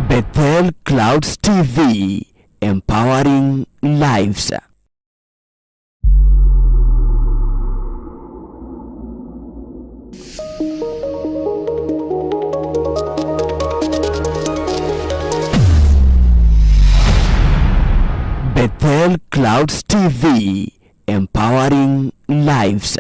Bethel Clouds TV, empowering lives. Bethel Clouds TV, empowering lives.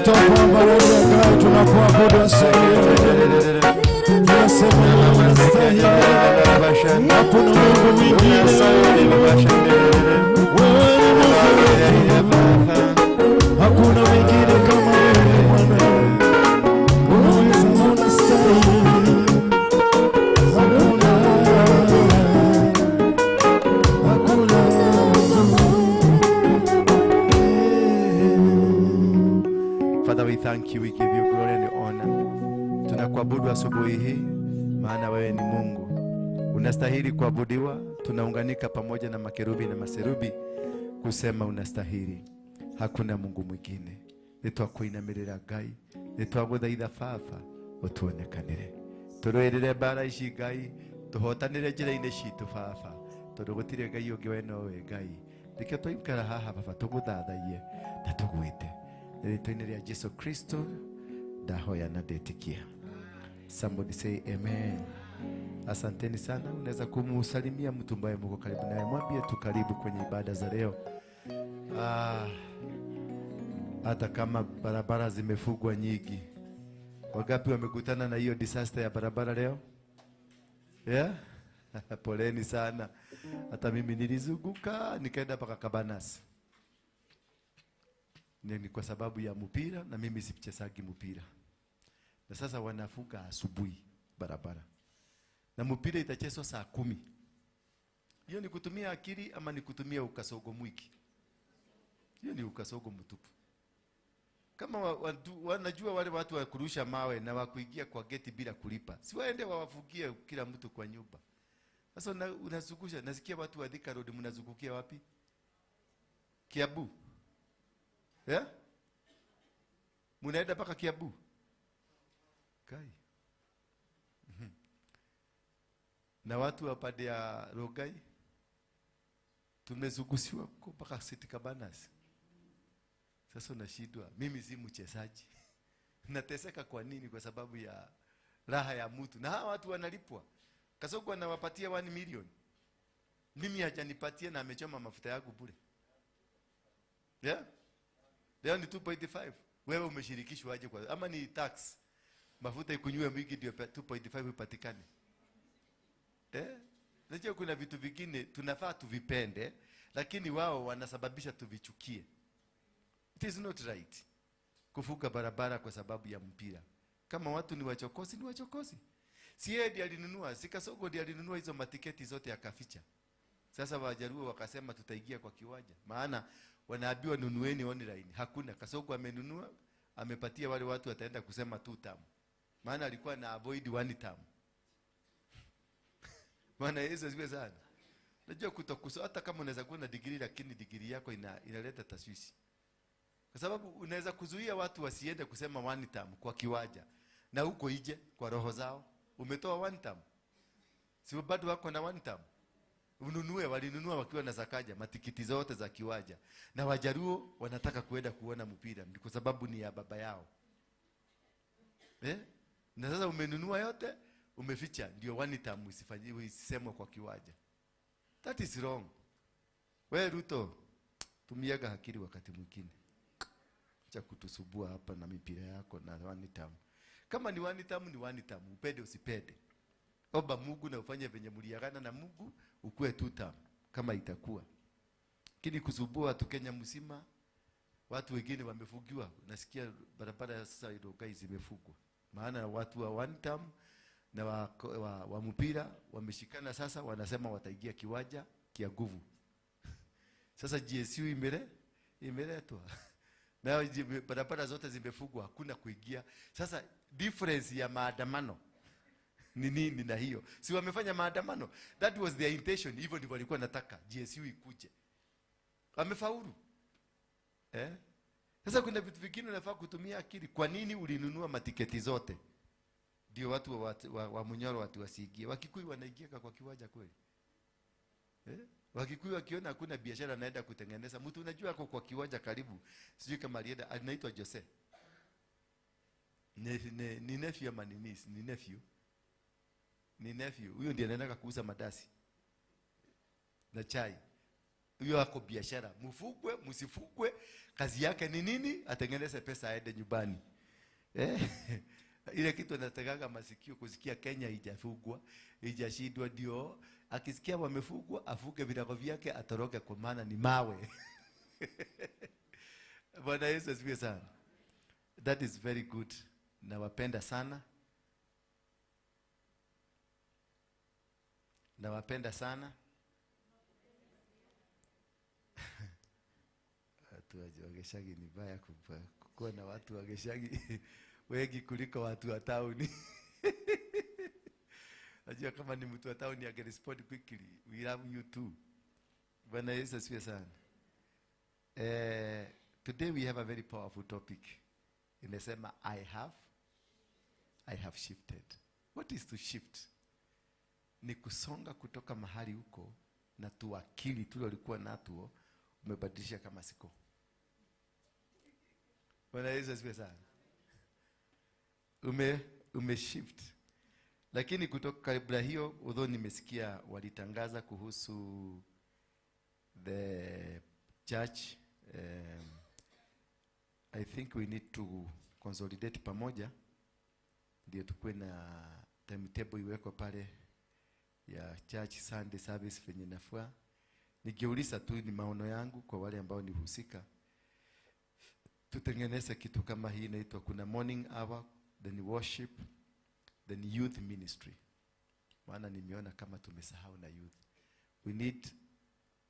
tunapoabudu hakuna Mungu mwingine. Hakuna mwingine kama wewe Bwana. Unaweza, unastahili. Hakuna. Father, we thank you, we give you glory and honor. Tunakuabudu asubuhi hii maana wewe ni Mungu. Unastahili kuabudiwa. Tunaunganika pamoja na makerubi na maserubi kusema unastahili. Hakuna Mungu mwingine. Nitwakuinamirira Ngai, nitwaguthaitha Baba utuonekanire. Turoerere bara ici Ngai, tuhotanire njira-ini citu Baba, tondu gutire Ngai ungi we nowe Ngai. Nikio twaikara haha Baba tuguthathaie na tugwite. Rĩĩtwa-inĩ rĩa Jesu Kristo ndahoya na ndetikia. Somebody say amen. Asanteni sana. Unaweza kumsalimia mtu ambaye mko karibu naye, mwambie tu karibu kwenye ibada za leo. Hata kama barabara zimefungwa nyingi. Wangapi wamekutana na hiyo disaster ya barabara leo? Yeah? Poleni sana. Hata mimi nilizunguka nikaenda mpaka Cabanas. Ni kwa sababu ya mpira, na mimi sichezagi mpira. Na sasa wanafunga asubuhi barabara. Na mpira itachezwa saa 10. Hiyo ni kutumia akili ama ni kutumia ukasogo mwiki? Hiyo ni ukasogo mtupu. Kama wanajua wale watu wa kurusha mawe na wa kuingia kwa geti bila kulipa, si waende wawafugie kila mtu kwa nyumba. Sasa unazungusha. Nasikia watu wa Thika Road mnazungukia wapi? Kiabu. Yeah? Munaenda paka Kiabu? Kai. Na watu wa pande ya Rogai tumezungusiwa mpaka City Cabanas. Sasa unashindwa, mimi si mchezaji. Nateseka kwa nini? Kwa sababu ya raha ya mtu. Na hawa watu wanalipwa. Kasoko anawapatia 1 million. Mimi hajanipatia na amechoma mafuta yangu bure. Yeah? Leo ni 2.5. Wewe umeshirikishwa aje kwa? Ama ni tax? Mafuta ikunywe mwingi ndio 2.5 ipatikane. Najua kuna vitu vingine tunafaa tuvipende, lakini wao wanasababisha tuvichukie. It is not right kufunga barabara kwa sababu ya mpira. Kama watu ni wachokozi, ni wachokozi. Si yeye ndiye alinunua, si Kasongo ndiye alinunua hizo matiketi zote akaficha. Sasa Wajaruo wakasema tutaingia kwa kiwanja. Maana wanaambiwa nunueni online. Hakuna. Kasongo amenunua, amepatia wale watu wataenda kusema 2 term. Maana alikuwa na avoid 1 term. Maana Yesu asifiwe sana. Najua kutokuso hata kama unaweza kuwa na degree, lakini degree yako inaleta taswisi. Kwa sababu unaweza kuzuia watu wasiende kusema 1 term kwa kiwanja. Na huko ije kwa roho zao umetoa 1 term. Si bado wako na 1 term. Ununue, walinunua wakiwa na Zakaja matikiti zote za kiwanja. Na Wajaruo wanataka kuenda kuona mpira kwa sababu ni ya baba yao. Na sasa umenunua yote, umeficha ndio 1 term isifanyiwe isisemwe kwa kiwanja. That is wrong. Wewe Ruto, tumiaga akili wakati mwingine. Acha kutusubua hapa na mipira yako na 1 term. Kama ni 1 term ni 1 term, upende usipende. Omba Mungu na ufanye venye mliagana na Mungu, ukue 2 term kama itakuwa. Kini kusubua watu Kenya mzima, watu wengine wamefugiwa. Nasikia barabara sasa Rogai zimefungwa. Maana watu wa 1 term na wa mpira wameshikana sasa, wanasema wataingia kiwanja kia nguvu. Sasa GSU imeletwa. Na barabara zote zimefungwa, hakuna kuingia. Sasa difference ya maandamano ni nini na hiyo? Si wamefanya maandamano? That was their intention. Hivyo ndivyo walikuwa nataka GSU ikuje. Wamefaulu. Sasa kuna vitu vingine unafaa kutumia akili. Kwa nini ulinunua matiketi zote? Ndio watu wa Munyoro watu wasiingie. Wakikuyu wanaingia kwa kiwanja kweli? Wakikuyu wakiona hakuna biashara naenda kutengeneza. Mtu unajua ako kwa kiwanja karibu. Sijui kama alienda, anaitwa Jose. Ni nephew ama ni niece? Ni nephew. Ni nephew. Huyo ndiye anaenda kuuza madasi na chai. Huyo ako biashara. Mfugwe, msifugwe, kazi yake ni nini? Atengeneze pesa aende nyumbani. Ile kitu anatakaga masikio kusikia Kenya haijafugwa, haijashindwa, ndio akisikia wamefugwa afuge virago vyake atoroke, kwa maana ni mawe. Bwana Yesu asifiwe sana. That is very good. Nawapenda sana. Nawapenda sana. Watu wageshagi ni baya kukuwa na watu wageshagi wengi kuliko watu wa tauni. Najua kama ni mtu wa tauni angerespond quickly. We love you too. Bwana Yesu asifiwe sana. Today we have a very powerful topic. Inasema I have shifted. What is to shift? Ni kusonga kutoka mahali huko na tuakili tule ulikuwa natuo umebadilisha kama siko. Bwana Yesu asifiwe sana. Shift. Lakini kutoka kabla hiyo, although nimesikia walitangaza kuhusu the church, I think we need to consolidate pamoja ndio tukue na timetable iwekwe pale ya church Sunday service venye nafua. Ningeuliza tu, ni maono yangu kwa wale ambao ni husika, tutengeneze kitu kama hii inaitwa, kuna morning hour, then worship, then youth ministry. Maana nimeona kama tumesahau na youth. We need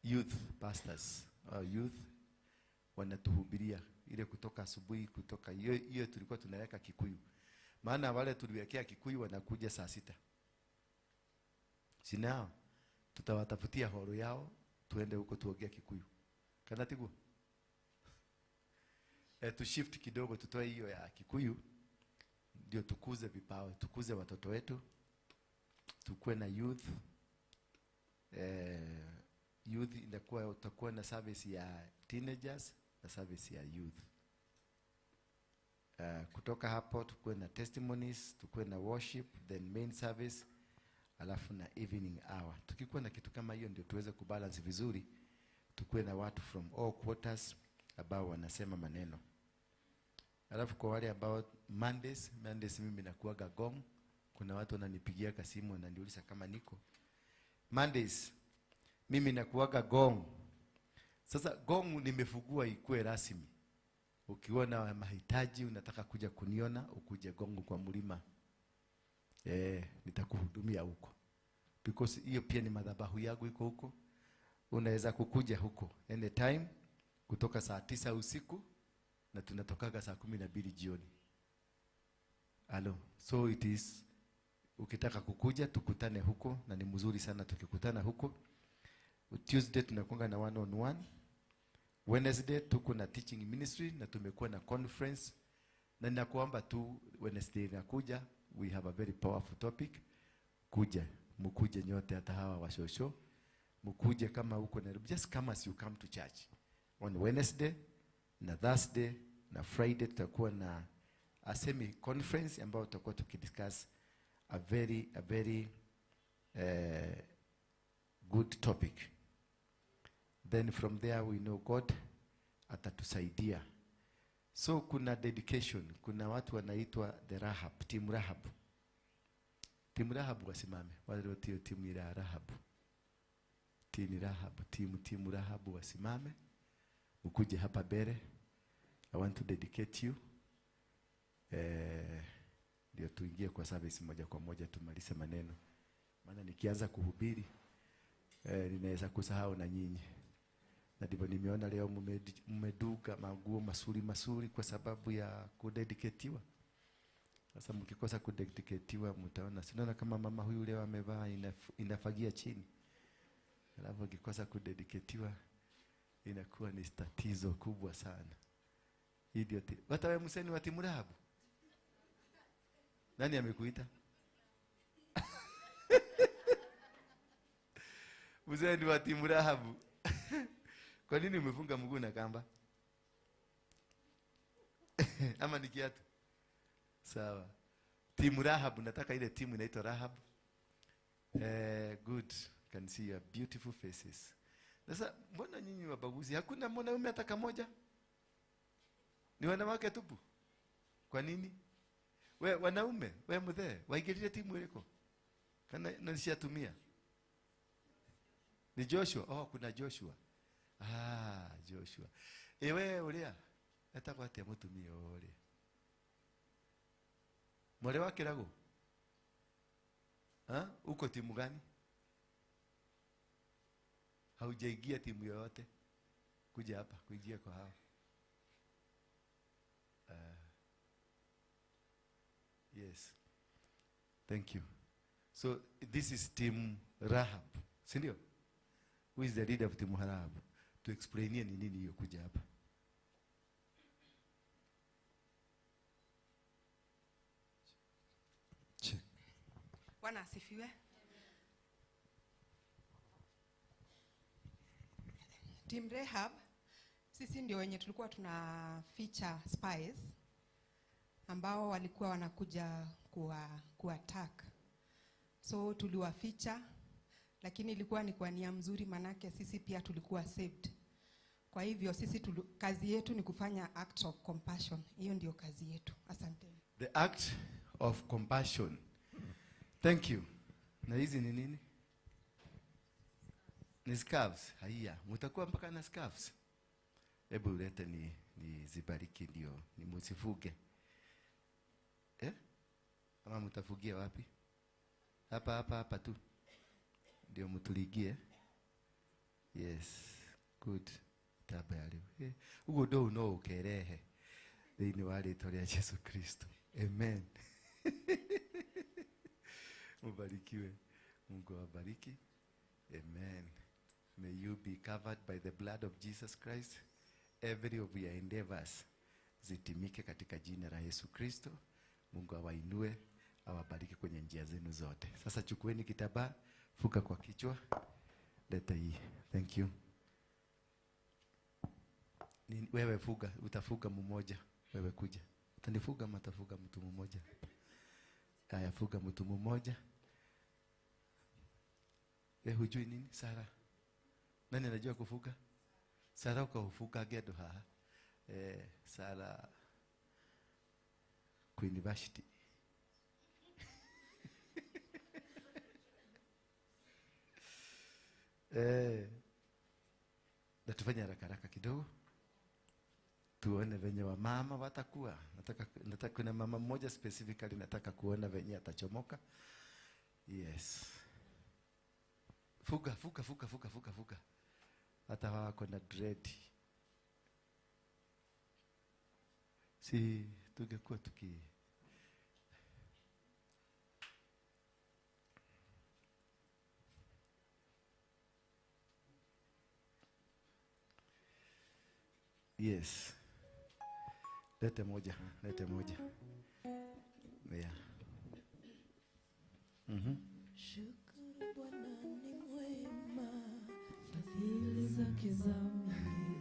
youth pastors, youth wanatuhubiria ile kutoka asubuhi, kutoka hiyo tulikuwa tunaweka Kikuyu. Maana wale tuliwekea Kikuyu wanakuja saa 6. Sinao tutawatafutia horo yao, tuende huko tuongea Kikuyu. Kana tigu tu shift kidogo, tutoe hiyo ya Kikuyu ndio tukuze vipawa, tukuze watoto wetu, tukue na youth. Youth inakuwa, utakuwa na service ya teenagers na service ya youth. Kutoka hapo tukue na testimonies, tukue na worship, then main service, alafu na evening hour. Tukikuwa na kitu kama hiyo ndio tuweze kubalance vizuri, tukue na watu from all quarters ambao wanasema maneno. Alafu kwa wale ambao Mondays mimi nakuaga gong. Kuna watu wananipigia kasimu wananiuliza kama niko Mondays, mimi nakuaga gong. Sasa gong nimefungua ikue rasmi. Ukiona mahitaji unataka kuja kuniona, ukuje gong kwa mlima. Nitakuhudumia huko. Because hiyo pia ni madhabahu yangu iko huko. Unaweza kukuja huko anytime kutoka saa 9 usiku na tunatokaga saa 12 jioni. So it is, ukitaka kukuja tukutane huko, na ni mzuri sana tukikutana huko. Tuesday tunakuanga na one on one. Wednesday tuko na teaching ministry na tumekuwa na conference. Na ninakuomba tu Wednesday nakuja, we have a very powerful topic. Mkuje nyote, hata hawa washosho. Mkuje kama huko na just come as you come to church. On Wednesday na Thursday na Friday tutakuwa na a semi conference ambayo tutakuwa tukidiscuss a very good topic. Then from there we know God atatusaidia. So kuna dedication, kuna watu wanaitwa the Rahab, team Rahab. Team Rahab wasimame. Wale wote team ya Rahab. Team Rahab, team Rahab wasimame. Ukuje hapa mbele. I want to dedicate you. Ndio tuingie kwa service moja kwa moja tumalize maneno. Maana nikianza kuhubiri ninaweza kusahau na nyinyi. Na ndivyo nimeona leo mmeduka maguo masuri kwa sababu ya kudedicatiwa. Sasa mkikosa kudedicatiwa mtaona. Sinaona kama mama huyu leo amevaa inafagia chini. Alafu ukikosa kudedicatiwa inakuwa ni tatizo kubwa sana. Idiot. Watawe Museni wa timu Rahab. Nani amekuita? Museni wa timu Rahab. Kwa nini umefunga mguu na kamba? Ama ni kiatu? Sawa. Timu Rahab, nataka ile timu inaitwa Rahab. Good. Can see your beautiful faces. Sasa mbona nyinyi wabaguzi? Hakuna mwanaume hata kamoja? Ni wanawake tupu. Kwa nini? We wanaume, we mzee, waingirire timu iliko. Kana nishatumia. Ni Joshua. Oh, kuna Joshua. Joshua. Ewe ulia. Atakuwa ate mutumia ule. Mwale wake rago. Uko timu gani? Haujaingia timu yoyote. Kuja hapa, kuingia kwa hao. Yes. Thank you. So this is Team Rahab. Sindio? Who is the leader of Team Rahab? To explain ni nini hiyo kuja hapa. Bwana asifiwe. Team Rahab, sisi ndio wenye tulikuwa tuna feature spies ambao walikuwa wanakuja kuattack. So tuliwaficha, lakini ilikuwa ni kwa nia mzuri, manake sisi pia tulikuwa saved. Kwa hivyo sisi kazi yetu ni kufanya act of compassion. Hiyo ndio kazi yetu. Asante. The act of compassion. Thank you. Na hizi ni nini? Ni scarves. Haya, mtakuwa mpaka na scarves. Hebu ulete ni zibariki ndio ni msifuge. Ama mtafugia wapi? Hapa tu. Ndio mtuligie. Yes. Good. Tabali. Ugo do no ukerehe. Ni wale toria Yesu Kristo. Amen. Mubarikiwe. Mungu awabariki. Amen. May you be covered by the blood of Jesus Christ. Every of your endeavors zitimike katika jina la Yesu Kristo. Mungu awainue, awabariki kwenye njia zenu zote. Sasa chukueni kitambaa, fuka kwa kichwa. Leta hii. Thank you. Wewe fuga, utafuga mmoja. Wewe kuja. Utanifuga ama utafuga mtu mmoja? Haya, fuga mtu mmoja. Hujui nini? Sara. Nani anajua kufuga? Sara ukafuga gedo haa. Sara kwa university. Na tufanye haraka kidogo. Tuone venye wa mama watakuwa. Nataka kuna mama mmoja specifically nataka kuona venye atachomoka. Yes. Fuga. Hata wako na dread. Si tungekuwa tuki Yes. Lete moja. Yeah. Shukuru Bwana ni mwema, fadhili zake za milele.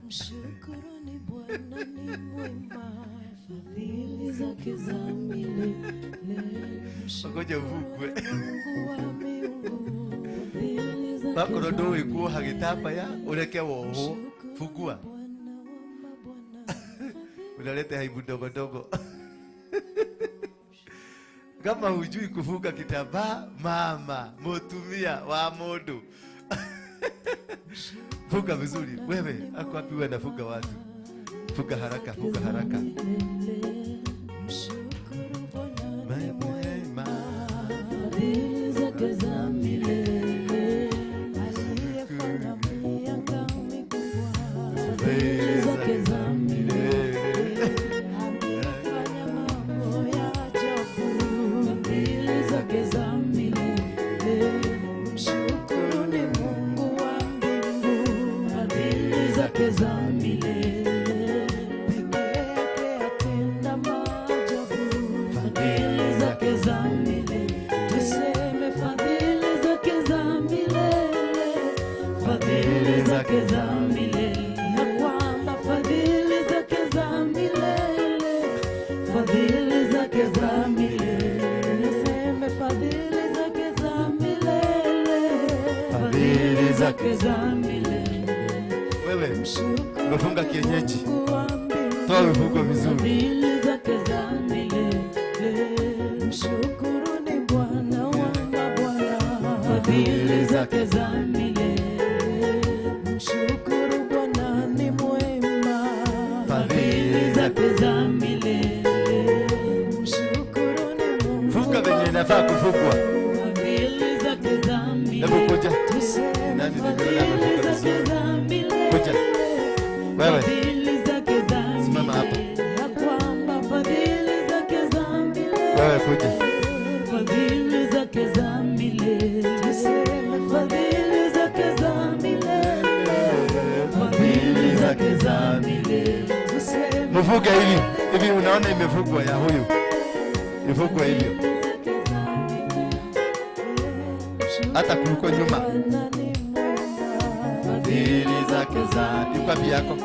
Mshukuru ni Bwana ni mwema, fadhili zake za milele. Ngoja uvukwe. Mungu wa miungu, fadhili zake za Bakoro do ikuwa hagitapa ya ureke woho fugua. Unalete haibu dogo. Kama hujui kufuga kitambaa, mama, mutumia wa modu. Fuga vizuri. Wewe, ako wapi wewe nafuga watu? Fuga haraka. Mshukuru Bwana Mwema. fadhili zake za milele. Aliyefanya mianga mikubwa, fadhili zake za milele. Amefanya mambo ya ajabu, fadhili zake za milele. Mshukuru ni Mungu wa mbingu, fadhili zake za milele. Pekee yake atenda maajabu, fadhili zake za milele. Tuseme fadhili zake za milele, fadhili zake za milele. Ya kwamba fadhili zake za milele, fadhili zake za milele. Tuseme fadhili zake za milele, Fadhili zake za milele. Wewe umefunga kienyeji, toa vifungo vizuri. Fadhili zake za milele. Mshukuruni Bwana wa mabwana. Fadhili zake za milele. Mshukuru Bwana ni mwema. Fadhili zake za milele. Mshukuruni Mungu. Funga venye inafaa kufungwa. Fadhili zake za milele. Hebu kuja. Nani nimeona amefunga vizuri? Kuja. Wewe. Simama hapa. Wewe kuja. Fadhili zake za milele. Fadhili zake za milele. Fadhili zake za milele. Mfuge hivi unaona imefugwa ya huyu. Ifugwa hivyo. Hata kuliko nyuma. Fadhili zake za yuko wapi yako?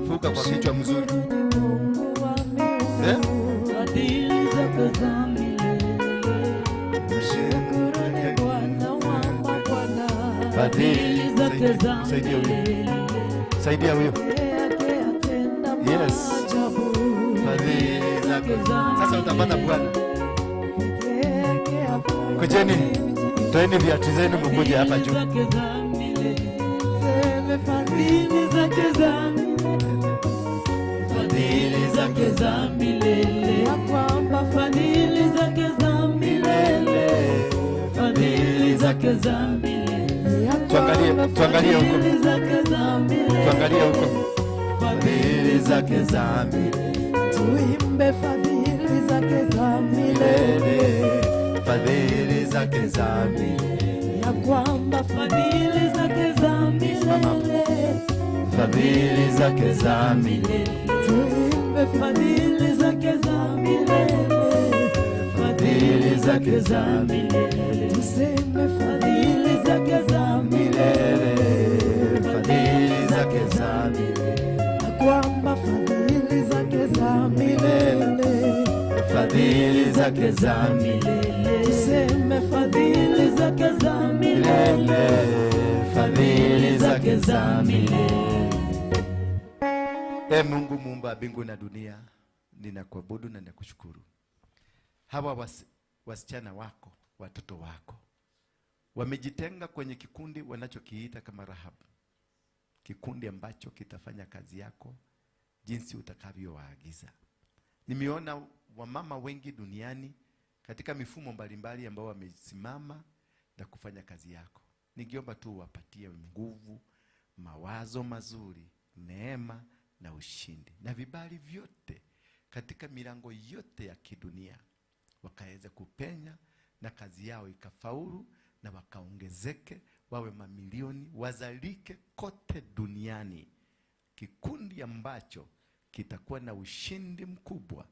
Fuka kwa kichwa mzuri. Fadhili zake za milele. Fadhili zake za milele. Saidia huyo. Yes. Fadhili zake za. Sasa utapata Bwana. Kujeni. Toeni viatu zenu mkuje hapa juu. Fadhili zake za milele. Fadhili zake za milele. Ya kwamba fadhili zake za milele. Fadhili zake za milele. Tuangalie huko. Fadhili zake za milele. Tuangalie huko. Fadhili zake za milele. Tuimbe fadhili zake za milele. Fadhili zake za milele. Ya kwamba fadhili zake za milele. Fadhili zake za milele. Tuimbe fadhili zake za milele. Fadhili zake za milele. Tuseme fadhili zake za milele. Fadhili zake za milele. Ya kwamba fadhili zake za milele. Fadhili zake za milele. Tuseme fadhili zake za milele. Fadhili zake za milele. Mungu muumba mbingu na dunia, ninakuabudu na ninakushukuru. Hawa wasichana wako, watoto wako wamejitenga kwenye kikundi wanachokiita kama Rahabu, kikundi ambacho kitafanya kazi yako jinsi utakavyowaagiza. Nimeona wamama wengi duniani katika mifumo mbalimbali ambao wamesimama na kufanya kazi yako. Ningeomba tu wapatie nguvu, mawazo mazuri, neema na ushindi na vibali vyote katika milango yote ya kidunia, wakaweze kupenya na kazi yao ikafaulu, na wakaongezeke, wawe mamilioni, wazalike kote duniani, kikundi ambacho kitakuwa na ushindi mkubwa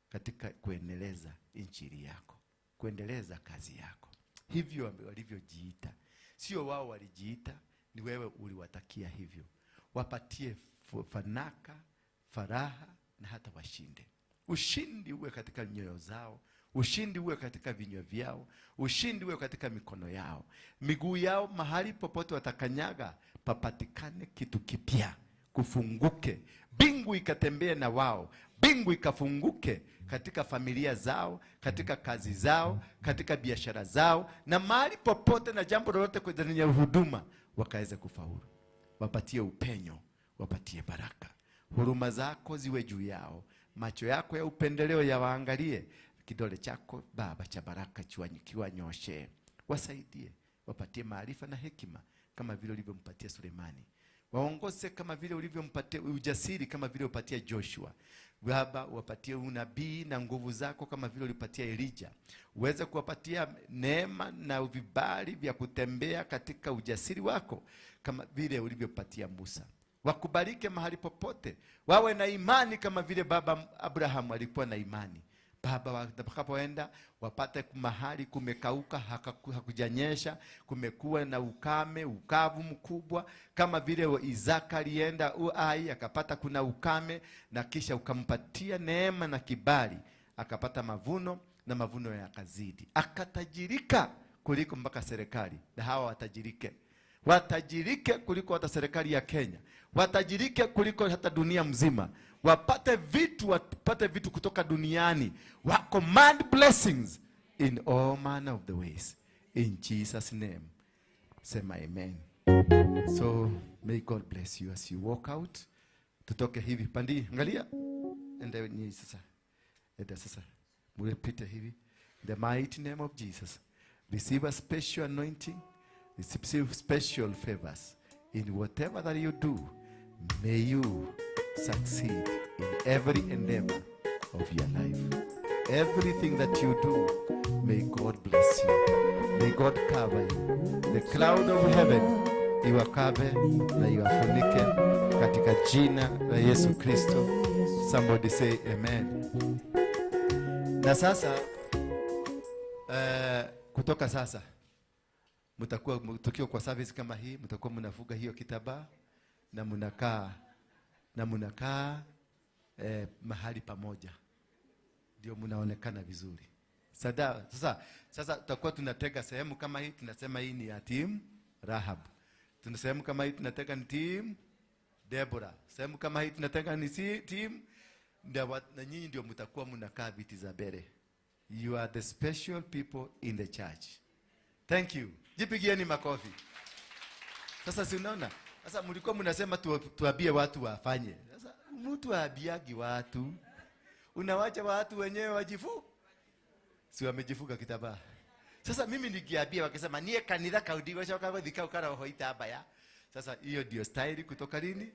katika kuendeleza injili yako, kuendeleza kazi yako. Hivyo walivyojiita, sio wao walijiita, ni wewe uliwatakia hivyo. Wapatie fanaka, faraha na hata washinde. Ushindi uwe katika nyoyo zao, ushindi uwe katika vinywa vyao, ushindi uwe katika mikono yao, miguu yao, mahali popote watakanyaga papatikane kitu kipya, kufunguke, bingu ikatembee na wao, bingu ikafunguke katika familia zao, katika kazi zao, katika biashara zao, na mahali popote na jambo lolote kwenye huduma wakaweze kufaulu. Wapatie upenyo, wapatie baraka, huruma zako ziwe juu yao, macho yako ya upendeleo yawaangalie, kidole chako Baba cha baraka kiwanyoshe. Wasaidie, wapatie maarifa na hekima kama vile ulivyompatia Sulemani. Waongoze kama vile ulivyompatia ujasiri, kama vile upatia Joshua. Baba, wapatie unabii na nguvu zako kama vile ulipatia Elijah. Uweze kuwapatia neema na vibali vya kutembea katika ujasiri wako kama vile ulivyopatia Musa. Wakubarike mahali popote, wawe na imani kama vile baba Abraham alikuwa na imani. Baba, watakapoenda wapate mahali kumekauka, hakujanyesha, kumekuwa na ukame, ukavu mkubwa, kama vile Isaka alienda Uai akapata kuna ukame, na kisha ukampatia neema na kibali, akapata mavuno na mavuno yakazidi, akatajirika kuliko mpaka serikali. Na hawa watajirike, watajirike kuliko hata serikali ya Kenya, watajirike kuliko hata dunia mzima, wapate vitu kutoka duniani, wa command blessings in all manner of the ways, in Jesus name. Sema amen. So may God bless you as you walk out. Tutoke hivi pandi, angalia, ende ni sasa, ende sasa, mulipite hivi. In the mighty name of Jesus, receive a special anointing, receive special favors in whatever that you do. May you succeed in every endeavor of your life. Everything that you do, may God bless you. May God cover you. The cloud of heaven iwakabe na iwafunike katika jina la Yesu Kristo. Somebody say amen. Na sasa kutoka sasa mtakuwa tukio kwa service kama hii, mtakuwa mnafuga hiyo kitambaa na mnakaa mahali pamoja, ndio mnaonekana vizuri. Sasa tutakuwa tunatega sehemu kama hii, tunasema hii ni ya team Rahab. Tunasema kama hii tunatega ni team Deborah. Sehemu kama hii tunatega ni team na nyinyi ndio mtakuwa mnakaa viti za mbele. You are the special people in the church. Thank you. Jipigieni makofi. Sasa si unaona? Sasa mlikuwa mnasema tuambie watu wafanye. Sasa mtu aabiagi watu. Unawacha watu wenyewe wajifu. Si wamejifuga kitambaa. Sasa mimi nikiambia wakisema nie kanitha kaudigo shoka gothika ukara hoita abaya. Sasa hiyo ndio style kutoka lini?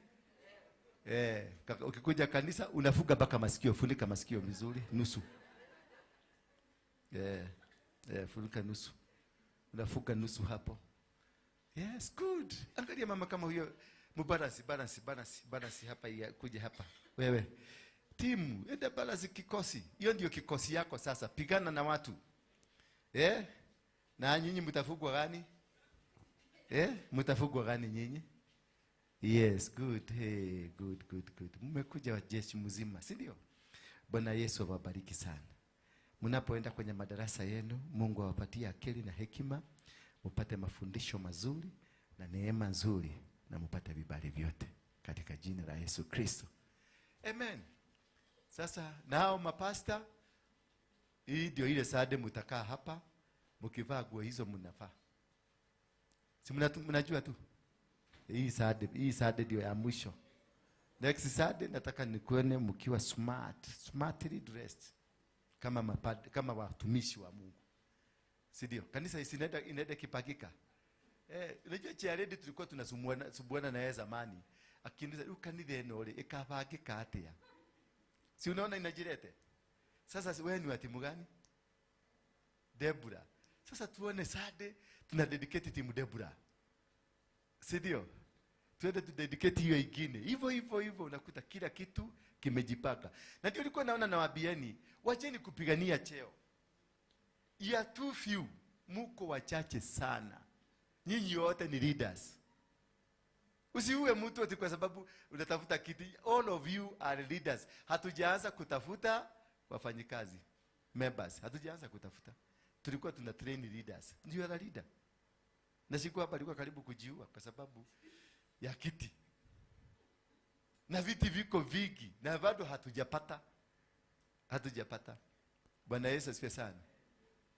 Ukikuja kanisa unafuga mpaka masikio, funika masikio vizuri nusu. Funika nusu. Unafuga nusu hapo. Yes, good. Angalia mama kama huyo balance hapa kuja hapa. Wewe timu, enda balance kikosi. Hiyo ndio kikosi yako sasa. Pigana na watu. Na nyinyi mtafugwa gani? Mtafugwa gani nyinyi? Yes, good. Hey, good. Mmekuja wa jeshi mzima, si ndio? Bwana Yesu awabariki sana. Mnapoenda kwenye madarasa yenu, Mungu awapatie akili na hekima, mpate mafundisho mazuri na neema nzuri, na mpate vibali vyote katika jina la Yesu Kristo. Amen. Sasa nao mapasta, hii ndio ile Saturday mtakaa hapa, mkivaa nguo hizo mnafaa. Si mnajua tu. Hii Saturday ndio ya mwisho. Next Saturday nataka nikuone mkiwa smartly dressed kama watumishi wa Mungu. Si ndio? Kanisa inaenda kipagika. Unajua charedi tulikuwa tunasumbuana na yeye zamani. Akiniza ukanitha enore ikapagika atia. Si unaona inajirete? Sasa wewe ni wa timu gani? Deborah. Sasa tuone Saturday tuna dedicate timu Deborah. Si ndio? Tuende tu dedicate hiyo ingine. Hivyo unakuta kila kitu kimejipaka. Na ndio nilikuwa naona na wabieni, wacheni kupigania cheo. You are too few. Muko wachache sana. Nyinyi wote ni leaders. Usiue mtu ati kwa sababu unatafuta kiti. All of you are leaders. Hatujaanza kutafuta wafanyikazi, members. Hatujaanza kutafuta. Tulikuwa tuna train leaders. Ndio ya leader. Na siku hapa alikuwa karibu kujiua kwa sababu ya kiti. Na viti viko vingi na bado hatujapata. Bwana Yesu asifiwe sana.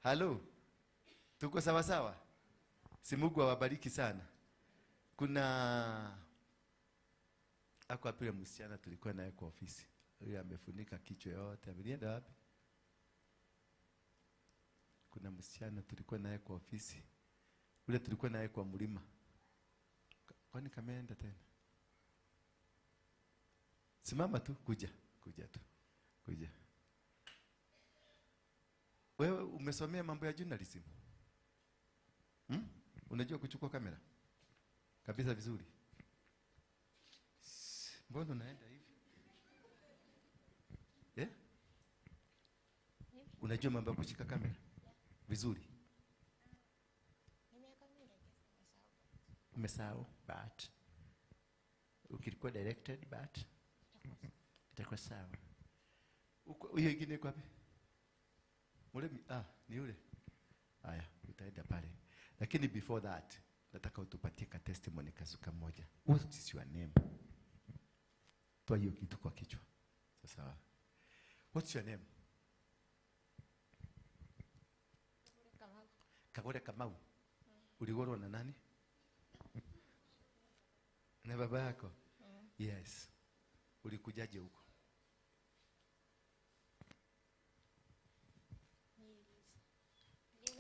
Hello. Tuko sawa sawa? Si Mungu awabariki sana. Kuna ako apile msichana tulikuwa naye kwa ofisi. Yeye amefunika kichwa yote. Alienda wapi? Kuna msichana tulikuwa naye kwa ofisi. Ule tulikuwa naye kwa mlima. Kwani kameenda tena? Simama tu, kuja tu. Wewe umesomea mambo ya journalism? Unajua kuchukua kamera? Kabisa vizuri. Mbona unaenda hivi? Unajua mambo ya kushika kamera? Vizuri. Umesahau, but ukilikuwa directed, but itakuwa sawa. Hiyo ingine iko wapi? Ni yule. Haya, utaenda pale. Lakini before that, nataka utupatie ka testimony kazuka moja. What is your name? Toa hiyo kitu kwa kichwa. Sasa what's your name? Kagore Kamau. Uligorwa na nani? Na baba yako? Yes. Ulikujaje huko?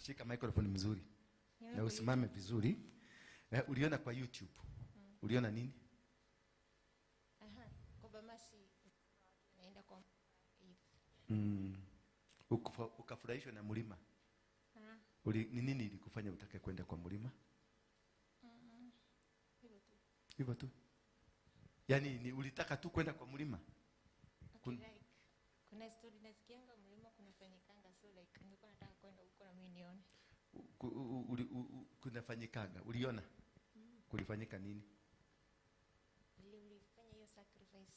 Shika microphone mzuri. Na usimame vizuri. Uliona kwa YouTube. Uliona nini? Kwa Bamasi naenda kwa Ukafurahishwa na mlima? Ni nini ilikufanya utake kwenda kwa mlima? Hivyo tu. Yaani ni ulitaka tu kwenda kwa mlima? Like, kuna story nasikianga mlima kunafanyikanga, so like nilikuwa nataka kwenda huko na mimi nione. Kunafanyikanga. Uliona? Kulifanyika nini? Ulifanya hiyo sacrifice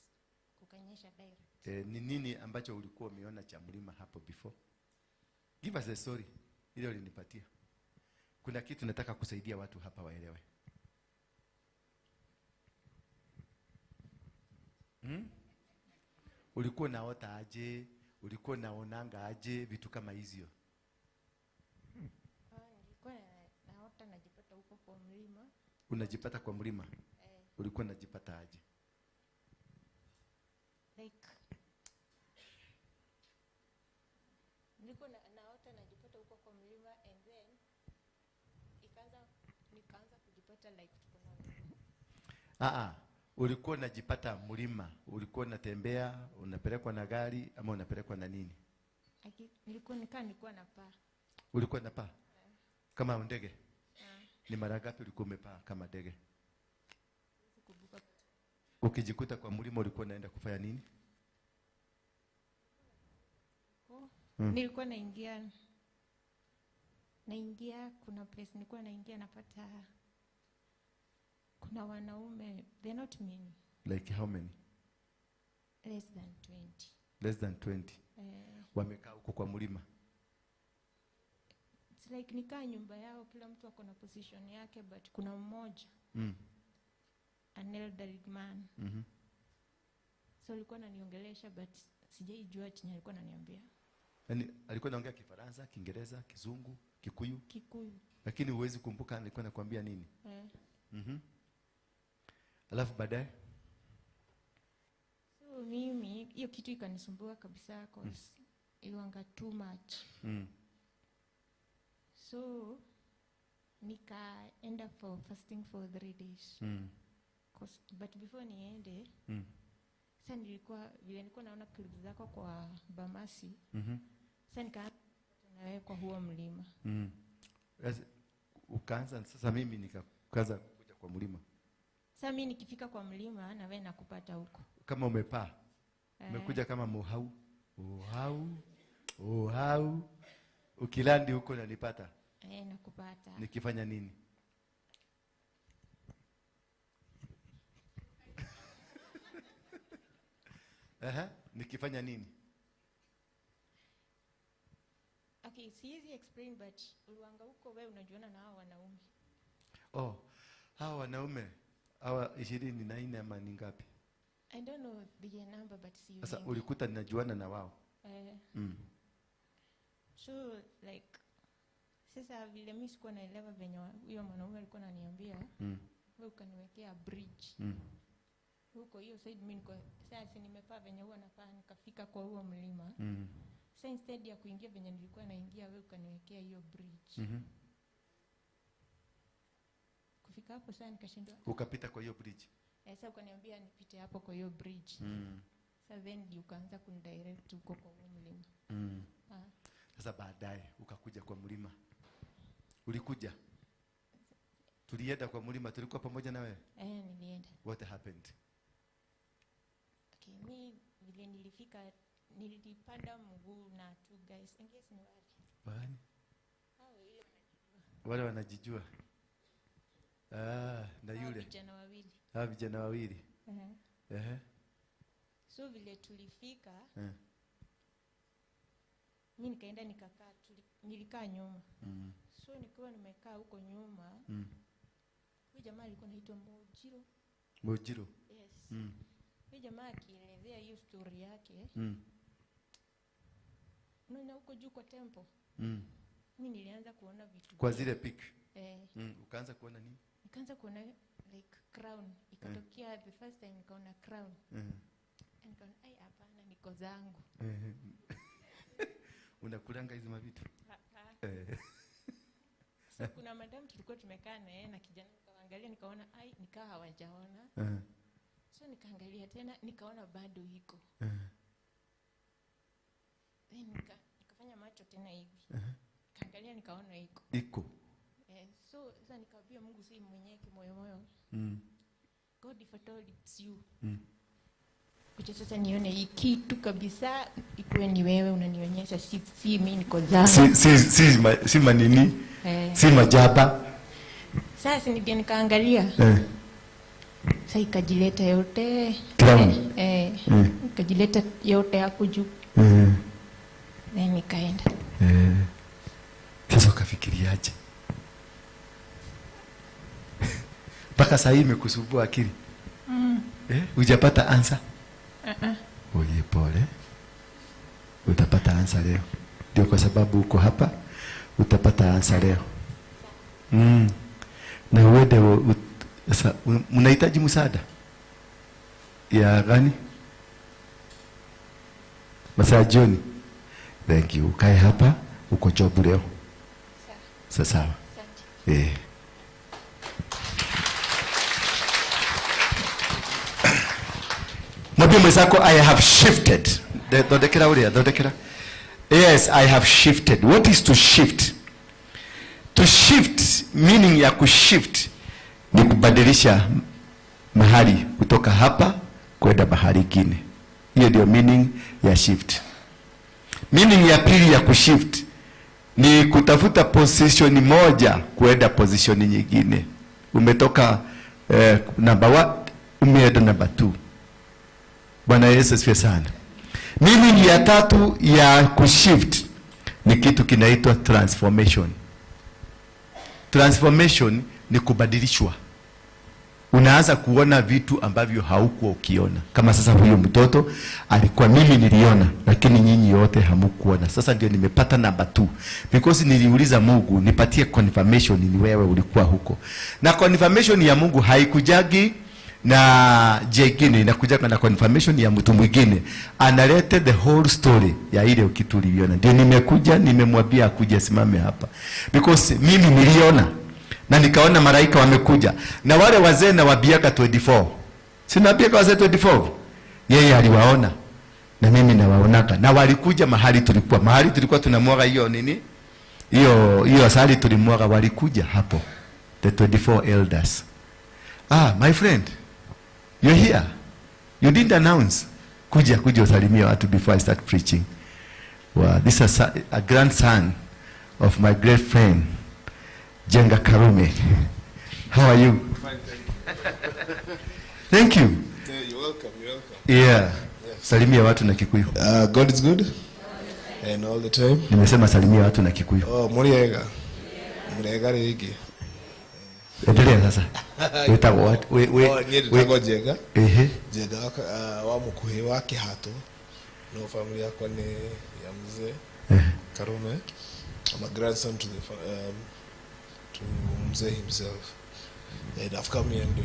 kukanyesha direct. Ni nini ambacho ulikuwa umeona cha mlima hapo before? Give us a story. Ile ulinipatia. Kuna kitu nataka kusaidia watu hapa waelewe. Ulikuwa naota aje? Ulikuwa naonanga aje vitu kama hizo? Nilikuwa naota najipata huko kwa mlima. Unajipata kwa mlima? Ulikuwa unajipata aje? Like nilikuwa naota najipata huko kwa mlima, and then nikaanza kujipata like tuko na ulikuwa unajipata mlima, ulikuwa unatembea, unapelekwa na gari ama unapelekwa na nini? Nilikuwa napaa. Ulikuwa unapaa? Kama ndege? Ni mara ngapi ulikuwa umepaa kama ndege? Ukijikuta kwa mlima ulikuwa unaenda kufanya nini? Nilikuwa naingia kuna place nilikuwa naingia napata kuna wanaume, they're not many. Like how many? Less than 20. Less than 20. Wamekaa huko kwa mlima. It's like nikaa nyumba yao, kila mtu ako na position yake, but kuna mmoja. An elderly man. So alikuwa ananiongelesha, but sijaijua chenye alikuwa ananiambia. Yaani alikuwa anaongea Kifaransa, Kiingereza, Kizungu, Kikuyu? Kikuyu. Lakini huwezi kumbuka alikuwa anakuambia nini? Alafu baadaye? So mimi hiyo kitu ikanisumbua kabisa cause iliwanga too much. So nikaenda for fasting for 3 days. But before niende, sasa nilikuwa naona clip zako kwa Bamasi. Sasa nikaanza na wewe kwa huo mlima. Ukaanza sasa mimi nikaanza kuja kwa mlima. Sasa mimi nikifika kwa mlima na wewe nakupata huko. Kama umepaa. Umekuja kama muhau. Uhau. Ukilandi huko unanipata. Nakupata. Nikifanya nini? Nikifanya nini? Okay, siwezi explain, but uliwanga huko wewe unajiona na hao wanaume. Hao wanaume hawa 24 ama ni ngapi? I don't know the number, but see. Sasa ulikuta ninajuana na wao. So like sasa vile mimi sikuwa naelewa venye huyo mwanaume alikuwa ananiambia, wewe ukaniwekea bridge. Huko hiyo side mimi niko sasa nimepaa venye huwa napaa, nikafika kwa huo mlima. Sasa instead ya kuingia venye nilikuwa naingia, wewe ukaniwekea hiyo bridge. Kufika hapo sasa nikashindwa. Ukapita kwa hiyo bridge? Sasa ukaniambia nipite hapo kwa hiyo bridge. Sasa then ukaanza kunidirect huko kwa huo mlima. Sasa baadaye ukakuja kwa mlima. Ulikuja? Tulienda kwa mlima, tulikuwa pamoja na wewe? Nilienda. What happened? Okay, mimi vile nilifika nilipanda mguu na two guys. Engesi ni wale. Bani? Wale wanajijua. Na yule. Vijana wawili. Vijana wawili. So vile tulifika, mimi nikaenda nikakaa, nilikaa nyuma. So nikiwa nimekaa huko nyuma, huyu jamaa alikuwa anaitwa Mojiro. Mojiro. Yes. Huyu jamaa akielezea hiyo story yake. Unaona huko juu kwa temple. Mimi nilianza kuona vitu. Kwa zile pic. Ukaanza kuona nini? Nikaanza kuona like crown. Ikatokea the first time nikaona crown. Nikaona ai hapana niko zangu. Unakulanga hizo mavitu? So kuna madam tulikuwa tumekaa na yeye na kijana nikaangalia nikaona ai nikaa hawajaona. So nikaangalia tena nikaona bado iko. Nikafanya macho tena hivi. Kaangalia nikaona iko. So sasa nikaambia Mungu si mwenyewe kimoyo. God if at all it's you. Kuja sasa nione hii kitu kabisa ikuwe ni wewe unanionyesha si mimi niko zangu. Si manini? Si majaba. Sasa nikaangalia. Sasa ikajileta yote. Crown. Ikajileta yote hapo juu. Nikaenda. Sasa ukafikiriaje? Mpaka saa hii imekusumbua akili? Hujapata answer? Oye pole. Utapata answer leo. Ndio kwa sababu uko hapa utapata answer leo. Na uende sasa mnahitaji msaada ya gani? Masaa jioni. Thank you. Kae hapa uko job leo. Sawa. Mwambie mwenzako I have shifted. Dodekera ulia, dodekera. Yes, I have shifted. What is to shift? To shift, meaning ya kushift ni kubadilisha mahali kutoka hapa kwenda mahali kingine. Hiyo ndio meaning ya shift. Meaning ya pili ya kushift ni kutafuta position moja kwenda position nyingine. Umetoka number 1 umeenda number 2. Bwana Yesu asifiwe sana. Meaning ya tatu ya kushift ni kitu kinaitwa transformation. Transformation ni kubadilishwa. Unaanza kuona vitu ambavyo haukuwa ukiona. Kama sasa huyo mtoto alikuwa mimi niliona lakini nyinyi wote hamukuona. Sasa ndio nimepata number 2 because niliuliza Mungu nipatie confirmation ni wewe ulikuwa huko. Na confirmation ya Mungu haikujagi na jengine, inakuja na confirmation ya mtu mwingine. Analete the whole story ya ile kitu uliona. Ndio nimekuja nimemwambia akuje simame hapa. Because mimi niliona na nikaona malaika wamekuja. Na wale wazee na wabiaka 24. Sina biaka wazee 24. Yeye aliwaona. Na mimi nawaonaka. Na walikuja mahali tulikuwa. Mahali tulikuwa tunamwaga hiyo nini? Hiyo asali tulimwaga walikuja hapo. The 24 elders. My friend. You're here. You didn't announce. Kuja usalimia watu before I start preaching. Wow, this is a grandson of my great friend Jenga Karume. How are you? Fine, thank you. Yeah, you're welcome. Yeah. Yes. Salimia watu na Kikuyu. God is good. And all the time. Nimesema salimia watu na Kikuyu. Muriega. Muriega rigi. Endelea sasa. Wetago Nitago Jega. Jega wa mukuhi wa Kihato. No family yako ni ya mzee Karume. I'm a grandson to mzee himself. And I've come here and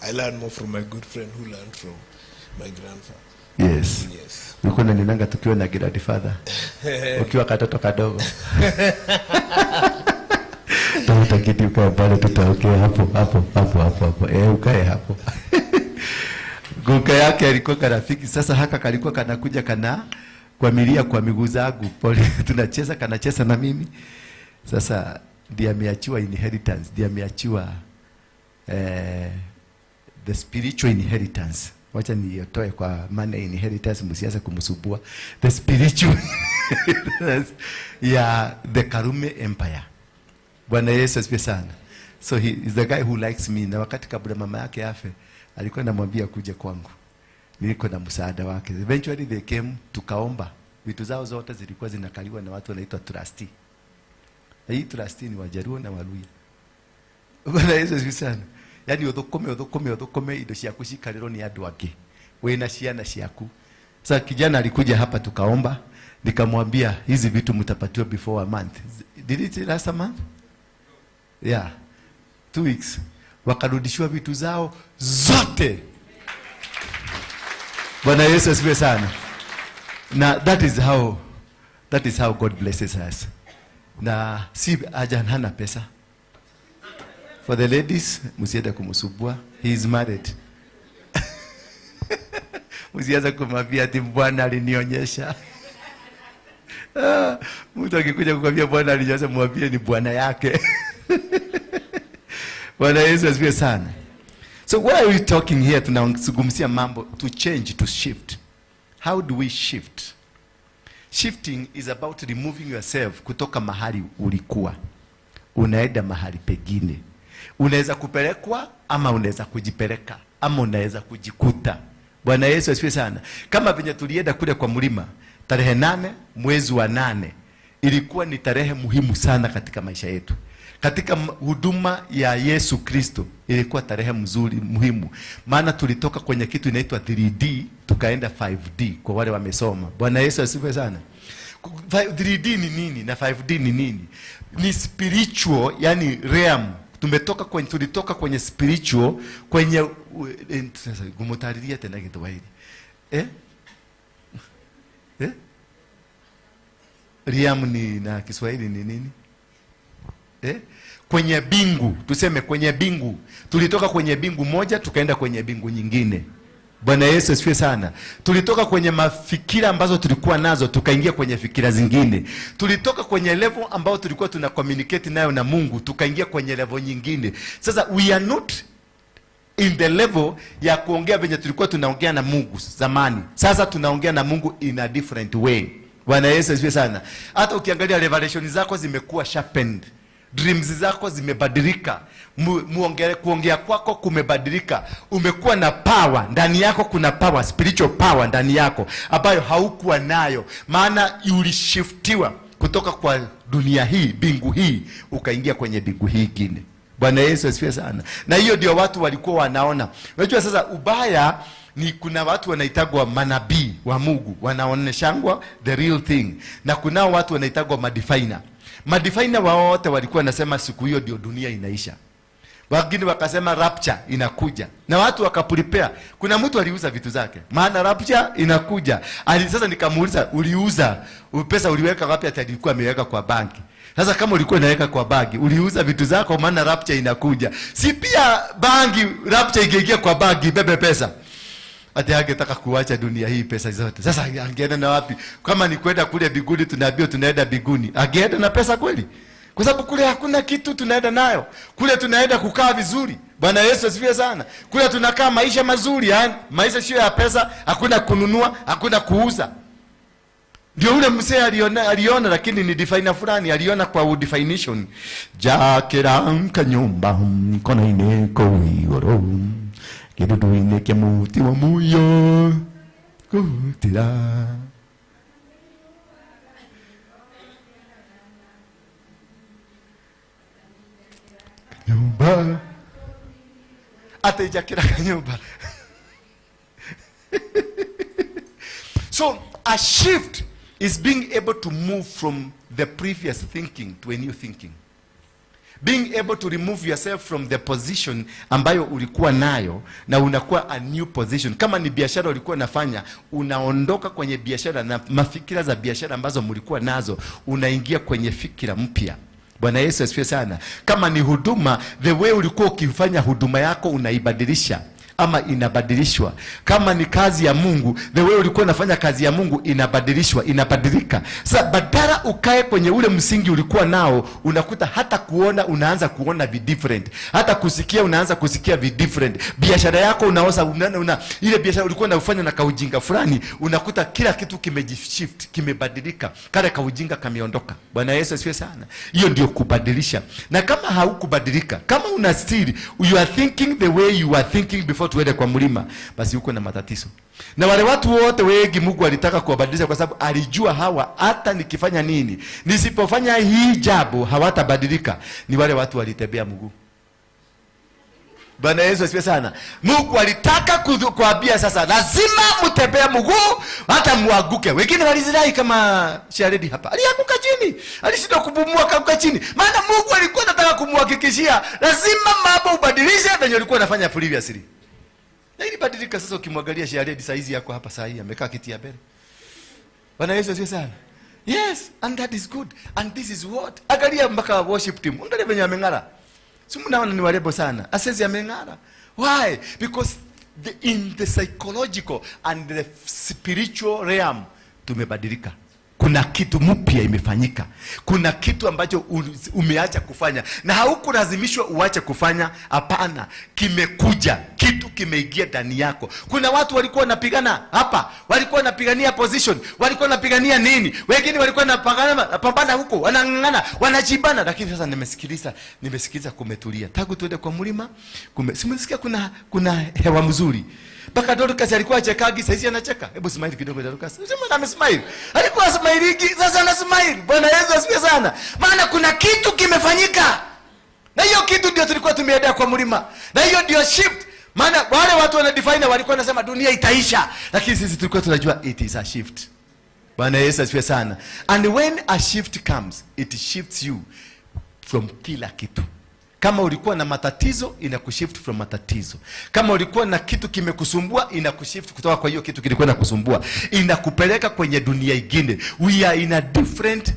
I learned more from my good friend who learned from my grandfather. Yes. Ulikuwa unaninanga tukiwa na grandfather. Ukiwa katoto kadogo. Tutakiti ukae pale tutaokea hapo. Ukae hapo. Guka yake alikuwa karafiki. Sasa haka kalikuwa kanakuja kwa milia kwa miguu zangu. Pole tunacheza kanacheza na mimi. Sasa ndiye ameachiwa inheritance, ndiye ameachiwa the spiritual inheritance. Wacha niotoe kwa maana inheritance msianze kumsubua. The spiritual ya the Karume Empire. Bwana Yesu asifiwe sana. So he is the guy who likes me. Na wakati kabla mama yake afe, alikuwa anamwambia kuja kwangu. Niliko na msaada wake. Eventually they came, tukaomba. Vitu zao zote zilikuwa zinakaliwa na watu wanaitwa trustee. Na hii trustee ni Wajaruo na Waluya. Bwana Yesu asifiwe sana. Yaani uthukome indo ciaku cikarĩrwo nĩ andũ angĩ. Wĩna ciana ciaku. Sasa kijana alikuja hapa tukaomba, nikamwambia hizi vitu mtapatiwa before a month. Did it last a month? Yeah. 2 weeks. Wakarudishiwa vitu zao zote. Bwana Yesu asifiwe sana. Na that is how God blesses us. Na si ajan hana pesa. For the ladies, msiende kumsubua. He is married. Msianza kumwambia ati Bwana alinionyesha. Mtu akikuja kukwambia Bwana alinionyesha, mwambie ni bwana yake. Bwana Yesu asifiwe sana. So why are we talking here? Tunazungumzia mambo to change, to shift. How do we shift? Shifting is about removing yourself kutoka mahali ulikuwa. Unaenda mahali pengine. Unaweza kupelekwa ama unaweza kujipeleka ama unaweza kujikuta. Bwana Yesu asifiwe sana. Kama venye tulienda kule kwa mlima tarehe 8 mwezi wa 8, ilikuwa ni tarehe muhimu sana katika maisha yetu. Katika huduma ya Yesu Kristo ilikuwa tarehe muhimu. Maana tulitoka kwenye kitu inaitwa 3D tukaenda 5D kwa wale wamesoma. Bwana Yesu asifiwe sana. 3D ni nini na 5D ni nini? Ni spiritual, yani realm. Tulitoka kwenye spiritual kwenye sasa gumutariria tena kitu waidi. Realm ni na Kiswahili ni nini? Kwenye bingu, tuseme kwenye bingu. Tulitoka kwenye bingu moja tukaenda kwenye bingu nyingine. Bwana Yesu asifiwe sana. Tulitoka kwenye mafikira ambazo tulikuwa nazo tukaingia kwenye fikira zingine. Tulitoka kwenye level ambao tulikuwa tuna communicate nayo na Mungu tukaingia kwenye level nyingine. Sasa we are not in the level ya kuongea venye tulikuwa tunaongea na Mungu zamani. Sasa tunaongea na Mungu in a different way. Bwana Yesu asifiwe sana. Hata ukiangalia revelation zako zimekuwa sharpened. Dreams zako zimebadilika. Kuongea kwako kumebadilika. Umekuwa na power ndani yako, kuna power, spiritual power ndani yako ambayo haukuwa nayo. Maana ulishiftiwa kutoka kwa dunia hii, bingu hii, ukaingia kwenye bingu hii nyingine. Bwana Yesu asifiwe sana. Na hiyo ndio watu walikuwa wanaona. Unajua sasa ubaya ni kuna watu wanaitagwa manabii wa Mungu, wanaoneshangwa the real thing. Na kuna watu wanaitagwa madefiner. Madefiner wote walikuwa nasema siku hiyo ndio dunia inaisha. Wengine wakasema rapture inakuja. Na watu wakaprepare. Kuna mtu aliuza vitu zake. Maana rapture inakuja. Sasa nikamuuliza, uliuza pesa uliweka wapi? Ati alikuwa ameweka kwa banki. Sasa kama ulikuwa unaweka kwa banki, uliuza vitu zako maana rapture inakuja. Si pia banki rapture ingeingia kwa banki bebe pesa. Ati angetaka kuacha dunia hii pesa zote. Sasa angeenda na wapi? Kama ni kwenda kule biguni, tunaambiwa tunaenda biguni. Angeenda na pesa kweli? Kwa sababu kule hakuna kitu tunaenda nayo. Kule tunaenda kukaa vizuri. Bwana Yesu asifiwe sana. Kule tunakaa maisha mazuri, yani maisha sio ya pesa, hakuna kununua, hakuna kuuza. Ndio ule mzee aliona lakini ni definer fulani aliona kwa definition. Jakeranka nyumba mkono ineko igoro. Kidudu ineke muti wa muyo kutira. Nyumba ate jakeranka nyumba. So a shift is being able to move from the previous thinking to a new thinking. Being able to remove yourself from the position ambayo ulikuwa nayo na unakuwa a new position. Kama ni biashara ulikuwa nafanya, unaondoka kwenye biashara na mafikira za biashara ambazo mlikuwa nazo, unaingia kwenye fikira mpya. Bwana Yesu asifiwe sana. Kama ni huduma, the way ulikuwa ukifanya huduma yako unaibadilisha ama inabadilishwa. Kama ni kazi ya Mungu, the way ulikuwa unafanya kazi ya Mungu inabadilishwa, inabadilika. Sasa badala ukae kwenye ule msingi ulikuwa nao, unakuta hata kuona unaanza kuona vi different. Hata kusikia unaanza kusikia vi different. Biashara yako unaosa ile biashara ulikuwa unafanya na kaujinga fulani, unakuta kila kitu kimejishift, kimebadilika. Kale kaujinga kameondoka. Bwana Yesu asifiwe sana. Hiyo ndio kubadilisha. Na kama haukubadilika, kama una still you are thinking the way you are thinking before tuende kwa mlima, basi uko na matatizo. Na wale watu wote wengi Mungu alitaka kuwabadilisha kwa sababu alijua hawa hata nikifanya nini, nisipofanya hii jambo hawatabadilika. Ni wale watu walitembea mguu. Bwana Yesu asifiwe sana. Mungu alitaka kuambia sasa lazima mtembee mguu hata muanguke. Wengine walizirai kama Sharedi hapa. Alianguka chini. Alishindwa kupumua kaanguka chini. Maana Mungu alikuwa anataka kumhakikishia lazima mambo ubadilishe ndio alikuwa anafanya previously. Na ilibadilika sasa ukimwangalia Sharedi saa hizi yako hapa saa hii amekaa kiti ya mbele. Bwana Yesu asifiwe sana. Yes, and that is good. And this is what. Angalia mpaka worship team. Angalia venye ameng'ara. Si mnaona ni warebo sana. Asezi ameng'ara. Why? Because in the psychological and the spiritual realm tumebadilika. Kuna kitu mpya imefanyika. Kuna kitu ambacho umeacha kufanya. Na haukulazimishwa uache kufanya. Hapana, kimekuja. Kitu kimeingia ndani yako. Kuna watu walikuwa wanapigana hapa, walikuwa wanapigania position, walikuwa wanapigania nini? Wengine walikuwa wanapambana huko, wanang'ang'ana, wanajibana, lakini sasa nimesikiliza kumetulia. Tangu tuende kwa mlima, simesikia kuna hewa mzuri. Baka Dorcas alikuwa achekagi, sasa hizi anacheka. Hebu smile kidogo Dorcas. Sema amesmile. Alikuwa smile, sasa ana smile. Bwana Yesu asifiwe sana. Maana kuna kitu kimefanyika. Na hiyo kitu ndio tulikuwa tumeendea kwa mlima. Na hiyo ndio shift. Maana wale watu wana define walikuwa wanasema dunia itaisha, lakini sisi tulikuwa tunajua it is a shift. Bwana Yesu asifiwe sana. And when a shift comes, it shifts you from kila kitu. Kama ulikuwa na matatizo, inakushift from matatizo. Kama ulikuwa na kitu kimekusumbua, inakushift kutoka kwa hiyo kitu kilikuwa nakusumbua. Inakupeleka kwenye dunia ingine. We are in a different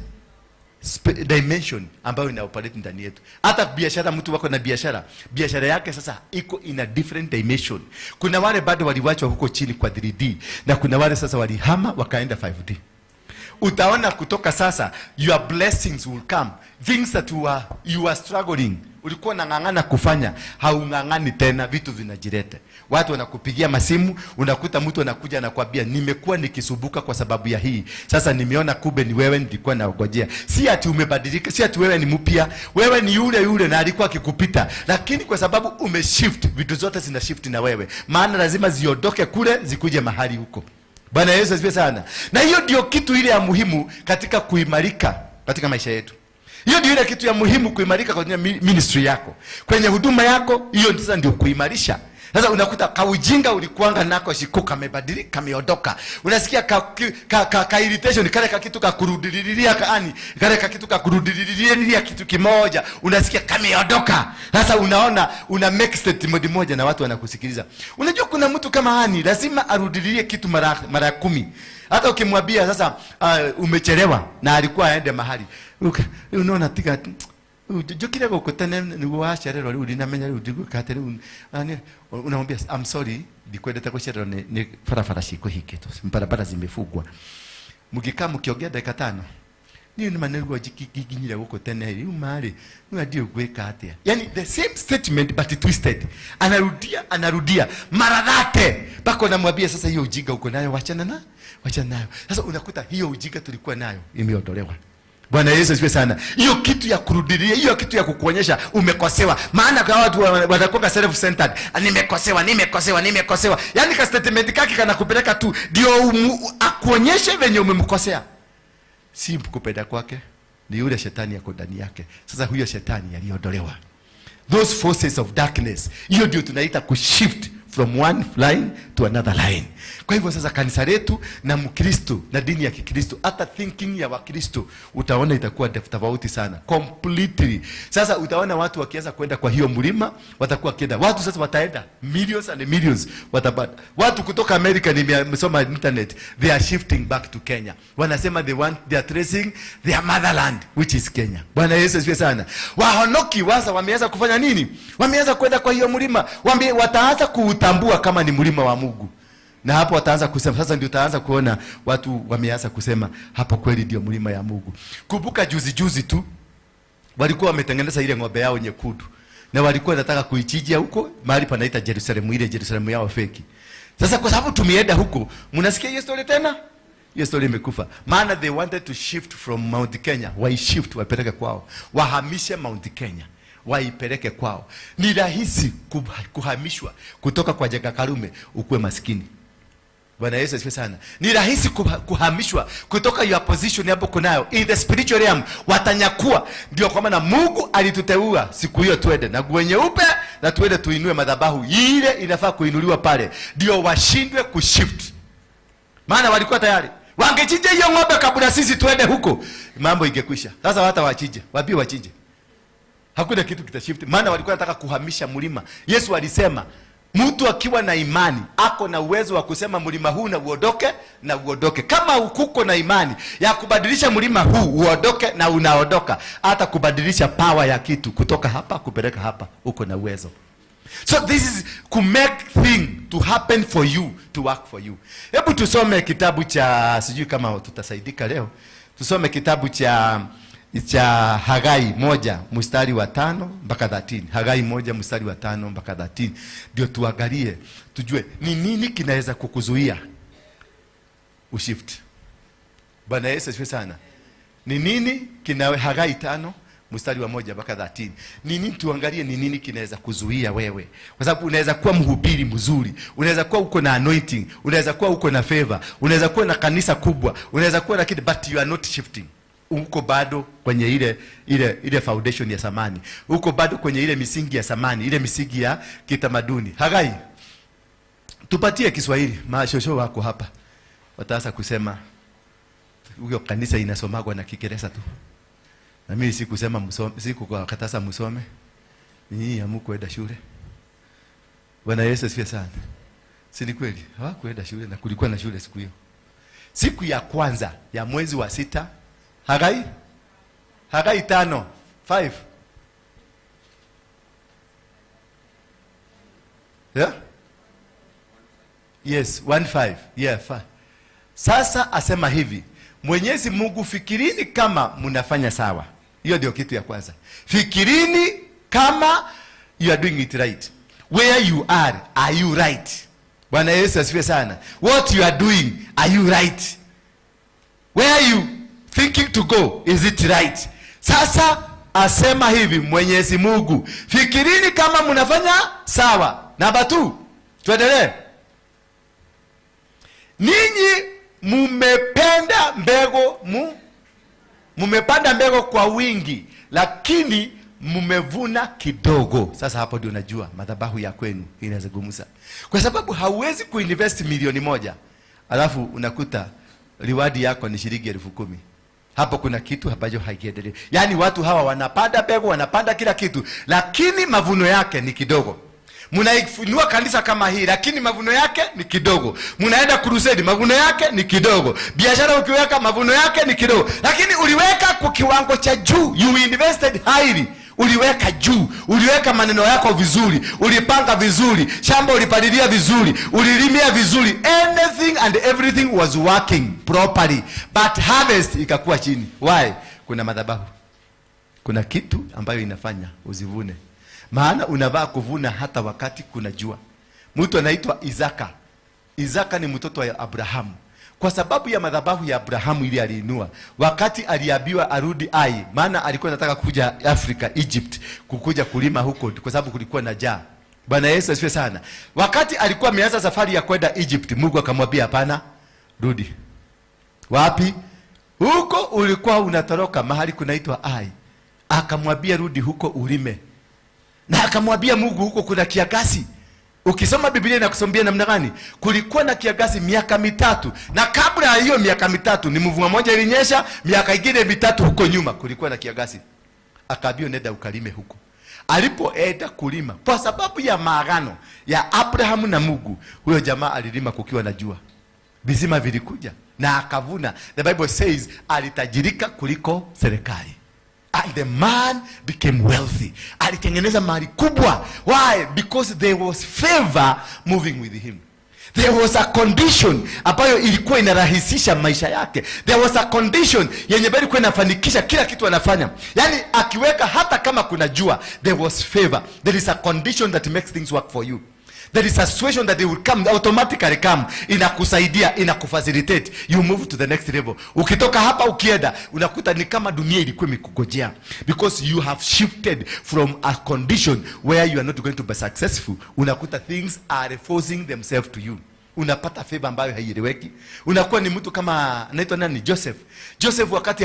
dimension ambayo ina operate ndani yetu. Hata biashara, mtu wako na biashara yake sasa iko in a different dimension. Kuna wale bado waliwachwa huko chini kwa 3D na kuna wale sasa walihama wakaenda 5D. Utaona kutoka sasa your blessings will come. Things that you are struggling, ulikuwa unang'ang'ana kufanya, haung'ang'ani tena, vitu vinajirete. Watu wanakupigia masimu, unakuta mtu anakuja anakuambia nimekuwa nikisubuka kwa sababu ya hii. Sasa nimeona kube ni wewe nilikuwa naongojea. Si ati umebadilika, si ati wewe ni mpya. Wewe ni yule na alikuwa akikupita. Lakini kwa sababu umeshift, vitu zote zina shift na wewe. Maana lazima ziondoke kule zikuje mahali huko. Bwana Yesu asifiwe sana. Na hiyo ndio kitu ile ya muhimu katika kuimarika katika maisha yetu. Hiyo ndio ile kitu ya muhimu kuimarika kwenye ministry yako. Kwenye huduma yako, hiyo sasa ndio kuimarisha. Sasa unakuta kaujinga ulikuanga nako shiko kamebadilika, kameondoka. Unasikia ka irritation kale kitu kakurudililia kaani, kale kitu kakurudililia kitu kimoja. Unasikia kameondoka. Sasa unaona una make statement moja na watu wanakusikiliza. Unajua kuna mtu kama ani lazima arudilie kitu mara 10. Hata ukimwambia sasa umechelewa na alikuwa aende mahali. Unaona tika jokira gukutane ni washerero uri namenya uri gukatere unamwambia I'm sorry ndikwenda kushero ni farafara shiko hiki tu barabara zimefugwa mugikaa mkiongea dakika 5 ni maneno giginyira gukutane hili umari ndio gweka atia. Yani the same statement but twisted. Anarudia mara dhate bako namwambia sasa hiyo ujinga uko nayo wachana nayo. Sasa unakuta hiyo ujinga tulikuwa nayo imeondolewa. Bwana Yesu asifiwe sana. Hiyo kitu ya kurudilia, hiyo kitu ya kukuonyesha umekosewa. Maana kwa watu wanakuwa self centered. Nimekosewa. Yaani ka statement kake kanakupeleka tu ndio akuonyeshe venye umemkosea. Si kupenda kwake, ni yule shetani yako ndani yake. Sasa huyo shetani aliondolewa. Those forces of darkness, hiyo ndio tunaita kushift from one line to another line. Kwa hivyo sasa kanisa letu na Mkristo na dini ya Kikristo, hata thinking ya Wakristo utaona itakuwa tofauti sana completely. Sasa utaona watu wakianza kwenda kwa hiyo mlima, watakuwa kienda. Watu sasa wataenda millions and millions watapata. Watu kutoka America nimesoma internet, they are shifting back to Kenya. Wanasema they are tracing their motherland which is Kenya. Bwana Yesu asifiwe sana. Wahonoki waza wameanza kufanya nini? Wameanza kwenda kwa hiyo mlima. Wataanza kuutambua kama ni mlima wa Mungu. Na hapo wataanza kusema, sasa ndio utaanza kuona watu wameanza kusema hapo kweli ndio mlima ya Mungu. Kumbuka juzi tu walikuwa wametengeneza ile ng'ombe yao nyekundu. Na walikuwa wanataka kuichinja huko mahali panaita Jerusalem, ile Jerusalem yao feki. Sasa kwa sababu tumeenda huko, mnasikia hiyo story tena? Hiyo story imekufa. Maana they wanted to shift from Mount Kenya, shift wapeleke kwao. Wahamishe Mount Kenya, waipeleke kwao. Ni rahisi kuhamishwa kutoka kwa Jega Karume ukue maskini. Bwana Yesu asifiwe sana. Ni rahisi kuhamishwa kutoka your position hapo kunayo in the spiritual realm, watanyakua. Ndio kwa maana Mungu alituteua siku hiyo twende na nguo nyeupe na twende tuinue madhabahu ile inafaa kuinuliwa pale, ndio washindwe kushift. Maana walikuwa tayari wangechinja hiyo ng'ombe kabla sisi twende huko, mambo ingekwisha. Sasa hata wachinje, wapi wachinje, hakuna kitu kitashift. Maana walikuwa wanataka kuhamisha mlima. Yesu alisema mtu akiwa na imani ako na uwezo wa kusema mlima huu na uondoke na uondoke. Kama ukuko na imani ya kubadilisha mlima huu uondoke na unaondoka, hata kubadilisha power ya kitu kutoka hapa kupeleka hapa, uko na uwezo. So this is to make thing to happen for you, to work for you. Hebu tusome kitabu cha, sijui kama tutasaidika leo, tusome kitabu cha Hagai 1 mstari wa 5 mpaka 13. Hagai 1 mstari wa 5 mpaka 13. Ndio tuangalie, tujue ni nini kinaweza kukuzuia ushift. Bwana Yesu asifiwe sana. Ni nini kinawe, Hagai 5 mstari wa 1 mpaka 13. Ni nini, tuangalie ni nini kinaweza kuzuia wewe. Kwa sababu unaweza kuwa mhubiri mzuri, unaweza kuwa uko na anointing, unaweza kuwa uko na favor, unaweza kuwa na kanisa kubwa, unaweza kuwa na kitu, but you are not shifting. Uko bado kwenye ile foundation ya samani. Uko bado kwenye ile misingi ya samani, ile misingi ya kitamaduni. Hagai, tupatie Kiswahili. Mashosho wako hapa wataanza kusema huyo kanisa inasomagwa na Kiingereza tu. Na mimi sikusema msome, sikukatasa msome. Nyinyi hamkuenda shule. Bwana Yesu asifiwe sana. Si ni kweli? Hawakuenda shule na kulikuwa na shule siku hiyo. Siku ya kwanza ya mwezi wa 6, Hagai 5:5. Yeah? Yes, 1:5. Yeah, 5. Sasa asema hivi, Mwenyezi Mungu, fikirini kama mnafanya sawa. Hiyo ndio kitu ya kwanza. Fikirini kama you are doing it right. Where you are you right? Bwana Yesu asifiwe sana. What you are doing, are you right? Where you thinking to go, is it right? Sasa asema hivi Mwenyezi Mungu, fikirini kama mnafanya sawa. Namba 2, tuendelee. Ninyi mumepanda mbegu kwa wingi, lakini mumevuna kidogo. Sasa hapo ndio unajua madhabahu ya kwenu inazungumza. Kwa sababu hauwezi kuinvest milioni 1 alafu unakuta reward yako ni shilingi 10,000. Hapo kuna kitu ambacho haiendelee. Yaani watu hawa wanapanda mbegu, wanapanda kila kitu, lakini mavuno yake ni kidogo. Mnaifunua kanisa kama hii, lakini mavuno yake ni kidogo. Mnaenda crusade, mavuno yake ni kidogo. Biashara ukiweka, mavuno yake ni kidogo. Lakini uliweka kwa kiwango cha juu, you invested highly. Uliweka juu, uliweka maneno yako vizuri, ulipanga vizuri, shamba ulipalilia vizuri, ulilimia vizuri. Anything and everything was working properly, but harvest ikakuwa chini. Why? Kuna madhabahu. Kuna kitu ambayo inafanya uzivune. Maana unavaa kuvuna hata wakati kuna jua. Mtu anaitwa Isaka. Isaka ni mtoto wa Abrahamu. Kwa sababu ya madhabahu ya Abrahamu ile aliinua, wakati aliambiwa arudi Ai, maana alikuwa anataka kuja Afrika, Egypt, kukuja kulima huko kwa sababu kulikuwa na njaa. Bwana Yesu asifiwe sana. Wakati alikuwa ameanza safari ya kwenda Egypt, Mungu akamwambia hapana, rudi. Wapi? Huko ulikuwa unatoroka mahali kunaitwa Ai. Akamwambia rudi huko ulime. Na akamwambia Mungu huko kuna kiangazi. Ukisoma Biblia inakusomea namna gani? Kulikuwa na kiangazi miaka 3. Na kabla ya hiyo miaka 3 ni mvua moja ilinyesha, miaka ingine 3 huko nyuma kulikuwa na kiangazi. Akaambiwa nenda ukalime huko. Alipoenda kulima, kwa sababu ya maagano ya Abrahamu na Mungu, huyo jamaa alilima kukiwa na jua. Visima vilikuja na akavuna. The Bible says alitajirika kuliko serikali. And the man became wealthy. Alitengeneza mali kubwa. Why? Because there was favor moving with him. There was a condition ambayo ilikuwa inarahisisha maisha yake. There was a condition yenye bali kwa inafanikisha kila kitu anafanya. Yaani akiweka hata kama kuna jua, there was favor. There is a condition that makes things work for you. There is a situation that they will come, automatically come. Inakusaidia, inakufacilitate. You move to the next level. Ukitoka hapa ukienda, unakuta ni kama dunia ilikuwa imekungojea. Because you have shifted from a condition where you are not going to be successful. Unakuta things are forcing themselves to you. unapata favor ambayo haieleweki. Unakuwa ni mtu kama anaitwa nani, Joseph wakati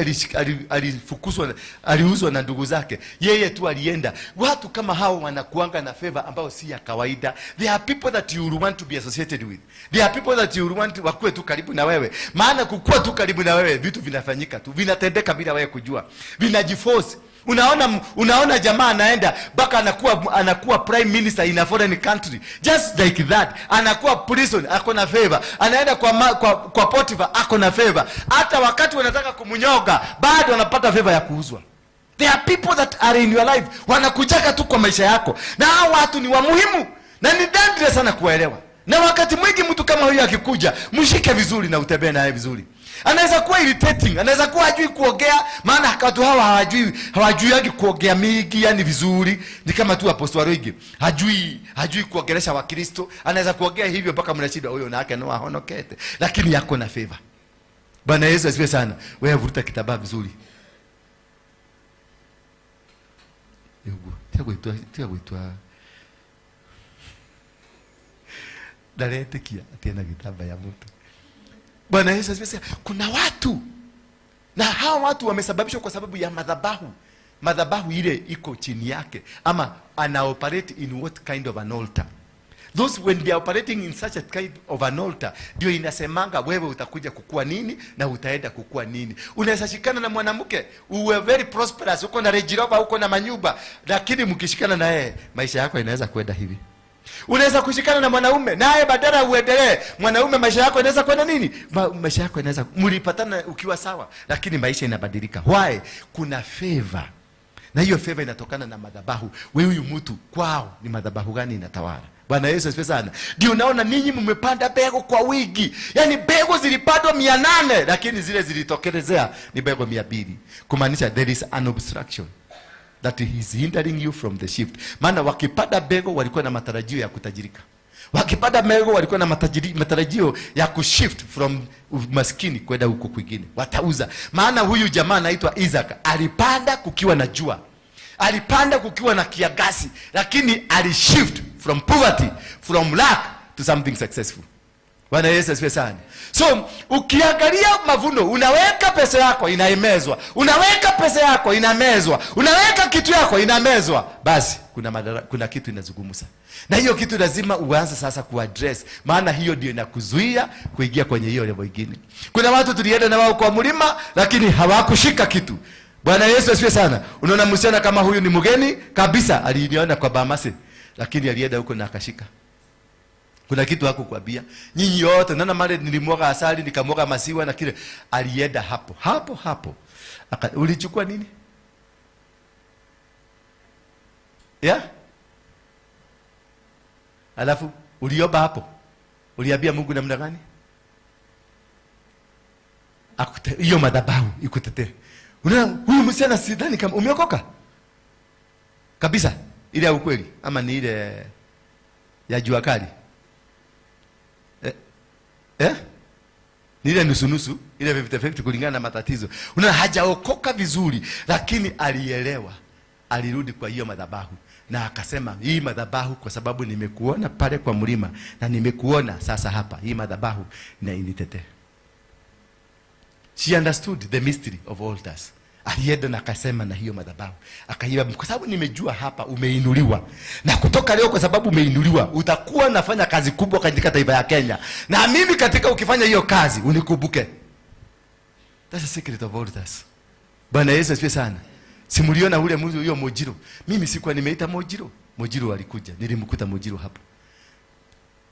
alifukuzwa, aliuzwa na ndugu zake, yeye tu alienda. Watu kama hao wanakuanga na favor ambayo si ya kawaida. There are people that you will want to be associated with. There are people that you will want wakuwe tu karibu na wewe. Maana kukua tu karibu na wewe, vitu vinafanyika tu, vinatendeka bila wewe kujua, vinajiforce. Unaona jamaa anaenda mpaka anakuwa prime minister in a foreign country, just like that. Anakuwa prison, ako na favor. Anaenda kwa Potiphar, ako na favor. Hata wakati wanataka kumunyoga, bado anapata favor ya kuuzwa. There are people that are in your life, wanakujaka tu kwa maisha yako, na hao watu ni wa muhimu na ni dangerous sana kuelewa. Na wakati mwingi mtu kama huyo akikuja, mshike vizuri na utembee naye vizuri. Anaweza kuwa irritating, anaweza kuwa hajui kuongea, maana watu hawa hawajui kuongea mingi yani vizuri. Ni kama tu Apostle Roigi, hajui kuongelesha Wakristo. Anaweza kuongea hivyo mpaka mnashida huyo na yake no ahonokete, lakini yako na favor. Bwana Yesu asifiwe sana. Wewe vuta kitambaa vizuri. Tiago Daretekia tena kitambaa ya mtu. Bwana Yesu asifiwe. Kuna watu, na hao watu wamesababishwa kwa sababu ya madhabahu. Madhabahu ile iko chini yake, ama ana operate in what kind of an altar. Those when they are operating in such a kind of an altar, ndio inasemanga wewe utakuja kukua nini na utaenda kukua nini. Unaweza shikana na mwanamke uwe very prosperous, uko na Range Rover, uko na manyumba, lakini mkishikana na yeye maisha yako inaweza kwenda hivi. Unaweza kushikana na mwanaume naye badala uendelee, mwanaume maisha yako inaweza kwenda nini? Maisha yako inaweza, mlipatana ukiwa sawa, lakini maisha inabadilika. Why? Kuna favor. Na hiyo favor inatokana na madhabahu. Wewe huyu mtu kwao ni madhabahu gani inatawala? Bwana Yesu asifiwe sana. Ndio unaona ninyi mmepanda bego kwa wingi. Yaani bego zilipandwa 800 lakini zile zilitokelezea ni bego 200. Kumaanisha there is an obstruction that is hindering you from the shift. Maana wakipanda bego walikuwa na matarajio ya kutajirika. Wakipanda bego walikuwa na matarajio ya kushift from maskini kwenda huko kwingine. Watauza. Maana huyu jamaa anaitwa Isaac alipanda kukiwa na jua. Alipanda kukiwa na kiangazi, lakini alishift from poverty, from lack to something successful. Bwana Yesu asifiwe sana. So ukiangalia mavuno, unaweka pesa yako inaemezwa, unaweka pesa yako inamezwa, unaweka kitu yako inamezwa, basi kuna kitu inazungumza. Na hiyo kitu lazima uanze sasa kuaddress, maana hiyo ndio inakuzuia kuingia kwenye hiyo level nyingine. Kuna watu tulienda na wao kwa mlima lakini hawakushika kitu. Bwana Yesu asifiwe sana. Unaona msichana kama huyu ni mgeni kabisa, aliniona kwa Bamase lakini alienda huko na akashika. Kuna kitu hakukwambia. Nyinyi yote naona mali nilimwaga asali nikamwaga maziwa na kile, alienda hapo. Ulichukua nini? Yeah? Alafu uliomba hapo. Uliambia Mungu namna gani? Hiyo madhabahu ikutetee. Unaona huyu msichana sidhani kama umeokoka kabisa, ile ya ukweli ama ni ile ya jua kali. Ni ile nusu ile 50-50 kulingana na matatizo. Unaona hajaokoka vizuri, lakini alielewa. Alirudi kwa hiyo madhabahu na akasema, hii madhabahu kwa sababu nimekuona pale kwa mlima na nimekuona sasa hapa, hii madhabahu na initete. She understood the mystery of altars. Alienda na akasema na hiyo madhabahu, akaiba, kwa sababu nimejua hapa umeinuliwa, na kutoka leo kwa sababu umeinuliwa utakuwa nafanya kazi kubwa katika taifa ya Kenya, na mimi katika ukifanya hiyo kazi unikumbuke. That's the secret of altars. Bwana Yesu asifiwe sana. Simuliona ule mtu huyo Mojiro. Mimi sikuwa nimeita Mojiro. Mojiro alikuja. Nilimkuta Mojiro hapa.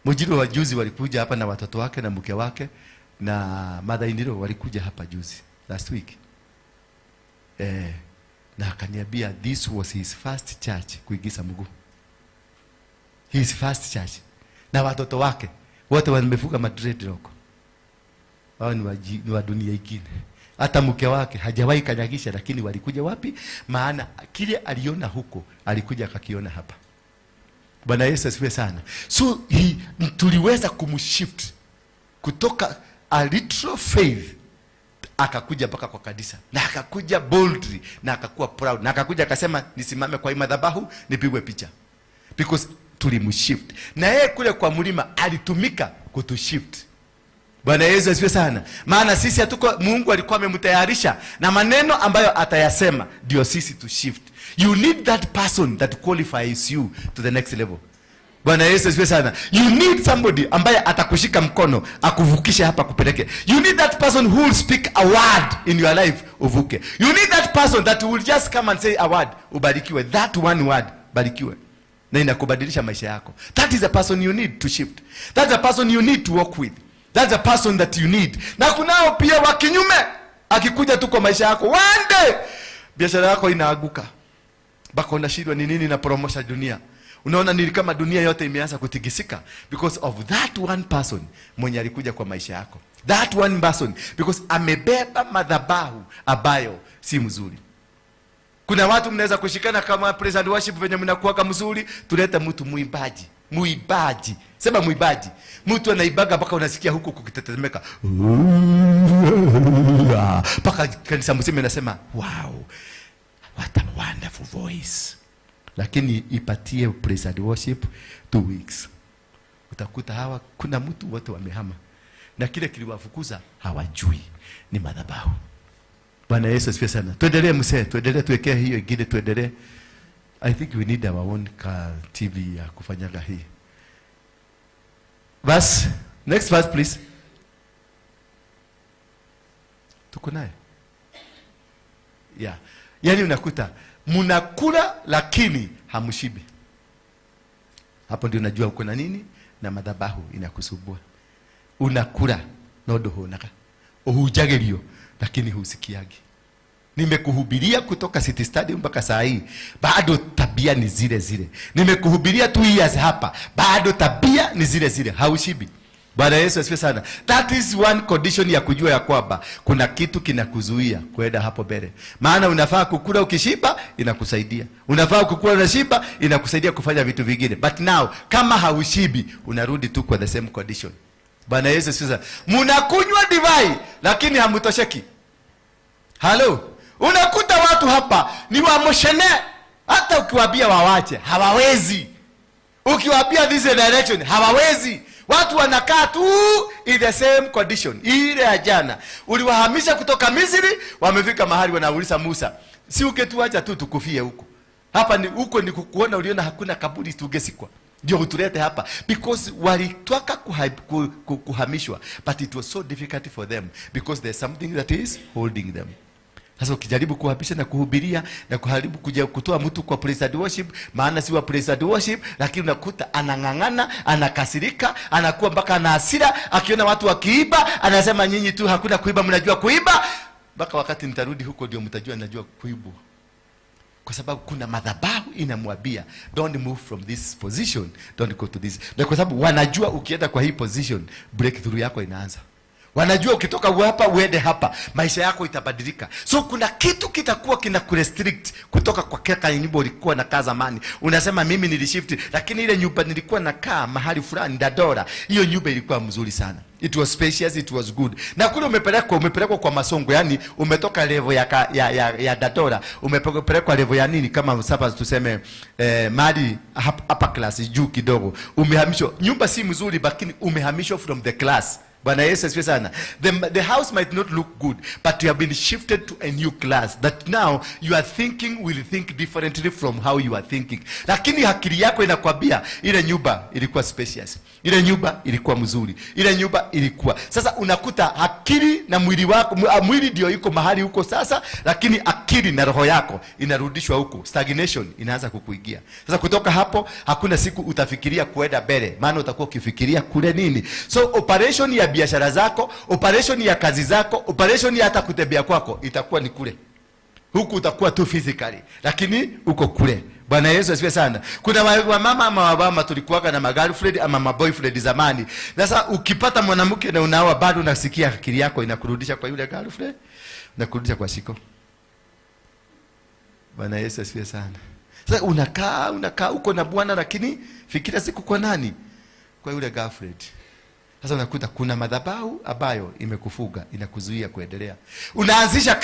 Mojiro wa juzi walikuja hapa na watoto wake na mke wake na mother in law walikuja hapa juzi last week. Na akaniambia this was his first church kuigiza mguu. His first church. Na watoto wake wote wamefuka madreadlock. Hao ni wa dunia ingine. Hata mke wake hajawahi kanyagisha, lakini walikuja wapi? Maana kile aliona huko alikuja akakiona hapa. Bwana Yesu asifiwe sana. So tuliweza kumshift kutoka a little faith akakuja mpaka kwa kanisa, na akakuja boldly, na akakuwa proud, na akakuja akasema nisimame kwa madhabahu nipigwe picha, because tulimshift. Na yeye kule kwa mlima alitumika kutushift. Bwana Yesu asifiwe sana. Maana sisi hatuko, Mungu alikuwa amemtayarisha na maneno ambayo atayasema ndio sisi tu shift. You need that person that qualifies you to the next level. Bwana Yesu asifiwe sana. You need somebody ambaye atakushika mkono akuvukishe hapa kupeleke. You need that person who will speak a word in your life uvuke. You need that person that will just come and say a word ubarikiwe. That one word barikiwe. Na inakubadilisha maisha yako. That is a person you need to shift. That's a person you need to walk with. That's a person that you need. Na kunao pia wa kinyume akikuja tu kwa maisha yako, one day biashara yako inaaguka. Bako unashindwa ni nini na promosha dunia. Unaona ni kama dunia yote imeanza kutikisika because of that one person mwenye alikuja kwa maisha yako. That one person because amebeba madhabahu ambayo si mzuri. Kuna watu mnaweza kushikana kama praise and worship venye mnakuwa kama mzuri, tuleta mtu muimbaji. Muibaji. Sema muibaji. Mtu anaibaga mpaka unasikia huku kukitetemeka. Paka kanisa mzima inasema, wow, what a wonderful voice. Lakini ipatie praise and worship 2 weeks. Utakuta hawa kuna mtu wote wamehama. Na kile kiliwafukuza hawajui ni madhabahu. Bwana Yesu asifiwe sana. Tuendelee msee, tuendelee tuwekee hiyo ingine tuendelee. I think we need our own TV ya kufanyaga hii. Verse, next verse please. Tuko naye? Yeah. Yaani unakuta mnakula lakini hamshibi. Hapo ndio unajua uko na nini na madhabahu inakusubua. Unakula nodo honaka. Uhujagelio lakini husikiagi. Nimekuhubiria kutoka City Stadium mpaka saa hii, bado tabia ni zile zile. Nimekuhubiria 2 years hapa, bado tabia ni zile zile, haushibi. Bwana Yesu asifiwe sana. That is one condition ya kujua ya kwamba kuna kitu kinakuzuia kwenda hapo mbele. Maana unafaa kukula ukishiba inakusaidia. Unafaa kukula unashiba inakusaidia kufanya vitu vingine. But now kama haushibi unarudi tu kwa the same condition. Bwana Yesu asifiwe sana. Mnakunywa divai lakini hamutosheki. Hello. Unakuta watu hapa ni wamoshene, hata ukiwaambia wawache hawawezi. Ukiwaambia this direction hawawezi. Watu wanakaa tu in the same condition. Ile ya jana uliwahamisha kutoka Misri, wamefika mahali wanauliza Musa, si ungetuacha tu tukufie huko? Hapa ni huko ni kukuona, uliona hakuna kaburi tungesikwa. Ndio utulete hapa because walitaka kuhamishwa, but it was so difficult for them because there's something that is holding them. Sasa ukijaribu kuhapisha na kuhubiria na kuharibu kuja kutoa mtu kwa praise and worship, maana si wa praise and worship, lakini unakuta anangangana, anakasirika, anakuwa mpaka ana hasira, akiona watu wakiiba, anasema nyinyi tu hakuna kuiba, mnajua kuiba. Mpaka wakati nitarudi huko ndio mtajua najua kuibu. Kwa sababu kuna madhabahu inamwambia don't move from this position, don't go to this. Na kwa sababu wanajua ukienda kwa hii position breakthrough yako inaanza. Wanajua ukitoka hapa uende hapa maisha yako itabadilika. So kuna kitu kitakuwa kinakurestrict kutoka kwa kaka nyumba ulikuwa nakaa zamani. Unasema mimi nilishift lakini ile nyumba nilikuwa nakaa mahali fulani Dadora, hiyo nyumba ilikuwa mzuri sana. It was spacious, it was good. Na kule umepelekwa kwa Masongo, yani umetoka level ya Dadora, umepelekwa level ya nini kama sasa tuseme mali upper class juu kidogo. Umehamishwa. Nyumba si mzuri lakini umehamishwa from the class. Bwana Yesu asifiwe sana. The house might not look good, but you have been shifted to a new class that now you are thinking will think differently from how you are thinking. Lakini akili yako inakwambia ile nyumba ilikuwa spacious. Ile nyumba ilikuwa mzuri. Ile nyumba ilikuwa. Sasa unakuta akili na mwili wako, mwili ndio yuko mahali huko sasa, lakini akili na roho yako inarudishwa huko. Stagnation inaanza kukuingia. Sasa kutoka hapo hakuna siku utafikiria kuenda mbele, maana utakuwa ukifikiria kule nini. So operation ya biashara zako, operation ya kazi zako, operation ya hata kutembea kwako itakuwa ni kule. Huku utakuwa tu physically, lakini uko kule. Bwana Yesu asifiwe sana. Kuna mama ama baba tulikuwa na girlfriend ama boyfriend zamani. Sasa ukipata mwanamke na unaoa bado unasikia akili yako inakurudisha kwa yule girlfriend, inakurudisha kwa shiko. Bwana Yesu asifiwe sana. Sasa unakaa uko na bwana lakini fikira siku kwa nani? Kwa yule girlfriend. Sasa unakuta kuna madhabahu ambayo imekufuga, inakuzuia kuendelea. Unaanzisha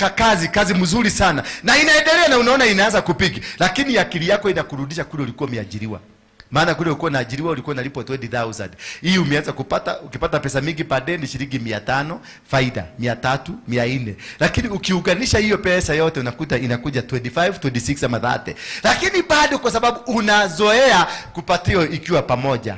kazi mzuri sana na inaendelea na unaona inaanza kupiki, lakini akili yako inakurudisha kule ulikuwa umeajiriwa. Maana kule uko naajiriwa ulikuwa unalipwa 20,000. Hii umeanza kupata, ukipata pesa mingi per day ni shilingi 500, faida 300, 400. Lakini ukiunganisha hiyo pesa yote unakuta inakuja 25, 26 ama 30. Lakini bado kwa sababu unazoea kupatiwa ikiwa pamoja.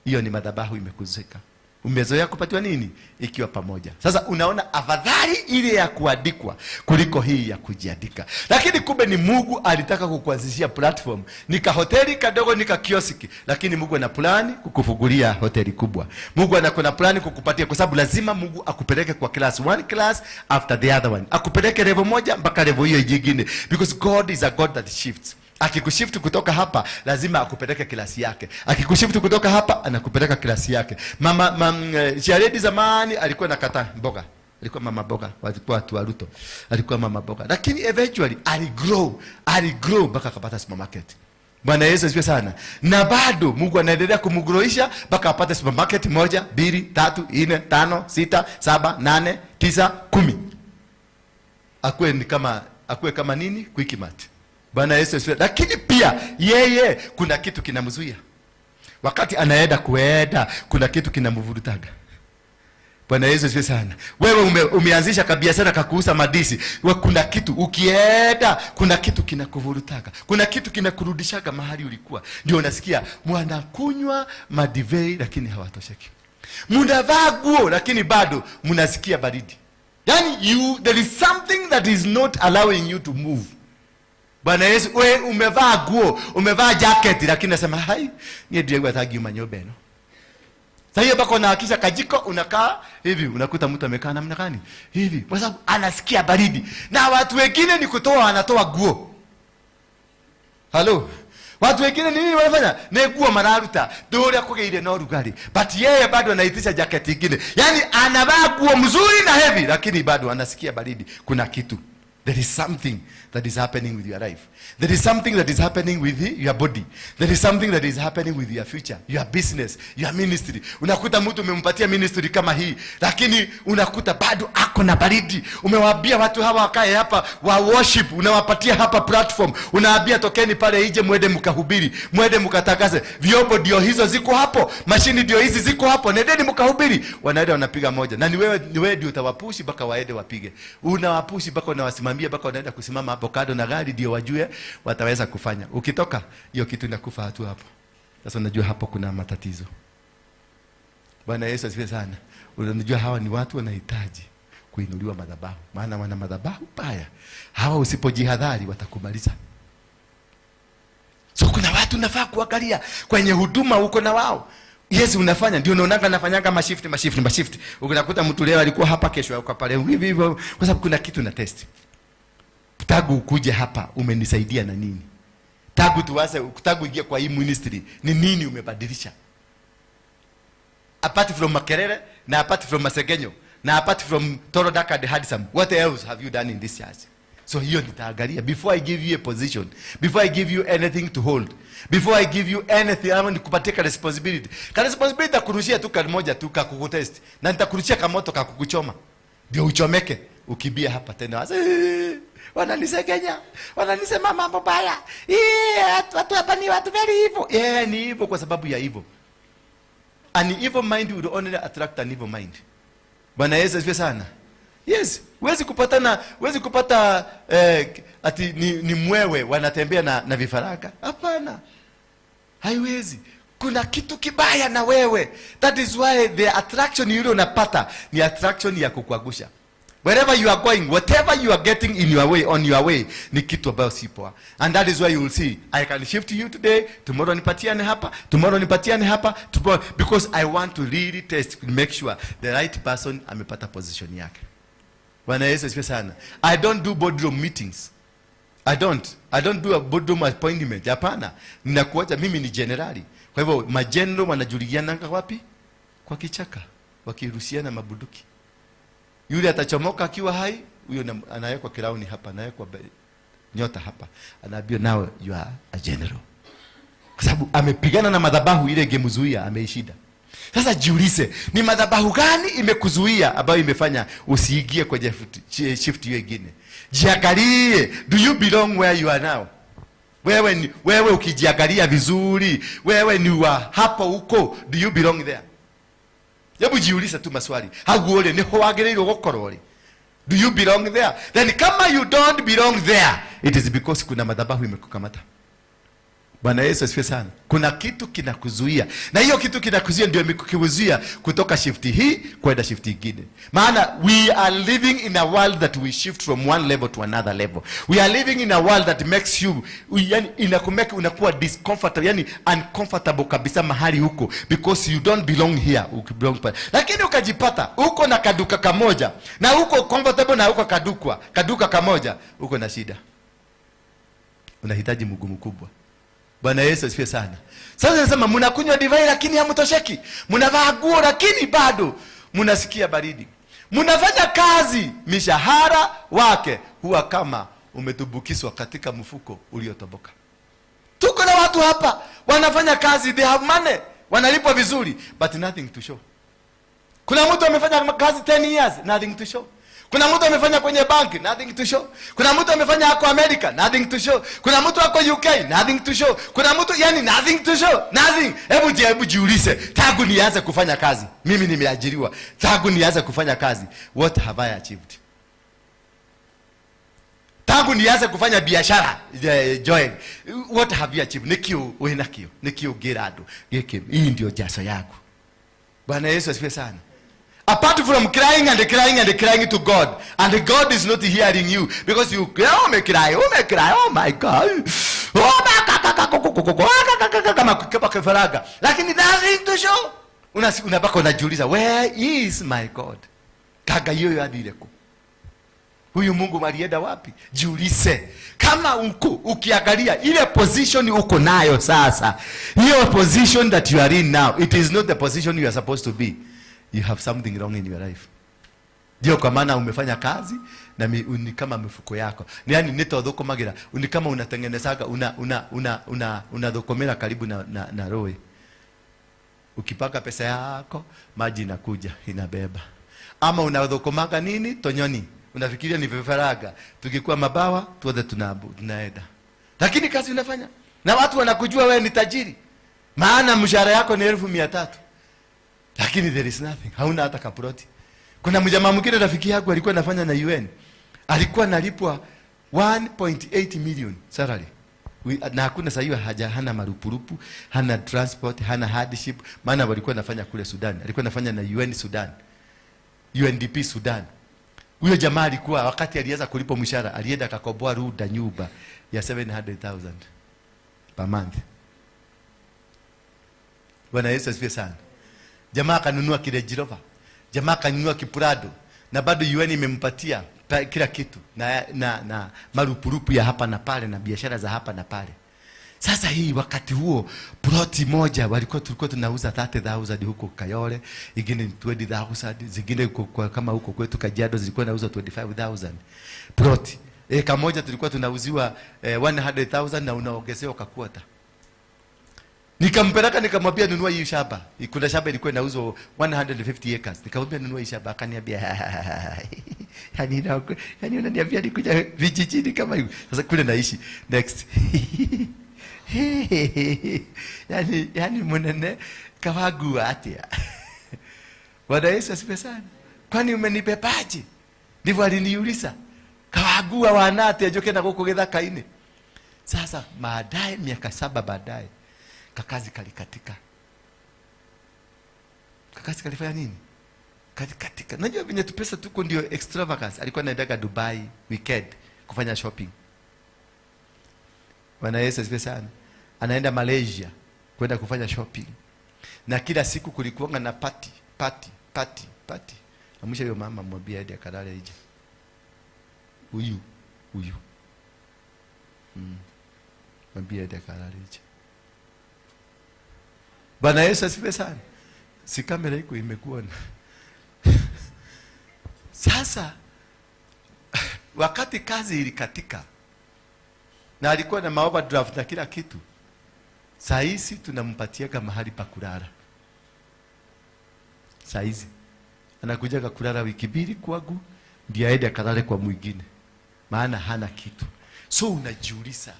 Hiyo ni madhabahu imekuzika. Umezoea kupatiwa nini? Ikiwa pamoja. Sasa unaona afadhali ile ya kuandikwa kuliko hii ya kujiandika. Lakini kumbe ni Mungu alitaka kukuanzishia platform. Nika hoteli kadogo, nika kioski. Lakini Mungu ana plani kukufungulia hoteli kubwa. Mungu ana plani kukupatia, kwa sababu lazima Mungu akupeleke kwa class, one class after the other one. Akupeleke level moja mpaka level hiyo nyingine, because God is a God that shifts. Akikushift kutoka hapa lazima akupeleke klasi yake. Akikushift kutoka hapa anakupeleka klasi yake. Sharedi zamani alikuwa nakata mboga. Alikuwa mama mboga, walikuwa watu wa Ruto. Alikuwa mama mboga. Lakini eventually aligrow mpaka akapata supermarket. Bwana Yesu asifiwe sana. Na bado Mungu anaendelea kumgrowisha mpaka apate supermarket 1, 2, 3, 4, 5, 6, 7, 8, 9, 10. Akue kama nini? Quickmart. Bwana Yesu asifiwe. Lakini pia yeye kuna kitu kinamzuia. Wakati anaenda kuenda, kuna kitu kinamvurutaga. Bwana Yesu asifiwe sana. Wewe umeanzisha kabiashara kakuuza madisi. Kuna kitu ukienda, kuna kitu kinakuvurutaga. Kuna kitu kinakurudishaga mahali ulikuwa. Ndio unasikia mnakunywa madivei lakini hawatosheki. Mnavaa nguo lakini bado mnasikia baridi. Yani there is something that is not allowing you to move. Bwana Yesu, wewe umevaa nguo, umevaa jacket lakini nasema hai, nie Diego atagi manyobe no. Sasa hiyo bako na hakisha kajiko unakaa hivi, unakuta mtu amekaa namna gani? Hivi, kwa sababu anasikia baridi. Na watu wengine ni kutoa, anatoa nguo. Halo. Watu wengine nini wanafanya? Ne nguo mararuta, dole kugeire no rugari. But yeye bado anaitisha jacket nyingine. Yaani anavaa nguo mzuri na heavy lakini bado anasikia baridi. Kuna kitu. There is something that is happening with your life. There is something that is happening with your body. There is something that is happening with your future, your business, your ministry. Unakuta mtu umempatia ministry kama hii, lakini unakuta bado ako na baridi. Umewaambia watu hawa wakae hapa wa worship, unawapatia hapa platform. Unawaambia tokeni pale nje mwende mkahubiri, mwende mkatangaze. Vyombo ndio hizo ziko hapo, mashini ndio hizi ziko hapo. Nendeni mkahubiri. Wanaenda wanapiga moja. Na ni wewe ndio utawapushi mpaka waende wapige. Unawapushi mpaka unawasimamia mpaka wanaenda kusimama hapo kado na gari ndio wajue wataweza kufanya. Ukitoka hiyo kitu inakufa hatu hapo. Sasa unajua hapo kuna matatizo. Bwana Yesu asifiwe sana. Unajua hawa ni watu wanahitaji kuinuliwa madhabahu. Maana wana madhabahu baya. Hawa usipojihadhari watakumaliza. So kuna watu nafaa kuangalia kwenye huduma uko na wao. Yesu unafanya ndio unaonanga nafanyanga mashift. Unakuta mtu leo alikuwa hapa, kesho yuko pale hivi hivyo, kwa sababu kuna kitu na test. Tagu ukuje hapa umenisaidia na nini? Tagu ingia kwa hii ministry ni nini umebadilisha? Apart from makerere na apart from masegenyo na apart from Torodaka and Hadisam, what else have you done in this church? So hiyo nitaangalia before I give you a position, before I give you anything to hold, before I give you anything. I want nikupatia responsibility. Responsibility takurushia tu kamoja tu kakukutest, na nitakurushia kamoto kakukuchoma ndio uchomeke ukibia hapa tena. Wananisegenya, wananisema mambo baya. Watu hapa ni watu very evil. Ni evil kwa sababu ya evil. An evil mind will only attract an evil mind. Bwana Yesu asifiwe sana. Yes, huwezi kupata ati ni mwewe wanatembea na vifaraka. Hapana. Haiwezi. Kuna kitu kibaya na wewe. That is why the attraction yule unapata ni attraction ya kukuagusha. Wherever you are going, whatever you are getting in your way, on your way, ni kitu ambayo si poa. And that is why you will see, I can shift you today, tomorrow nipatiane hapa, tomorrow nipatiane hapa, tomorrow, because I want to really test, make sure the right person amepata position yake. Bwana Yesu asifiwe sana. I don't do boardroom meetings. I don't do a boardroom appointment. Hapana. Ninakuacha mimi ni generali. Kwa hivyo majenero wanajuliana wapi? Kwa kichaka, wakiruhusiana mabuduki. Yule atachomoka akiwa hai, huyo anawekwa kirauni hapa, anawekwa nyota hapa. Anaambiwa now you are a general. Kwa sababu amepigana na madhabahu ile ingemzuia, ameishinda. Sasa jiulize, ni madhabahu gani imekuzuia ambayo imefanya usiingie kwenye shift hiyo nyingine? Jiangalie, do you belong where you are now? Wewe ukijiangalia vizuri, wewe ni wa hapo huko, do you belong there? Hebu jiulize tu maswali. Haguole ni hoagereiro gokorori. Do you belong there? Then kama you don't belong there, it is because kuna madhabahu imekukamata. Bwana Yesu asifiwe sana. Kuna kitu kinakuzuia. Na hiyo kitu kinakuzuia ndio imekuzuia kutoka shift hii kwenda shift nyingine. Maana we are living in a world that we shift from one level to another level. We are living in a world that makes you, yani inakumeka unakuwa discomfortable, yani uncomfortable kabisa mahali huko because you don't belong here, ukibelong pale. Lakini ukajipata uko na kaduka kamoja na uko comfortable na uko kaduka kamoja, uko na shida. Unahitaji Mungu mkubwa. Bwana Yesu asifiwe sana. Sasa nasema mnakunywa divai lakini hamtosheki. Mnavaa nguo lakini bado mnasikia baridi. Mnafanya kazi, mishahara wake huwa kama umetubukizwa katika mfuko uliotoboka. Tuko na watu hapa wanafanya kazi, they have money, wanalipwa vizuri, but nothing to show. Kuna mtu amefanya kazi 10 years, nothing to show. Kuna mtu amefanya kwenye banki, nothing to show. Kuna mtu amefanya hako America, nothing to show. Kuna mtu hako UK, nothing to show. Kuna mtu yani nothing to show, nothing. Hebu jiulize, tangu nianze kufanya kazi, mimi nimeajiriwa, tangu nianze kufanya kazi, what have I achieved? Tangu nianze kufanya biashara, Joel, what have you achieved? Nikio gerado, hii ndio jasho yako. Bwana Yesu asifiwe sana. Apart from crying and crying to God, and God is not hearing you because you cry, oh my God, kama kifaraga, lakini nothing to show. Unabaka unajiuliza, where is my God? Kaga yoyo adireko. Huyu Mungu alienda wapi? Jiulize. Kama ukiangalia ile position uko nayo sasa, hiyo position that you are in now, it is not the position you are supposed to be. You have something wrong in your life. Ndio kwa maana umefanya kazi na ni kama mifuko yako. Yaani nitodhoko magira, ni kama unatengenezaga unadhokomera karibu na roe. Ukipaka pesa yako, maji inakuja, inabeba. Ama unadhokomaga nini? Tonyoni. Unafikiria ni vifaraga. Tukikuwa mabawa, tuode tunaenda. Lakini kazi unafanya. Na watu wanakujua wewe ni tajiri. Maana mshahara yako ni 1300. Lakini there is nothing. Hauna hata kaproti. Kuna mjamaa mwingine rafiki yangu alikuwa anafanya na UN. Alikuwa analipwa 1.8 million salary. Na hakuna sahiwa hana marupurupu, hana transport, hana hardship. Maana walikuwa anafanya kule Sudan. Alikuwa anafanya na UN Sudan. UNDP Sudan. Huyo jamaa alikuwa wakati alianza kulipa mshahara, alienda akakoboa ruda nyumba ya 700,000 per month. Bwana Yesu asifiwe sana. Jamaa kanunua Range Rover. Jamaa kanunua Prado. Na bado UN imempatia kila kitu na marupurupu ya hapa na pale na biashara za hapa na pale. Sasa hii wakati huo ploti moja tulikuwa tunauza 30,000 huko Kayole, ingine 20,000, zingine kama huko kwetu Kajiado zilikuwa nauza 25,000 ploti. Eka moja tulikuwa tunauziwa 100,000 na unaongezewa kakuota. Nikampeleka nikamwambia nunua hii shamba. Kuna shamba ilikuwa inauzwa 150 acres. Nikamwambia nunua hii shamba, akaniambia yani unaniambia nikuja vijijini kama hiyo. Sasa kule naishi next. yani mwenene kawagua atia. Bwana Yesu asifiwe sana. Kwani umenibebaje? Ndivyo aliniuliza. Kawagua wanate ajoke na goko githaka-ini. Sasa baadaye miaka 7 baadaye kakazi kalikatika. Kakazi kalifanya nini? Kalikatika. Unajua venye tu pesa tuko ndio extravagance. Alikuwa anaenda Dubai weekend kufanya shopping. Bwana Yesu asifiwe sana. Anaenda Malaysia kwenda kufanya shopping. Na kila siku kulikuwa na party. Amusha hiyo mama mwambie aende akalale nje. Huyu. Mwambie aende akalale nje. Bwana Yesu asifiwe sana. Si kamera iko imekuona. Sasa wakati kazi ilikatika na alikuwa na overdraft na kila kitu, saizi tunampatiaga mahali pa kulala. Saizi anakujaga kulala wiki 2 kwangu, ndiye aende akalale kwa mwingine, maana hana kitu. So unajiuliza,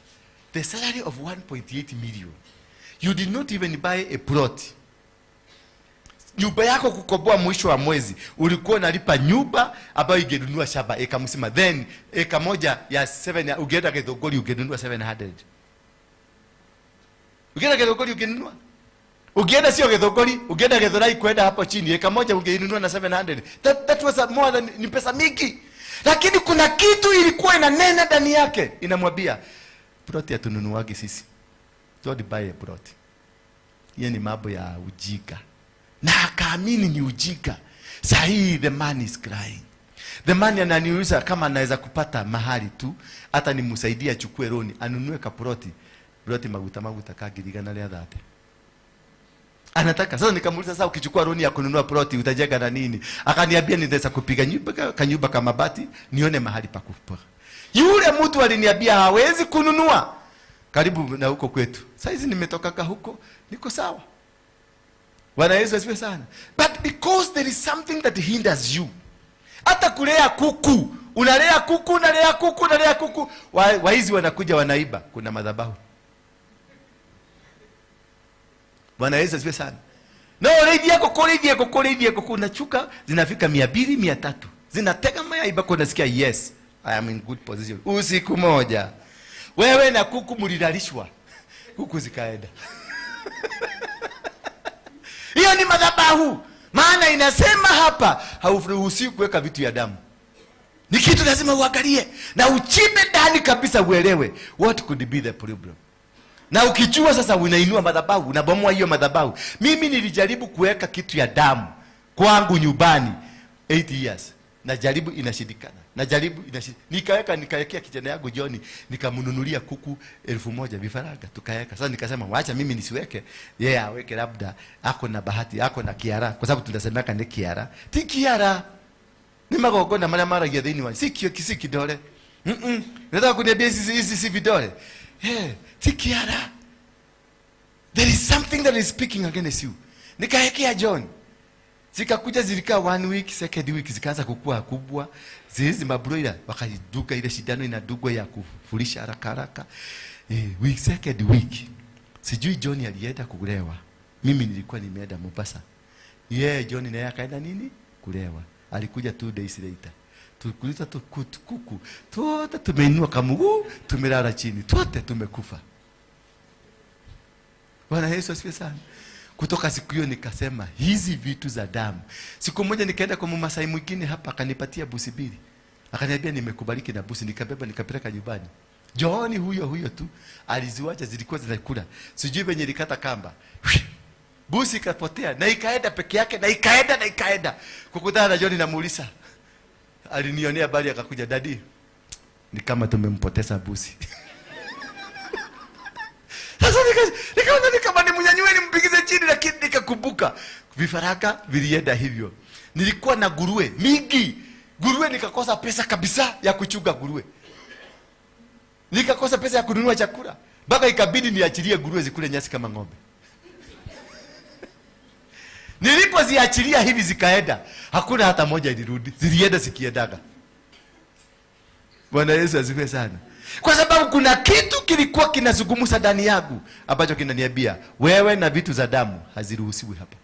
the salary of 1.8 million. You did not even buy a plot. Nyumba yako kukoboa mwisho wa mwezi, ulikuwa unalipa nyumba ambayo ingenunua shamba eka mzima. Then eka moja ya 7 ukienda Githunguri ungenunua 700. Ukienda Githunguri ungenunua. Ukienda sio Githunguri, ukienda Githurai kwenda hapo chini eka moja ungenunua na 700. That was more than, ni pesa mingi. Lakini kuna kitu ilikuwa inanena ndani yake, inamwambia plot ya tununuagi sisi. Don't buy a plot. Hiyo ni mambo ya ujinga. Na akaamini ni ujinga. Sahi the man is crying. The man ananiuliza kama anaweza kupata mahali tu, hata nimsaidie achukue loan, anunue kaploti. Ploti maguta kagirigana lea dhate. Anataka. Sasa nikamuuliza sasa ukichukua loan ya kununua ploti utajenga na nini? Akaniambia nitaweza kupiga nyumba kama bati nione mahali pa kupa. Yule mtu aliniambia hawezi kununua karibu na huko kwetu. Sasa hizi nimetoka huko, niko sawa. Bwana Yesu asifiwe sana. But because there is something that hinders you. Hata kulea kuku, unalea kuku. Waizi wanakuja wanaiba, kuna madhabahu. Bwana Yesu asifiwe sana. No, leidhia kuku unachuka zinafika 200, 300. Zinatega mayai bako unasikia yes, I am in good position. Usiku moja wewe na kuku mlidalishwa. Kuku zikaenda. Hiyo ni madhabahu. Maana inasema hapa hauruhusiwi kuweka vitu ya damu. Ni kitu lazima uangalie na uchimbe ndani kabisa uelewe what could be the problem. Na ukijua sasa unainua madhabahu, unabomoa hiyo madhabahu. Mimi nilijaribu kuweka kitu ya damu kwangu nyumbani 8 years. Najaribu inashindikana. Nikawekea kijana yangu John, nikamnunulia kuku 1000 vifaranga tukaweka. Sasa nikasema waacha mimi nisiweke, yeye aweke labda ako na bahati, ako na kiara, kwa sababu tunasemeka ni kiara. Ti kiara. Ni magogona mara ya dhini wa. Si kidole. Nataka kuniambia hizi si vidole. Ti kiara. There is something that is speaking against you. Nikawekea John. Zikakuja zilikaa 1 week, second week zikaanza kukua kubwa. Zizi mabroila wakaduka ile shindano inadugwa ya kufulisha haraka. Week second week. Sijui John alienda kulewa. Mimi nilikuwa nimeenda Mombasa. John naye akaenda nini? Kulewa. Alikuja 2 days later. Tukulita kuku. Tuote tumeinua kamugu, tumelala chini. Tuote tumekufa. Bwana Yesu asifiwe sana. Kutoka siku hiyo nikasema hizi vitu za damu. Siku moja nikaenda kwa Mmasai mwingine hapa akanipatia busi 2. Akaniambia nimekubariki na busi, nikabeba nikapeleka nyumbani. John huyo tu aliziwacha zilikuwa zinakula. Sijui venye ilikata kamba. Busi ikapotea na ikaenda peke yake na ikaenda. Kukutana na John na Mulisa. Alinionea bali akakuja, dadi, ni kama tumempoteza busi. Sasa nikaona kama nimnyanyue nimpigize chini, lakini nikakumbuka vifaraka vilienda hivyo. Nilikuwa na nguruwe mingi. Nguruwe nikakosa pesa kabisa ya kuchunga nguruwe. Nikakosa pesa ya kununua chakula. Baba ikabidi niachilie nguruwe zikule nyasi kama ng'ombe. Nilipoziachilia hivi zikaenda, hakuna hata moja ilirudi. Zilienda zikiendaga. Bwana Yesu asifiwe sana. Kwa sababu kuna kitu kilikuwa kinazungumza ndani yangu ambacho kinaniambia wewe na vitu za damu haziruhusiwi hapa.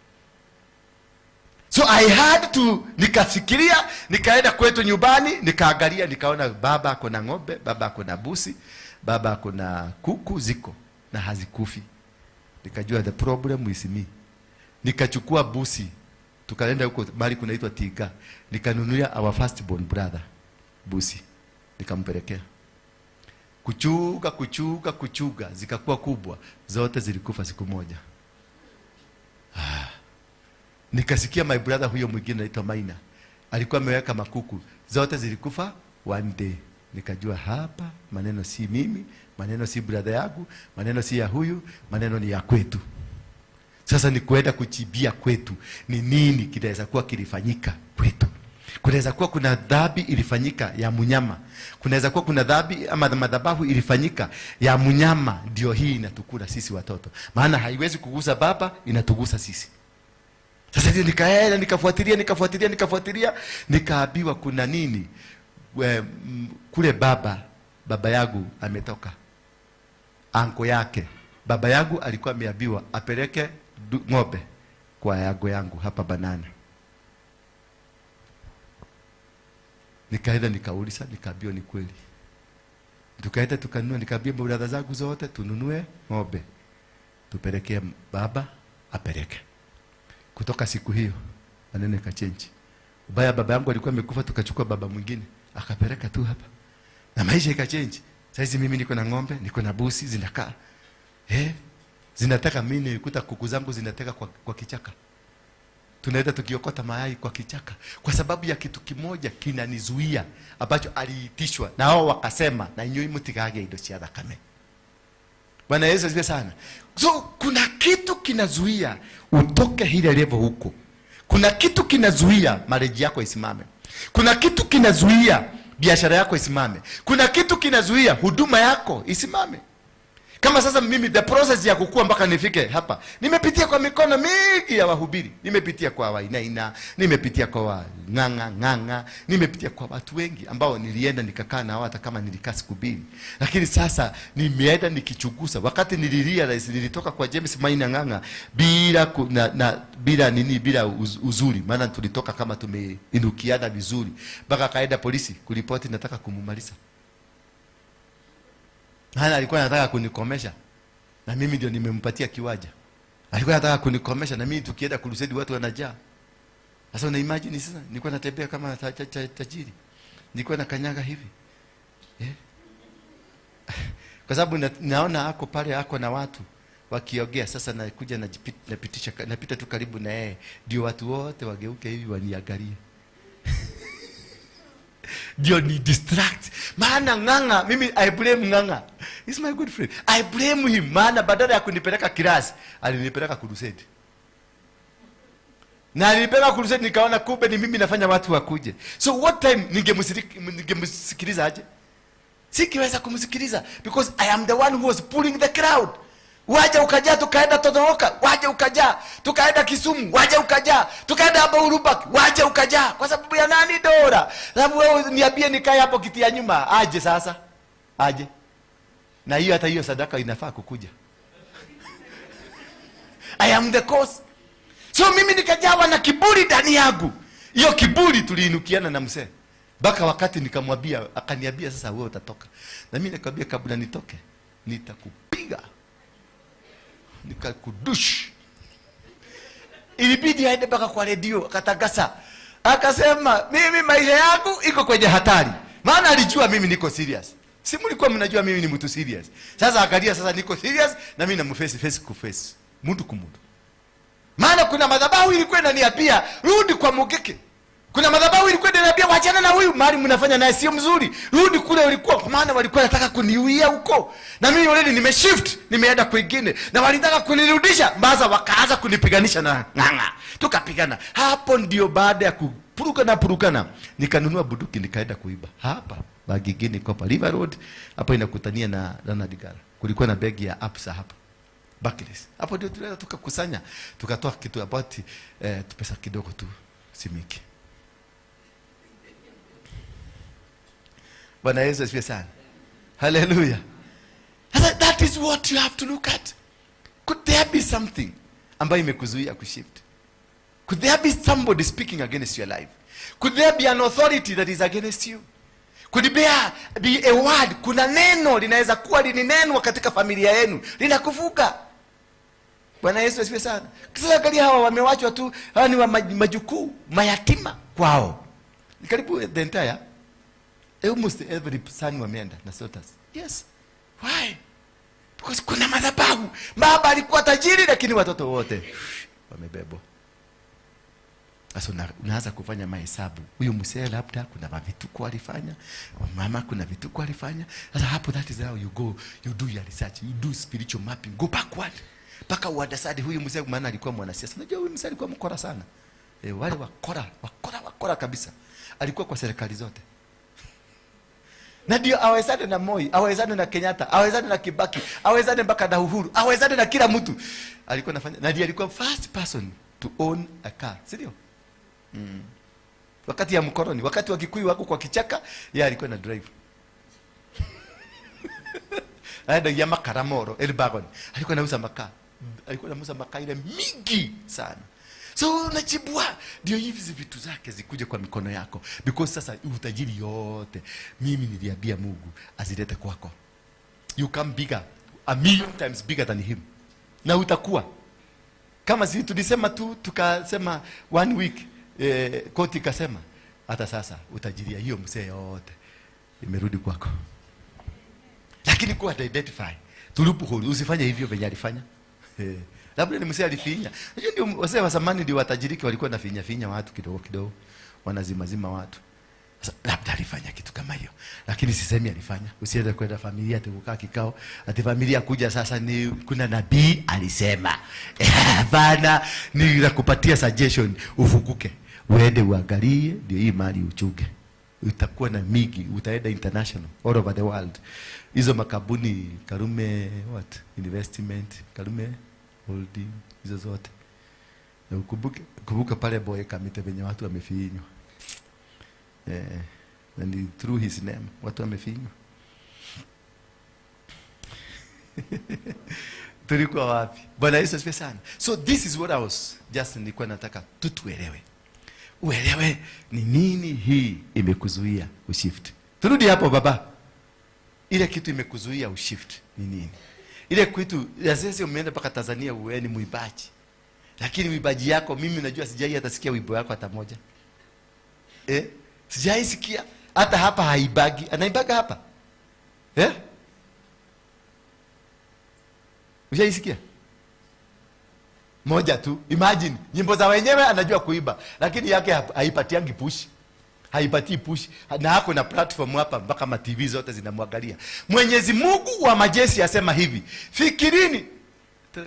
So I had to, nikafikiria, nikaenda kwetu nyumbani, nikaangalia, nikaona baba ako na ng'ombe, baba ako na busi, baba ako na kuku ziko na hazikufi. Nikajua the problem is me. Nikachukua busi, tukaenda huko mahali kunaitwa Tiga. Nikanunulia our first born brother busi. Nikampelekea. Kuchuga zikakuwa kubwa, zote zilikufa siku moja. Nikasikia my brother huyo mwingine anaitwa Maina alikuwa ameweka makuku, zote zilikufa 1 day. Nikajua hapa maneno si mimi, maneno si brother yangu, maneno si ya huyu, maneno ni ya kwetu. Sasa ni kwenda kuchibia kwetu. Ni nini kinaweza kuwa kilifanyika kwetu? Kunaweza kuwa kuna dhambi ilifanyika ya mnyama. Kunaweza kuwa kuna dhambi ama madhabahu ilifanyika ya mnyama, ndio hii inatukula sisi watoto. Maana haiwezi kugusa baba, inatugusa sisi. Sasa ndio nikaenda nikafuatilia, nikaambiwa kuna nini? Kule baba yangu ametoka. anko yake. Baba yangu alikuwa ameambiwa apeleke ng'ombe kwa yango yangu hapa Banana. Nikaenda nikauliza, nikaambiwa ni kweli. Tukaenda tukanunua, nikaambia brother zangu zote tununue ng'ombe tupelekee baba apeleke. Kutoka siku hiyo maneno yakachange. Ubaya baba yangu alikuwa amekufa, tukachukua baba mwingine akapeleka tu hapa. Na maisha ikachange. Sasa mimi niko na ng'ombe, niko na busi zinakaa. Zinataka mimi nikuta kuku zangu zinataka kwa kichaka. Tunaenda tukiokota mayai kwa kichaka kwa sababu ya kitu kimoja kinanizuia ambacho aliitishwa na hao wakasema na nyinyi mtikage indo cia thakame. Bwana Yesu asifiwe sana. So kuna kitu kinazuia utoke hile level huko. Kuna kitu kinazuia marriage yako isimame. Kuna kitu kinazuia biashara yako isimame. Kuna kitu kinazuia huduma yako isimame. Kama sasa mimi the process ya kukua mpaka nifike hapa, nimepitia kwa mikono mingi ya wahubiri, nimepitia kwa Wainaina, nimepitia kwa Ng'ang'a, nimepitia kwa watu wengi ambao nilienda nikakaa nao hata kama nilikaa siku 2. Lakini sasa nimeenda nikichunguza. Wakati nilirealize nilitoka kwa James Maina Ng'ang'a bila uzuri, maana tulitoka kama tumeinukiana vizuri, mpaka kaenda polisi kuripoti nataka kumumaliza. Hana alikuwa anataka kunikomesha na mimi ndio nimempatia kiwaja. Alikuwa anataka kunikomesha na mimi tukienda kurusedi watu wanajaa. Sasa una imagine sasa nilikuwa natembea kama tajiri. Nilikuwa na kanyaga hivi. Kwa sababu naona ako pale ako na watu wakiogea, sasa nakuja napita tu karibu na yeye ndio watu wote wageuke hivi waniangalie. Ndio ni distract. Maana Ng'ang'a, mimi I blame Ng'ang'a. He's my good friend. I blame him. Maana badala ya kunipeleka kirasi, alinipeleka kurusedi. Na alinipeleka kurusedi nikaona kumbe ni mimi nafanya watu wakuje. So what time ningemsikiliza aje? Sikiweza kumsikiliza because I am the one who was pulling the crowd. Waje ukajaa, tukaenda Todoroka, waje ukajaa, tukaenda Kisumu, waje ukajaa, tukaenda hapo Urubaki, waje ukajaa. Kwa sababu ya nani? Dora. Sababu wewe niambie nikae hapo kiti ya nyuma, aje sasa. Aje. Na hiyo hata hiyo sadaka inafaa kukuja. I am the cause. So mimi nikajawa na kiburi ndani yangu. Hiyo kiburi tuliinukiana na mzee. Baka wakati nikamwambia, akaniambia sasa wewe utatoka. Na mimi nikamwambia kabla nitoke, nitakupiga. Nikakudush. Ilibidi aende mpaka kwa redio akatangasa. Akasema mimi maisha yangu iko kwenye hatari. Maana alijua mimi niko serious. Si mlikuwa mnajua mimi ni mtu serious. Sasa angalia sasa niko serious na mimi namface face to face. Mtu kumudu. Maana kuna madhabahu ilikuwa inaniambia rudi kwa Mugeke. Kuna madhabahu ilikuwa inaniambia wachana na huyu, mahali mnafanya naye sio mzuri. Rudi kule ulikuwa, kwa maana walikuwa wanataka kuniuia huko. Na mimi already nimeshift, nimeenda kwingine. Na walitaka kunirudisha, mbaza wakaanza kunipiganisha na Ng'ang'a. Tukapigana. Hapo ndio baada ya kupurukana nikanunua bunduki nikaenda kuiba. Hapa Bagigini Kopa River Road, hapo inakutania na Ranadigara. Kulikuwa na begi ya Absa hapa. Barclays. Hapo ndio tulienda tukakusanya, tukatoa kitu about pesa kidogo tu simiki. Bwana Yesu asifiwe sana. Hallelujah. That is what you have to look at. Could there be something ambayo imekuzuia kushift? Could there be somebody speaking against your life? Could there be an authority that is against you? Could there be a word? Kuna neno linaweza kuwa lininenwa katika familia yenu linakuvuka. Bwana Yesu asifiwe sana. Sasa angalia hawa wamewachwa tu, hawa ni wa majukuu, mayatima kwao. Karibu the entire almost every son wameenda na sotas. Yes. Why? Because kuna madhabahu. Baba alikuwa tajiri lakini watoto wote wamebebwa. Sasa unaanza kufanya mahesabu. Huyu mzee labda kuna vituko alifanya, mama kuna vituko alifanya. Sasa hapo that is how you go, you do your research, you do spiritual mapping, go backward. Paka uadasadi huyu mzee maana alikuwa mwanasiasa. Unajua huyu mzee alikuwa mkora sana. Wale wakora kabisa. Alikuwa kwa serikali zote. Na ndio awezane na Moi, awezane na Kenyatta, awezane na Kibaki, awezane mpaka na Uhuru, awezane na kila mtu. Alikuwa anafanya, na ndio alikuwa first person to own a car, si ndio? Wakati ya mkoloni, wakati wa Kikuyu wako kwa kichaka, yeye alikuwa na drive. aendagia makara Moro, Elbagon. Alikuwa anauza makaa. Alikuwa anauza makaa ile mingi sana. So unachibua ndio hivi vitu zake zikuje kwa mikono yako, because sasa utajiri yote mimi niliambia Mungu azilete kwako. You come bigger, a million times bigger than him. Na utakuwa kama sisi tulisema tu, tukasema 1 week koti kasema hata sasa utajiria hiyo mzee yote imerudi kwako. Lakini kwa identify tulipo huru, usifanye hivyo venye alifanya. Labda ni mzee alifinya. Ndio wazee wa zamani ndio watajiriki walikuwa na finya watu kidogo kidogo, wanazima watu. Sasa labda alifanya kitu kama hiyo. Lakini sisemi alifanya. Usiende kwenda familia tukaa kikao, ati familia kuja sasa ni kuna nabii alisema. Bana ni nakupatia suggestion ufukuke. Uende uangalie ndio hii mali uchunge. Utakuwa na migi, utaenda international all over the world. Hizo makabuni Karume investment, Karume holding, hizo zote. Na ukumbuke pale boy Kamite venye watu wamefinywa. And through his name watu wamefinywa. Tulikuwa wapi? Bwana Yesu asifiwe sana. So this is what I was just nilikuwa nataka tutuelewe. Uelewe ni nini hii imekuzuia ushift. Turudi hapo baba. Ile kitu imekuzuia ushift ni nini? Ile kitu ya sasa umeenda mpaka Tanzania uwe ni muibaji. Lakini uibaji yako mimi najua sijai hata sikia wimbo yako hata moja. Sijai sikia hata hapa haibagi. Anaibaga hapa. Ushaisikia? Moja tu. Imagine nyimbo za wenyewe anajua kuiba, lakini yake haipatiangi push. Haipatii push. Na hako na platform hapa mpaka ma TV zote zinamwangalia. Mwenyezi Mungu wa majeshi asema hivi, fikirini,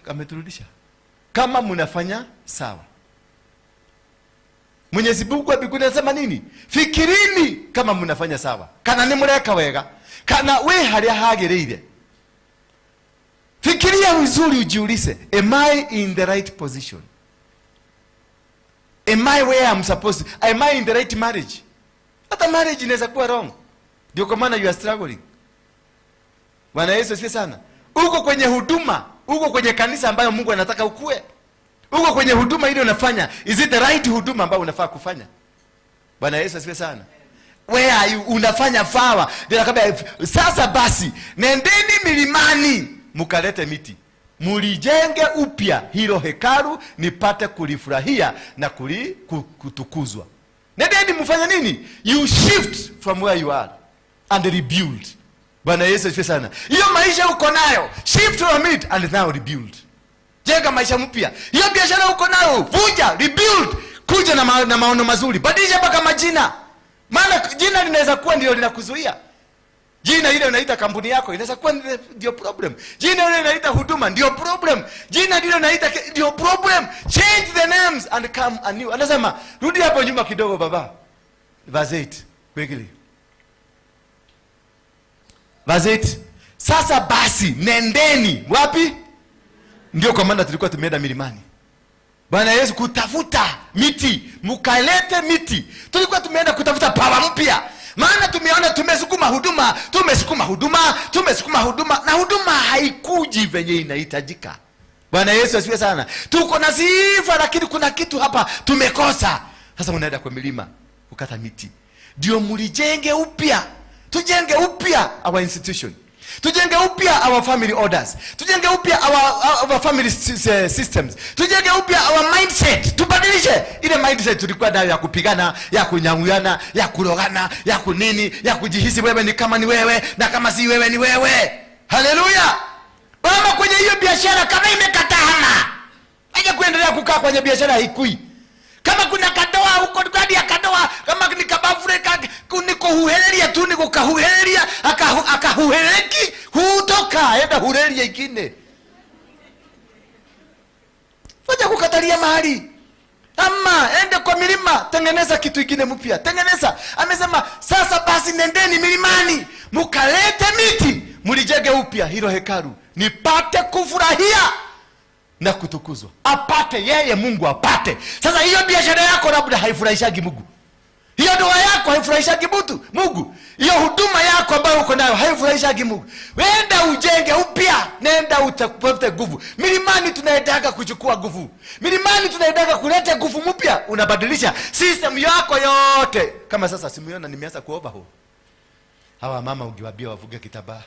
ameturudisha, kama mnafanya sawa. Mwenyezi Mungu wa mbinguni anasema nini? Fikirini kama mnafanya sawa. Kana ni mureka wega. Kana we haria hagereire. Fikiria vizuri ujiulize, am I in the right position? Am I where I'm supposed to? Am I in the right marriage? Hata marriage inaweza kuwa wrong. Ndio kwa maana you are struggling. Bwana Yesu asifiwe sana. Uko kwenye huduma, uko kwenye kanisa ambayo Mungu anataka ukue. Uko kwenye huduma ile unafanya, is it the right huduma ambayo unafaa kufanya? Bwana Yesu asifiwe sana. Where are you? Unafanya fawa. Sasa basi, nendeni milimani mukalete miti. Mulijenge upya hilo hekalu nipate kulifurahia na kutukuzwa. Nendeni mufanya nini? You shift from where you are and rebuild. Bwana Yesu asifiwe sana. Hiyo maisha uko nayo, shift from it and now rebuild. Jenga maisha mpya. Hiyo biashara uko nayo, vuja, rebuild. Kuja na maono mazuri. Badilisha mpaka majina. Maana jina linaweza kuwa ndio linakuzuia. Jina ile unaita kampuni yako inaweza kuwa ndio problem. Jina ile unaita huduma ndio problem. Jina ile unaita ndio problem. Change the names and come anew. Anasema rudi hapo nyuma kidogo baba. Verse 8 quickly. Verse 8. Sasa basi nendeni wapi? Ndio kwa maana tulikuwa tumeenda milimani. Bwana Yesu kutafuta miti, mukalete miti. Tulikuwa tumeenda kutafuta pawa mpya. Maana tumeona tumesukuma huduma na huduma haikuji venye inahitajika. Bwana Yesu asifiwe sana. Tuko na sifa lakini kuna kitu hapa tumekosa. Sasa unaenda kwa milima ukata miti. Ndio mulijenge upya. Tujenge upya our institution. Tujenge upya our family orders. Tujenge upya our family systems. Tujenge upya our mindset. Tubadilishe ile mindset tulikuwa nayo ya kupigana, ya kunyang'uyana, ya kurogana, ya kunini, ya kujihisi wewe ni kama ni wewe na kama si wewe ni wewe. Haleluya. Mama kwenye hiyo biashara kama imekatana, haja kuendelea kukaa kwenye biashara haikui. Kama kuna kadoa huko ndani ya kadoa, kama ni kabafureka kuniko huhereria tu niko kahuhereria akahuhereki hutoka enda huhereria ikine. Fanya kukatalia mahali. Ama ende kwa milima, tengeneza kitu ikine mpya. Tengeneza. Amesema sasa basi nendeni milimani, mukalete miti, mulijenge upya hilo hekalu nipate kufurahia na kutukuzwa. Apate yeye Mungu apate. Sasa hiyo biashara yako labda haifurahishagi Mungu. Hiyo ndoa yako haifurahishagi Mungu. Hiyo huduma yako yako ambayo uko nayo haifurahisha Mungu. Wenda ujenge upya, nenda utapata nguvu. Milimani tunaendaga kuchukua nguvu. Milimani tunaendaga kuleta nguvu mpya. Unabadilisha system yako yote. Kama sasa simuona nimeanza kuomba ho. Hawa mama ungiwaambia wavuge kitambaa.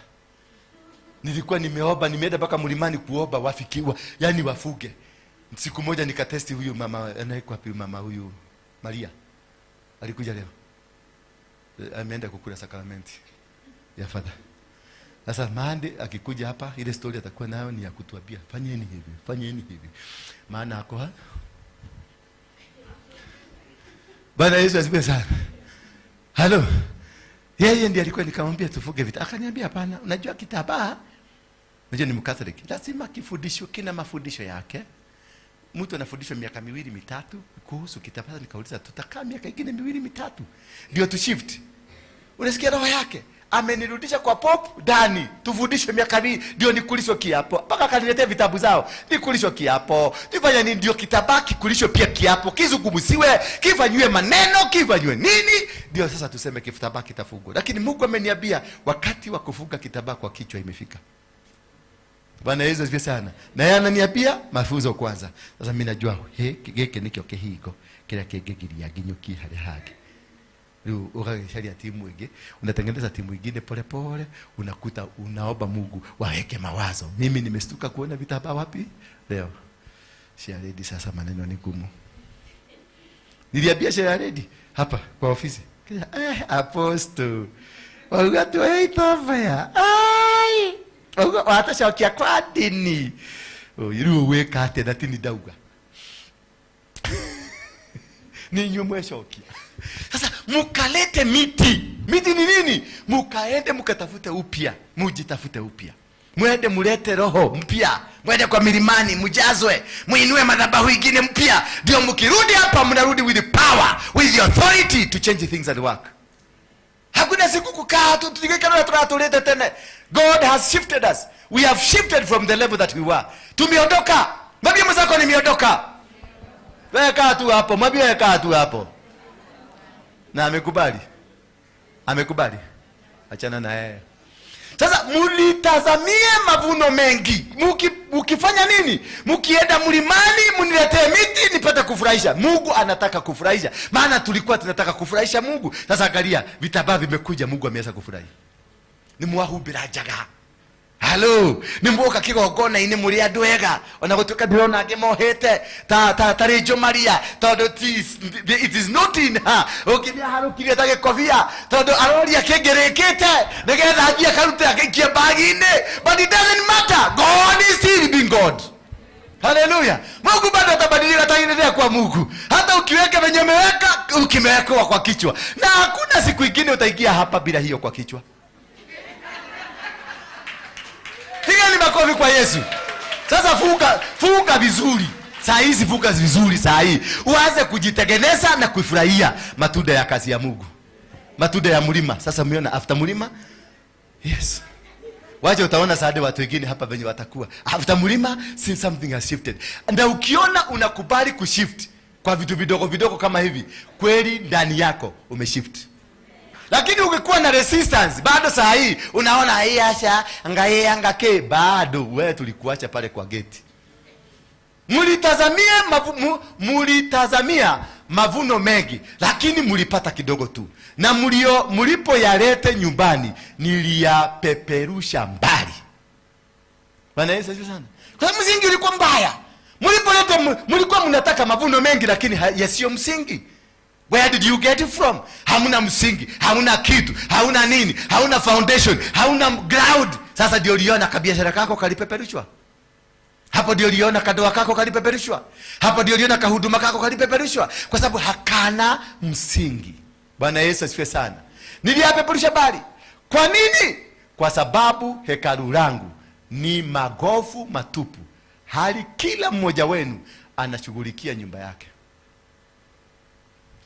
Nilikuwa nimeomba, nimeenda mpaka mlimani kuomba wafikiwa, yani wafuge. Siku moja nikatesti huyu mama, anaikuwa wapi mama huyu Maria. Alikuja leo. Ameenda kukula sakramenti ya Father. Sasa Monday akikuja hapa, ile story atakuwa nayo ni ya kutuambia fanyeni hivi, fanyeni hivi. Maana ako Bwana Yesu asifiwe sana. Halo. Yeye ndiye alikuwa nikamwambia tufuge vita. Akaniambia hapana, unajua kitambaa, unajua ni Mkatoliki, lazima kifundishwe, kina mafundisho yake. Mtu anafundishwa miaka 2-3 kuhusu kitambaa. Nikauliza tutakaa miaka ingine 2-3 ndio tu shift. Unasikia roho yake amenirudisha kwa pop ndani, tufundishwe miaka 2 ndio nikulishwe kiapo. Mpaka kaniletea vitabu zao, nikulishwe kiapo. Nifanya nini ndio kitambaa kikulishwe pia kiapo, kizungumziwe, kifanywe maneno, kifanywe nini ndio sasa tuseme kitambaa kitafungwa. Lakini Mungu ameniambia wakati wa kufunga kitambaa kwa kichwa imefika. Bwana Yesu asifiwe sana. Na yeye ananiambia mafunzo kwanza. Sasa mimi najua geke nikyo kehiko kila kegegiria ginyuki hali haki. Leo ukaisharia timu ige, unatengeneza timu nyingine pole pole, unakuta unaomba Mungu waweke mawazo. Mimi nimestuka kuona vitambaa wapi leo. Sharedi sasa maneno ni gumu. Niliambia Sharedi hapa kwa ofisi. Apostle. Wagatu haitafaya. Ai! Wata shakia kwa dini. Yiru weka ate na tini dauga. Ni nyumwe shokia. Sasa mukalete miti. Miti ni nini? Mukaende mukatafute upya. Mujitafute upya. Mwende mulete roho mpya. Mwende kwa milimani mujazwe. Muinue madhabahu ingine mpya. Ndio mkirudi hapa mnarudi with the power, with the authority to change things at work. Hakuna siku kukaa tu tutikekana tunatuleta tena. God has shifted us. We have shifted from the level that we were. Tumeondoka. Mwambie mzako nimeondoka. Wewe kaa tu hapo. Mwambie wewe kaa tu hapo. Na amekubali. Amekubali. Achana na yeye. Sasa mulitazamie mavuno mengi. Mukifanya nini? Mukienda mlimani muniletee miti nipate kufurahisha. Mungu anataka kufurahisha. Maana tulikuwa tunataka kufurahisha Mungu. Sasa angalia vitambaa vimekuja, Mungu ameanza kufurahi. Ni muwahubira jaga. Halo, nimboka kigogona ine muri adwega. Onagotuka dirona agemohete. Tarejo Maria. It is not in her. Okibia haru kirieta kofia. Todo aroria kegerekete. Negetha ajia karute akekia bagine. But it doesn't matter. God is still being God. Hallelujah. Mungu bado atabadilika, ataendelea kwa Mungu. Hata ukiweka venye umeweka, ukimeweka kwa kichwa. Na hakuna siku nyingine utaingia hapa bila hiyo kwa kichwa. Pigeni makofi kwa Yesu. Sasa funga vizuri. Saa hizi funga vizuri saa hii. Uanze kujitegeneza na kuifurahia matunda ya kazi ya Mungu. Matunda ya mlima. Sasa mmeona after mlima? Yes. Waje utaona saade watu wengine hapa venye watakuwa. After mlima, since something has shifted. Na ukiona unakubali kushift kwa vitu vidogo vidogo kama hivi, kweli ndani yako umeshift. Lakini ukikuwa na resistance bado saa hii unaona hii asha angake bado wewe tulikuacha pale kwa gate. Mulitazamia mavuno mengi lakini mulipata kidogo tu. Na mulipo yalete nyumbani niliyapeperusha mbali. Bwana Yesu asifiwe sana. Kwa msingi ulikuwa mbaya. Mulikuwa mnataka mavuno mengi lakini yasiyo msingi. Where did you get it from? Hamuna msingi, hamuna kitu, hauna nini, hauna foundation, hauna ground. Sasa ndio uliona kabiashara kako kalipeperushwa. Hapo ndio uliona kadoa kako kalipeperushwa. Hapo ndio uliona kahuduma kako kalipeperushwa kwa sababu hakana msingi. Bwana Yesu asifiwe sana. Niliyapeperusha bali. Kwa nini? Kwa sababu hekalu langu ni magofu matupu. Hali kila mmoja wenu anashughulikia nyumba yake.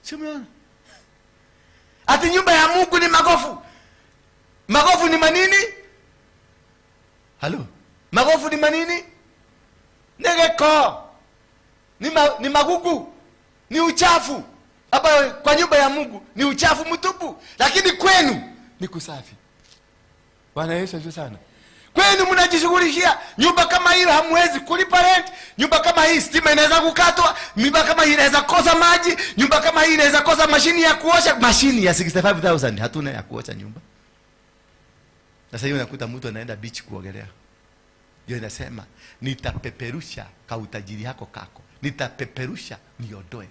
Simeona? Ati nyumba ya Mungu ni magofu. Magofu ni manini? Halo. Magofu ni manini? Negeko. Ni magugu. Ni uchafu. Hapa kwa nyumba ya Mungu ni uchafu mtupu. Lakini kwenu ni kusafi. Bwana Yesu asifiwe sana. Kwani mnajishughulishia nyumba kama hiyo hamwezi kulipa rent, nyumba kama hii stima inaweza kukatwa, nyumba kama hii inaweza kosa maji, nyumba kama hii inaweza kosa mashini ya kuosha, mashini ya 65,000 hatuna ya kuosha nyumba. Sasa hiyo unakuta mtu anaenda beach kuogelea. Ndio inasema nitapeperusha kautajiri yako kako. Nitapeperusha niondoe.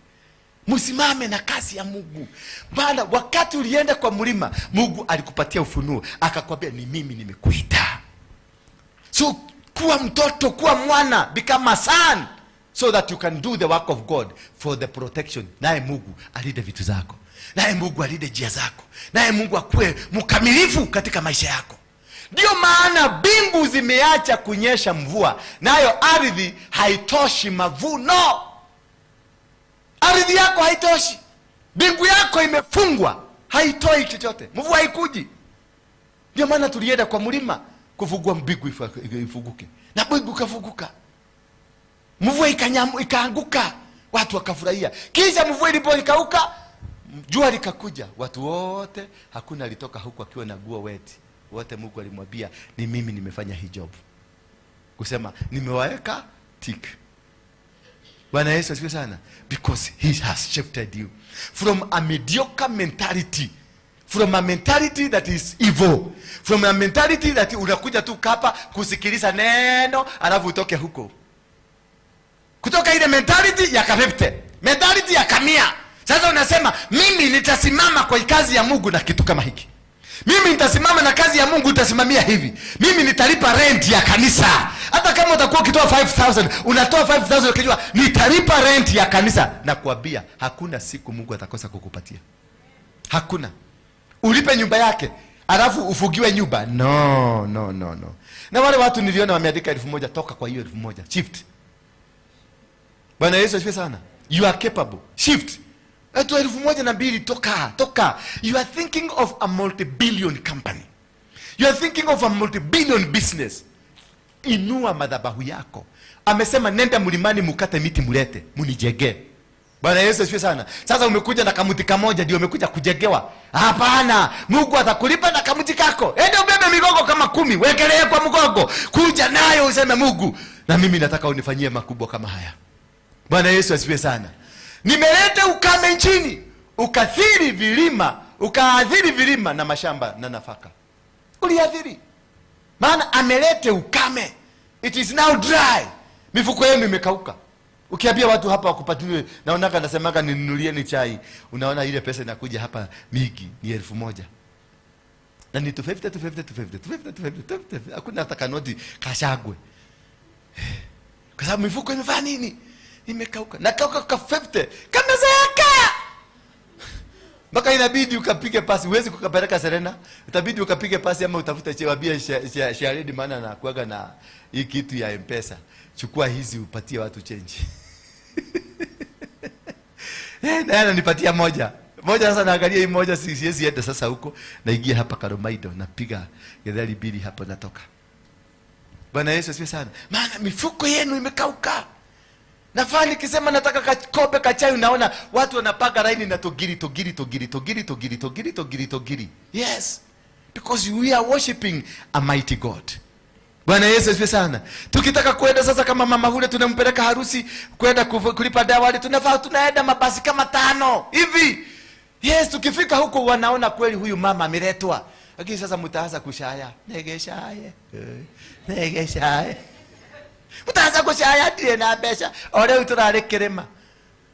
Msimame na kazi ya Mungu. Maana wakati ulienda kwa mlima, Mungu alikupatia ufunuo, akakwambia ni mimi nimekuita. So kuwa mtoto, kuwa mwana, become a son, so that you can do the work of God for the protection. Naye Mungu alinde vitu zako. Naye Mungu alinde njia zako. Naye Mungu akuwe mkamilifu katika maisha yako. Ndio maana mbingu zimeacha kunyesha mvua, nayo ardhi haitoshi mavuno. Ardhi yako haitoshi. Mbingu yako imefungwa, haitoi chochote. Mvua haikuji. Ndio maana tulienda kwa mlima kufungua mbingu ifunguke. Na mbingu kafunguka. Mvua ikaanguka, watu wakafurahia. Kisha mvua ilipokauka, jua likakuja. Watu wote hakuna alitoka huko akiwa na nguo weti. Wote Mungu alimwambia ni mimi nimefanya hii job. Kusema nimewaweka tick. Bwana Yesu asifiwe sana. Because he has shifted you from a mediocre mentality, from a mentality that is evil, from a mentality that unakuja tu kapa kusikiliza neno alafu utoke huko. Kutoka ile mentality ya kapepte, mentality ya kamia. Sasa unasema mimi nitasimama kwa kazi ya Mungu na kitu kama hiki. Mimi nitasimama na kazi ya Mungu, utasimamia hivi. Mimi nitalipa rent ya kanisa. Hata kama utakuwa ukitoa 5,000, unatoa 5,000 ukijua nitalipa rent ya kanisa. Na kuambia hakuna siku Mungu atakosa kukupatia. Hakuna. Ulipe nyumba yake, alafu ufugiwe nyumba. No. Na wale watu niliona wameandika 1,000, toka kwa hiyo 1,000. Shift. Bwana Yesu asifiwe sana. You are capable. Shift. Eto 1,002, toka. You are thinking of a multi-billion company. You are thinking of a multi-billion business. Inua madhabahu yako. Amesema nenda mlimani mukate miti mulete, munijege. Bwana Yesu asifiwe sana. Sasa umekuja na kamuti kamoja ndio umekuja kujegewa. Hapana, Mungu atakulipa na kamuti kako. Enda ubebe migogo kama 10, wekelea kwa mgogo. Kuja nayo useme Mungu, na mimi nataka unifanyie makubwa kama haya. Bwana Yesu asifiwe sana. Nimeleta ukame nchini, ukathiri vilima na mashamba na nafaka. Uliathiri. Maana amelete ukame. It is now dry. Mifuko yenu imekauka. Ukiambia watu hapa wakupatiwe, naonaka nasemaka ninunulieni chai, unaona ile pesa inakuja hapa mingi ni 1,000. Na ni 250. Hakuna hata kanoti kashagwe. Kwa sababu mifuko imefanya nini? Imekauka. Na kauka kwa 50. Kamezeeka. Mpaka inabidi ukapige pasi. Huwezi kukapeleka Serena. Utabidi ukapige pasi ama utafuta chewabia sharedi, maana na kuaga na hii kitu ya M-Pesa. Chukua hizi upatie watu change. Na nipatia moja. Sasa naangalia hii moja, siwezi enda sasa huko. Naingia hapa Karomaido, napiga gethali 2 hapo natoka. Bwana Yesu asifiwe sana. Maana mifuko yenu imekauka. Nafani kisema nataka kakope kachai, unaona watu wanapaga laini na togiri. Yes. Because we are worshiping a mighty God. Bwana Yesu asifiwe sana. Tukitaka kwenda sasa kama mama hule tunampeleka harusi, kwenda kulipa dawali, tunaenda mabasi kama 5 hivi. Yes, tukifika huko wanaona kweli huyu mama ameletwa. Lakini sasa mtaanza kushaya. Negeshaye. Mtaanza kushaya ndiye na besha. Ole utararekerema.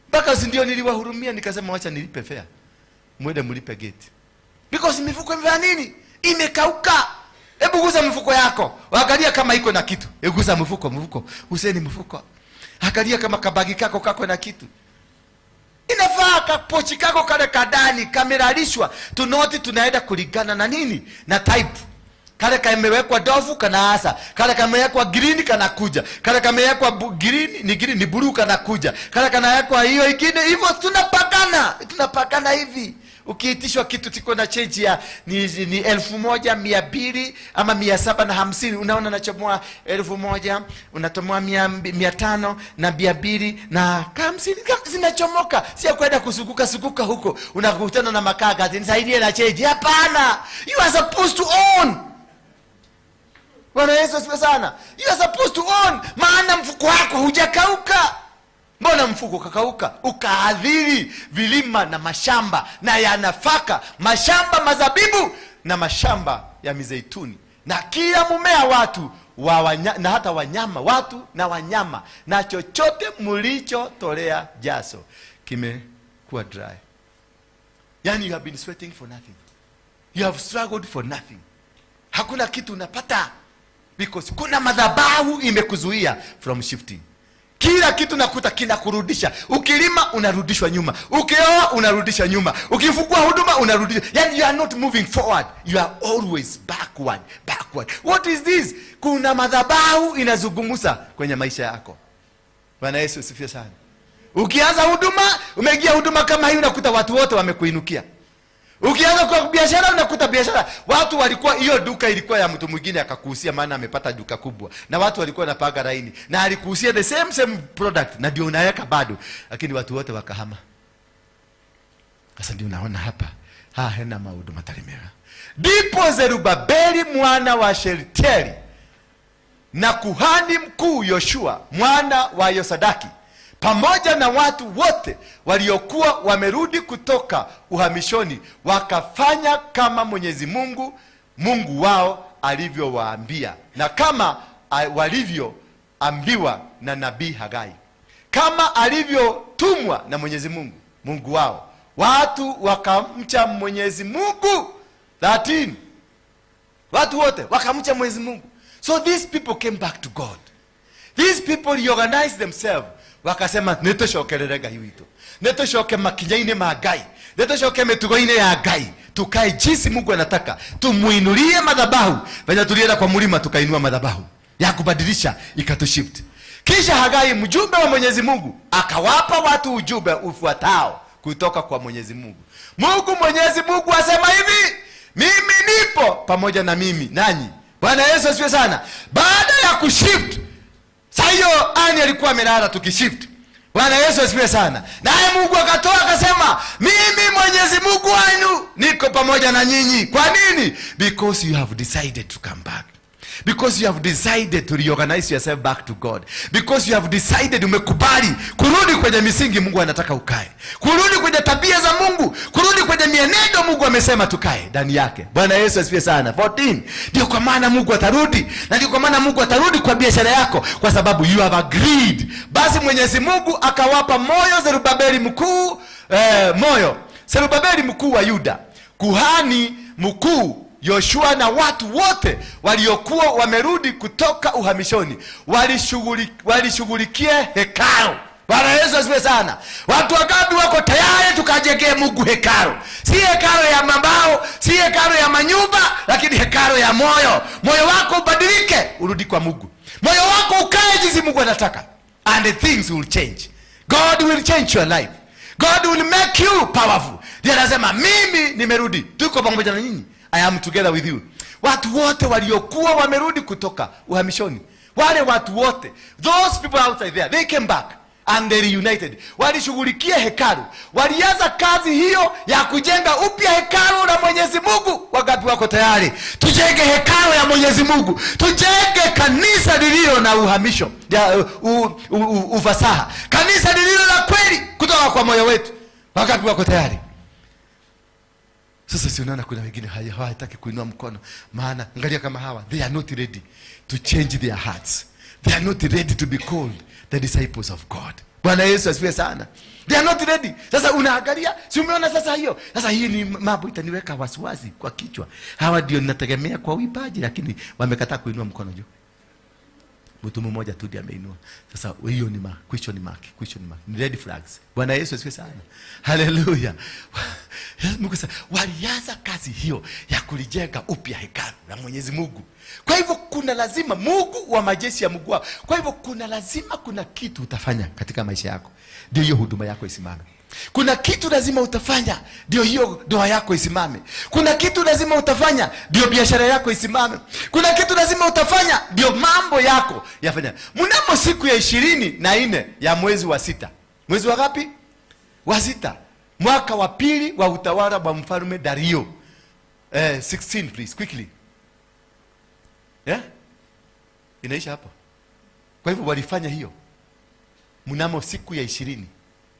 Mpaka ndio niliwahurumia nikasema acha nilipe fare. Mwende mlipe gate. Because mifuko imefanya nini? Imekauka. Hebu gusa mfuko yako. Angalia kama iko na kitu. Gusa mfuko. Useni mfuko. Angalia kama kabagi kako na kitu. Inafaa kapochi kako kale kadani kameralishwa. Tunoti tunaenda kulingana na nini? Na type. Kale kamewekwa dovu kanaasa. Kale kamewekwa green kanakuja. Kale kamewekwa green ni blue kanakuja. Kale kanawekwa hiyo ingine hivyo tunapakana hivi. Ukiitishwa kitu kiko na change ya ni 1,200 ama 750, unaona nachomoa 1,000, unatomoa 500 na 200 na 50 zinachomoka. Si kwenda kusukuka huko unakutana na makaka nisaidie na change. Hapana, you are supposed to own. Bwana Yesu asifiwe sana. You are supposed to own, maana mfuko wako hujakauka. Mbona mfuko kakauka? Ukaadhiri vilima na mashamba na ya nafaka, mashamba mazabibu na mashamba ya mizeituni, na kila mmea watu na hata wanyama, watu na wanyama, na chochote mlichotolea jaso kimekuwa dry. Yani you have been sweating for nothing. You have struggled for nothing. Hakuna kitu unapata because kuna madhabahu imekuzuia from shifting. Kila kitu nakuta kinakurudisha. Ukilima unarudishwa nyuma, ukioa unarudishwa nyuma, ukifungua huduma unarudishwa. Yani you are not moving forward, you are always backward. What is this? Kuna madhabahu inazungumza kwenye maisha yako. Bwana Yesu asifiwe sana. Ukianza huduma, umeingia huduma kama hii, unakuta watu wote wamekuinukia. Ukianza kwa biashara, unakuta biashara watu walikuwa, hiyo duka ilikuwa ya mtu mwingine akakuhusia, maana amepata duka kubwa, na watu walikuwa wanapaga laini na alikuhusia the same product, na ndio unaweka bado, lakini watu wote wakahama. Sasa ndio unaona hapa hena maudu matarimera. Ndipo Zerubabeli mwana wa Shealtieli na kuhani mkuu Yoshua mwana wa Yosadaki pamoja na watu wote waliokuwa wamerudi kutoka uhamishoni wakafanya kama Mwenyezi Mungu wao alivyowaambia, na kama walivyoambiwa na nabii Hagai, kama alivyotumwa na Mwenyezi Mungu wao. Watu wakamcha Mwenyezi Mungu. 13. Watu wote wakamcha Mwenyezi Mungu. So these people came back to God. These people reorganized themselves. Wakasema netoshokerere Ngai witu, netoshoke makinyaine ma Ngai, netoshoke metugoine ya Ngai, tukae jinsi Mungu anataka, tumuinulie madhabahu. Venye tulienda kwa mlima tukainua madhabahu ya kubadilisha, ikatushift. Kisha Hagai mjumbe wa Mwenyezi Mungu akawapa watu ujumbe ufuatao kutoka kwa Mwenyezi Mungu. Mwenyezi Mungu asema hivi, mimi nipo pamoja na mimi nanyi. Bwana Yesu asifiwe sana. Baada ya kushift, sayo ani alikuwa amelala tukishift. Bwana Yesu asifiwe sana. Naye Mungu akatoa akasema, mimi Mwenyezi Mungu wenu niko pamoja na nyinyi. Kwa nini? Because you have decided to come back. Because you have decided to reorganize yourself back to God. Because you have decided, umekubali kurudi kwenye misingi Mungu anataka ukae, kurudi kwenye tabia za Mungu, kurudi kwenye mienendo Mungu amesema tukae ndani yake. Bwana Yesu asifiwe sana. 14. Ndio kwa maana Mungu atarudi, na ndio kwa maana Mungu atarudi kwa biashara yako, kwa sababu you have agreed. Basi Mwenyezi Mungu akawapa moyo Zerubabeli mkuu wa Yuda, kuhani mkuu Yoshua na watu wote waliokuwa wamerudi kutoka uhamishoni walishughulikia hekalu. Bwana Yesu asifiwe sana. Watu wangapi wako tayari tukajengee Mungu hekalu? Si hekalu ya mabao, si hekalu ya manyumba, lakini hekalu ya moyo. Moyo wako ubadilike, urudi kwa Mungu. Moyo wako ukae jinsi Mungu anataka, and the things will change. God will change your life. God will make you powerful. Ndiye anasema mimi nimerudi, tuko pamoja na nyinyi. I am together with you. Watu wote waliokuwa wamerudi kutoka uhamishoni, wale watu wote, those people outside there, they came back and they reunited. Walishughulikia hekalu, walianza kazi hiyo ya kujenga upya hekalu la Mwenyezi Mungu. Wangapi wako tayari tujenge hekalu ya Mwenyezi Mungu? Tujenge kanisa lililo na uhamisho ya ufasaha, kanisa lililo la kweli kutoka kwa moyo wetu. Wangapi wako tayari? Sasa si unaona kuna wengine hawataki kuinua mkono, maana angalia kama hawa, they are not ready to change their hearts. They are not ready to be called the disciples of God. Bwana Yesu asifiwe sana. They are not ready. Sasa unaangalia, si umeona sasa hiyo? Sasa hii ni mambo itaniweka wasiwasi kwa kichwa. Hawa ndio ninategemea kwa uipaji, lakini wamekataa kuinua mkono juu. Mtu mmoja tu ndiye ameinua. Sasa hiyo ni question mark. Ni red flags. Bwana Yesu asifiwe sana. Hallelujah. Mungu sasa walianza kazi hiyo ya kulijenga upya hekalu la Mwenyezi Mungu. Kwa hivyo kuna lazima, Mungu wa majeshi ya Mungu wao. Kwa hivyo kuna lazima, kuna kitu utafanya katika maisha yako ndio hiyo huduma yako isimame. Kuna kitu lazima utafanya ndio hiyo ndoa yako isimame. Kuna kitu lazima utafanya ndio biashara yako isimame. Kuna kitu lazima utafanya ndio mambo yako yafanya. Mnamo siku ya 24 ya mwezi wa 6. Mwezi wa ngapi? Wa 6. Mwaka wa pili wa utawala wa mfalme Dario. 16 please quickly. Yeah? Inaisha hapo. Kwa hivyo walifanya hiyo mnamo siku ya 20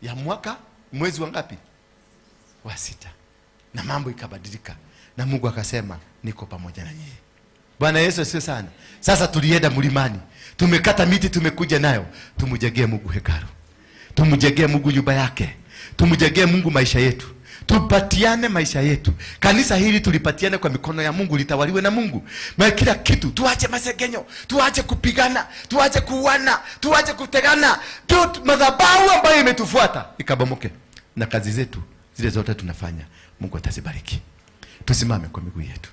ya mwaka, mwezi wa ngapi? Wa 6. Na mambo ikabadilika. Na Mungu akasema niko pamoja na nyinyi. Bwana Yesu asifiwe sana. Sasa tulienda mlimani. Tumekata miti tumekuja nayo. Tumjengee Mungu hekalu. Tumjengee Mungu nyumba yake. Tumjengee Mungu maisha yetu. Tupatiane maisha yetu. Kanisa hili tulipatiane kwa mikono ya Mungu, litawaliwe na Mungu. Na kila kitu, tuache masegenyo, tuache kupigana, tuache kuuana, tuache kutegana. Madhabahu ambayo imetufuata ikabomoke. Na kazi zetu zile zote tunafanya, Mungu atazibariki. Tusimame kwa miguu yetu.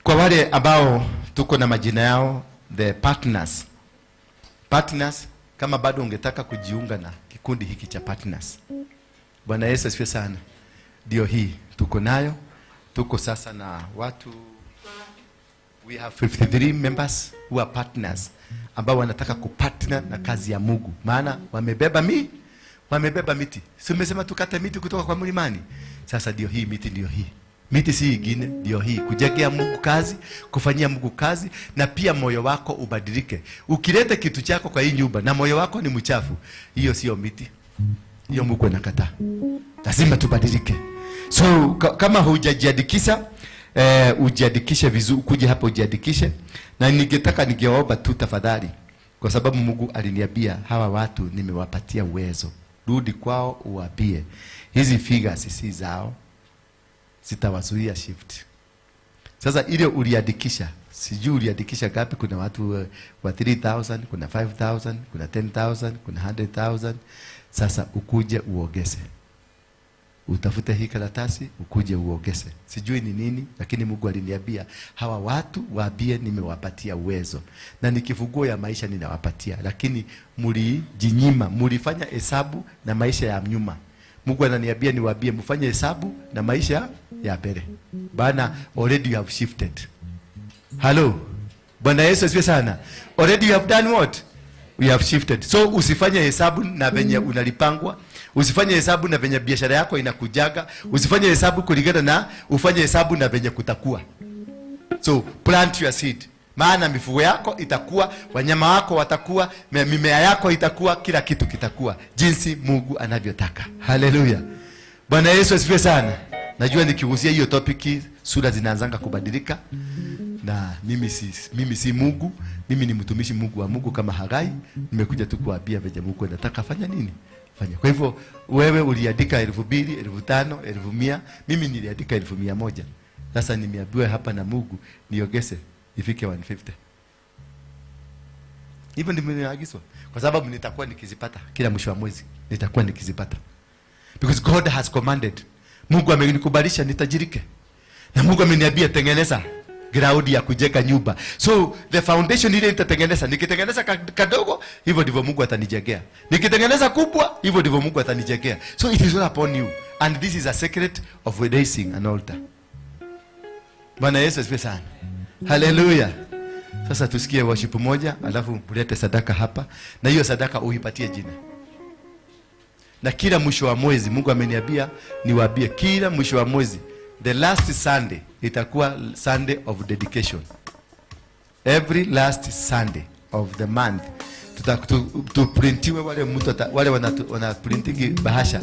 Kwa wale ambao tuko na majina yao, the partners. Partners, kama bado ungetaka kujiunga na kikundi hiki cha partners. Bwana Yesu asifiwe sana. Ndio hii tuko nayo. Tuko sasa na watu, we have 53 members who are partners ambao wanataka kupartner na kazi ya Mungu. Maana wamebeba miti. Si umesema tukate miti kutoka kwa mlimani. Sasa ndio hii miti, ndio hii. Miti si ingine, ndio hii. Kujengea Mungu kazi, kufanyia Mungu kazi, na pia moyo wako ubadilike. Ukileta kitu chako kwa hii nyumba na moyo wako ni mchafu, hiyo sio miti. Hiyo Mungu anakataa. Lazima tubadilike. So kama hujajiandikisha, ujiandikishe vizuri, ukuje hapa ujiandikishe. Na ningeomba tu tafadhali, kwa sababu Mungu aliniambia hawa watu nimewapatia uwezo. Rudi kwao uwaambie hizi figures si zao, sitawazuia shift. Sasa ile uliandikisha, sijui uliandikisha gapi. Kuna watu wa 3,000, kuna 5,000, kuna 10,000, kuna 100,000. Sasa ukuje uongeze. Utafute hii karatasi ukuje uongeze. Sijui ni nini, lakini Mungu aliniambia hawa watu waambie nimewapatia uwezo. Na ni kifunguo ya maisha ninawapatia, lakini mlijinyima, mlifanya hesabu na maisha ya nyuma. Mungu ananiambia niwaambie mfanye hesabu na maisha ya mbele. Bana, already you have shifted. Hello. Bwana Yesu asifiwe sana. Already you have done what? We have shifted. So usifanye hesabu na venye unalipangwa. Usifanye hesabu na venye biashara yako inakujaga. Usifanye hesabu kulingana na, ufanye hesabu na venye kutakuwa. So plant your seed. Maana mifugo yako itakuwa, wanyama wako watakuwa, mimea yako itakuwa, kila kitu kitakuwa jinsi Mungu anavyotaka. Haleluya. Bwana Yesu asifiwe sana. Najua nikigusia hiyo topic sura zinaanzanga kubadilika. Na mimi si Mungu, mimi ni mtumishi Mungu wa Mungu kama Hagai. Nimekuja tu kuambia vile Mungu anataka fanya nini? Fanya. Kwa hivyo wewe uliandika 2,000, 5,000, 1,000, mimi niliandika 1,100. Sasa nimeambiwa hapa na Mungu niongeze ifike 150. Hivyo ndivyo nimeagizwa. Kwa sababu nitakuwa nikizipata kila mwisho wa mwezi, nitakuwa nikizipata. Because God has commanded. Mungu amenikubalisha nitajirike. Na Mungu ameniambia tengeneza ground ya kujenga nyumba. So the foundation ile nitatengeneza. Nikitengeneza kadogo, hivyo ndivyo Mungu atanijengea. Nikitengeneza kubwa, hivyo ndivyo Mungu atanijengea. So it is all upon you. And this is a secret of raising an altar. Bwana Yesu asifiwe sana. Haleluya. Sasa tusikie worship moja, alafu ulete sadaka hapa, na hiyo sadaka uipatie jina. Na kila mwisho wa mwezi Mungu ameniambia niwaambie kila mwisho wa mwezi, the last Sunday itakuwa Sunday of dedication. Every last Sunday of the month tutaprintiwe wale wana printing bahasha.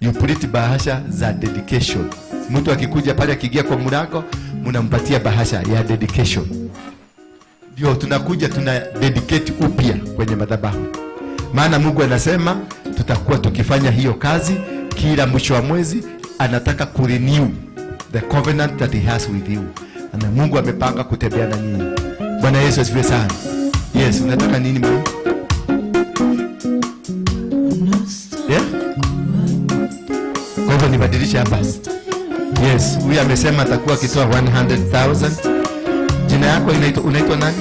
You print bahasha za dedication. Mtu akikuja pale akiingia kwa mlango, mnampatia bahasha ya dedication. Ndio tunakuja tuna dedicate upya kwenye madhabahu. Maana Mungu anasema tutakuwa tukifanya hiyo kazi kila mwisho wa mwezi. Anataka kurenew the covenant that he has with you. Na Mungu amepanga kutembea na nyinyi. Bwana Yesu asifiwe sana. Yes, unataka nini mimi? Yeah? Kwa hivyo nibadilishe hapa. Yes, huyu amesema atakuwa akitoa 100,000. Jina yako unaitwa nani?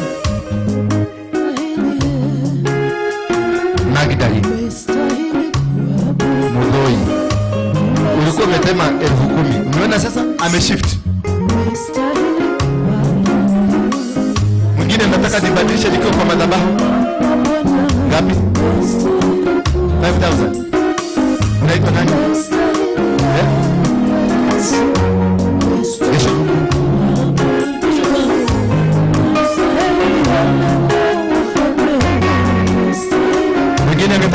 Magdalene Mudoi. Ulikuwa umetema 10,000. Umeona sasa ameshift. Mwingine nataka nibadilishe nikiwa kwa madhabahu. Ngapi? 5,000. Unaitwa nani?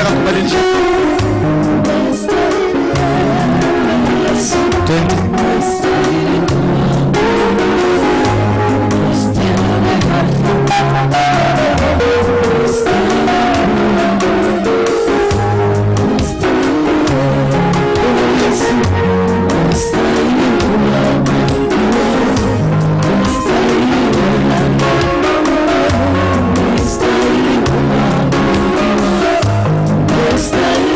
nataka kubadilisha. Stay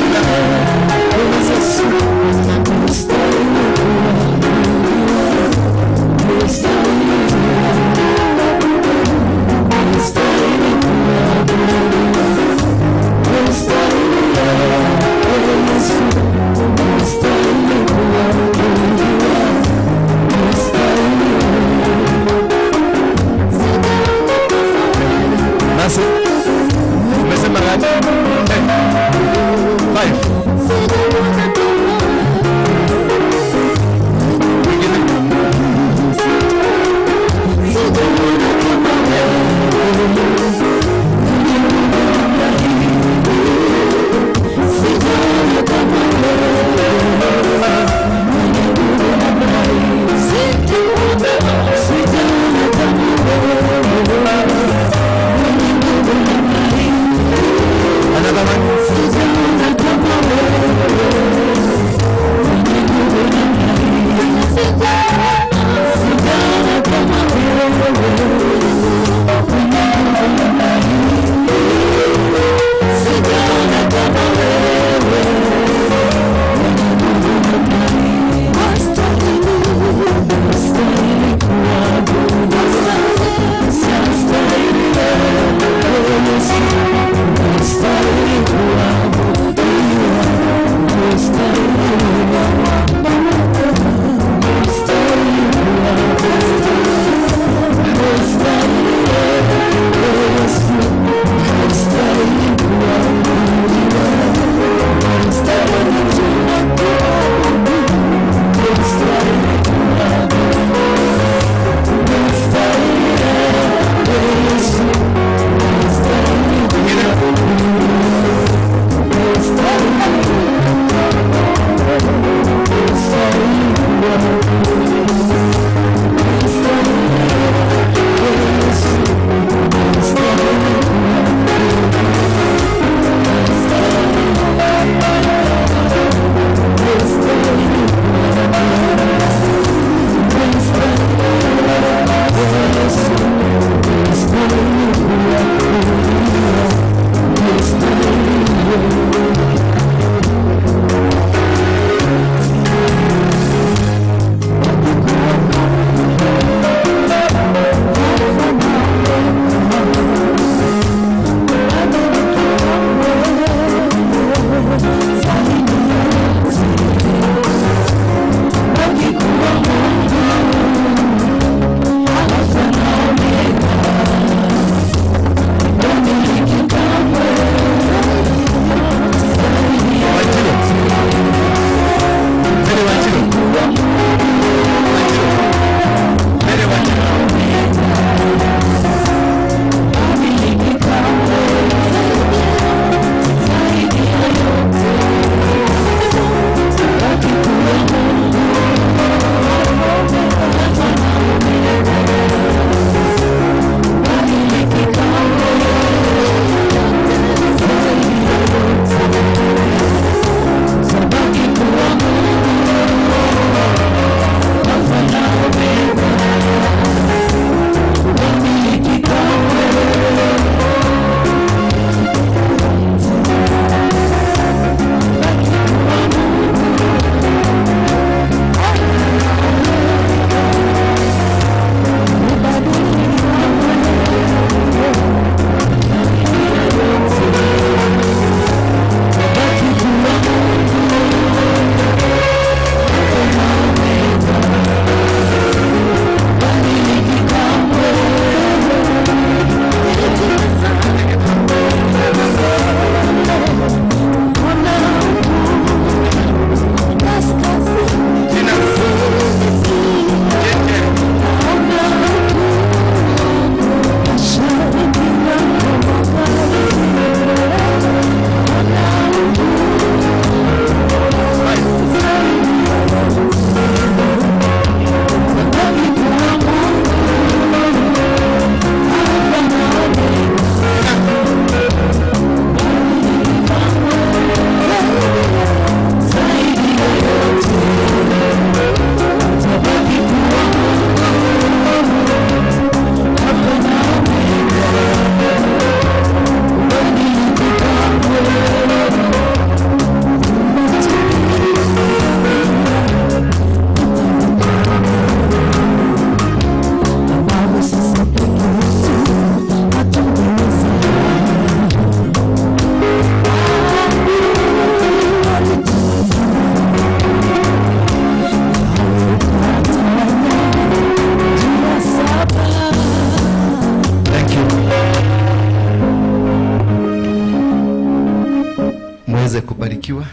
Tumebarikiwa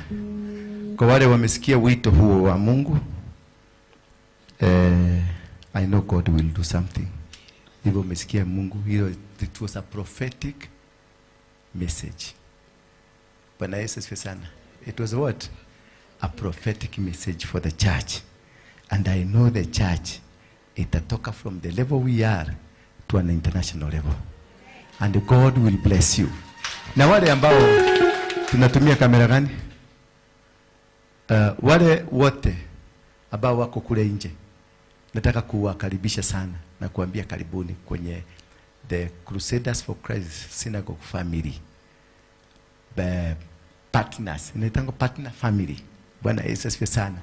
kwa wale wamesikia wito huo wa Mungu. I know God will do something. Hivyo umesikia Mungu, it was a prophetic message. Bwana Yesu asifiwe sana. It was what? A prophetic message for the church. And I know the church itatoka from the level we are to an international level. And God will bless you. Na wale ambao tunatumia kamera gani? Wale wote ambao wako kule nje, nataka kuwakaribisha sana na kuambia karibuni kwenye the Crusaders for Christ Synagogue family. The partners, inaitangwa partner family. Bwana Yesu asifiwe sana.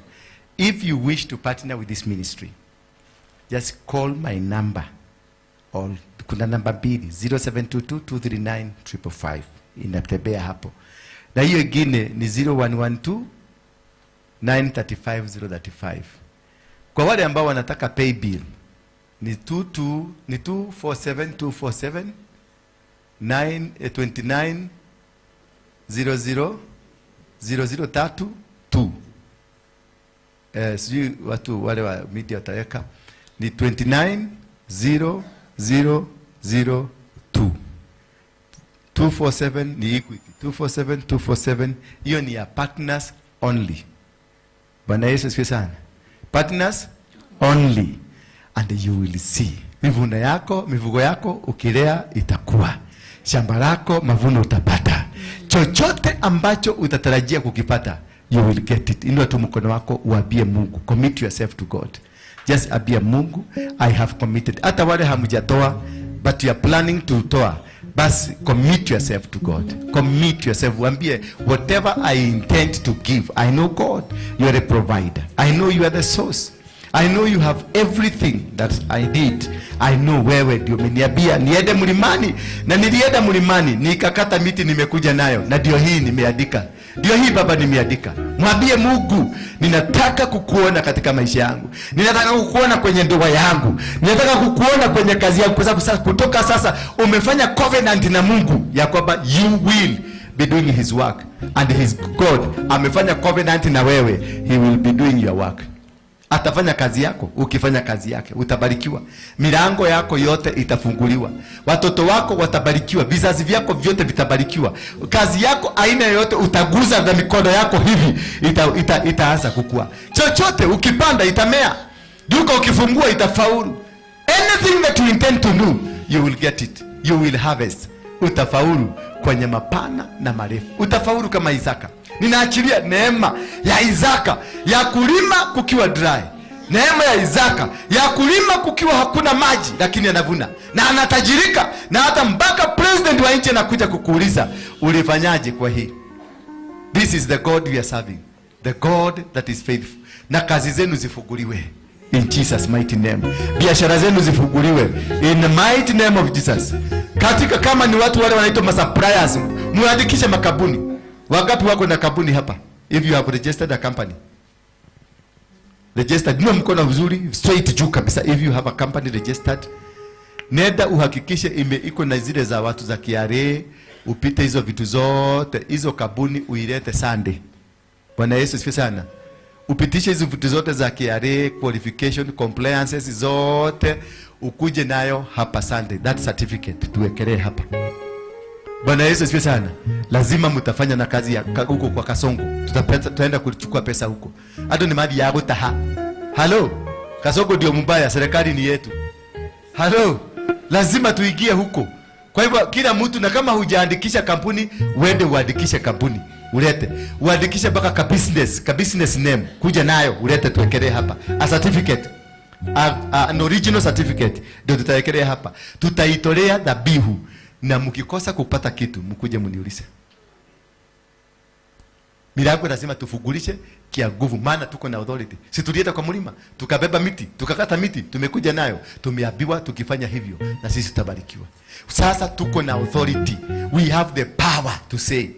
If you wish to partner with this ministry, just call my number. Or kuna namba 2 0722239555 inatembea hapo. Na hiyo ingine ni 0112935035. Kwa wale ambao wanataka pay bill ni 247247 929 000032. Sijui watu wale wa media wataweka ni 2900002. 247 ni Equity. 247 hiyo ni ya partners only. Bwana Yesu asifiwe sana. Partners only. And you will see. Mifugo yako ukilea itakuwa. Shamba lako mavuno utapata. Chochote ambacho utatarajia kukipata, you will get it. Inua tu mkono wako uambie Mungu. Commit yourself to God. Just ambia Mungu, I have committed. Hata wale hamjatoa but you are planning to toa, basi commit yourself to God. Commit yourself. Uambie, whatever I intend to give, I know God, you are a provider. I know you are the source. I know you have everything that I need. I know wewe ndio umeniambia niende mlimani, na nilienda mlimani nikakata miti nimekuja nayo, na ndio hii nimeandika. Ndio hii Baba nimeandika. Mwambie Mungu, ninataka kukuona katika maisha yangu. Ninataka kukuona kwenye ndoa yangu. Ninataka kukuona kwenye kazi yangu. Kwa sababu kutoka sasa umefanya covenant na Mungu ya kwamba you will be doing his work, and his God amefanya covenant na wewe, he will be doing your work. Atafanya kazi yako, ukifanya kazi yake utabarikiwa. Milango yako yote itafunguliwa. Watoto wako watabarikiwa, vizazi vyako vyote vitabarikiwa. Kazi yako aina yote utaguza na mikono yako hivi, itaanza kukua. Chochote ukipanda itamea. Duka ukifungua itafaulu. Anything that you intend to do, you will get it. You will harvest. Utafaulu kwenye mapana na marefu. Utafaulu kama Isaka. Ninaachilia neema ya Isaka ya kulima kukiwa dry. Neema ya Isaka ya kulima kukiwa hakuna maji, lakini anavuna na anatajirika, na hata mpaka president wa nchi anakuja kukuuliza ulifanyaje kwa hii. This is the God we are serving, the God that is faithful. Na kazi zenu zifunguliwe in Jesus mighty name. Biashara zenu zifunguliwe in the mighty name of Jesus. Katika kama ni watu wale wanaitwa suppliers, muandikishe makabuni. Wangapi wako na kampuni hapa? If you have registered a company, registered, ndio mkono vizuri straight juu kabisa. If you have a company registered, nenda uhakikishe iko na zile za watu za KRA, upite hizo vitu zote, hizo kabuni uilete Sunday. Bwana Yesu asifiwe sana. Upitishe hizo vitu zote za KRA, qualification, compliances zote, ukuje nayo hapa Sunday. That certificate tuwekelee hapa. Bwana Yesu asifiwe sana. Lazima mtafanya na kazi ya huko kwa Kasongo. Tutaenda kuchukua pesa huko. Hado ni mali yako taha. Halo. Kasongo ndio mbaya, serikali ni yetu. Halo. Lazima tuingie huko. Kwa hivyo kila mtu, na kama hujaandikisha kampuni, uende uandikishe kampuni. Ulete. Uandikishe mpaka ka business name. Kuja nayo, ulete tuwekelee hapa. A certificate. An original certificate. Ndio tutawekelea hapa. Tutaitolea dhabihu. Na mkikosa kupata kitu, mkuje mniulize. Milango lazima tufungulishe kia nguvu, maana tuko na authority. Si tulienda kwa mlima, tukabeba miti, tukakata miti, tumekuja nayo, tumeambiwa tukifanya hivyo na sisi tutabarikiwa. Sasa tuko na authority. We have the power to say.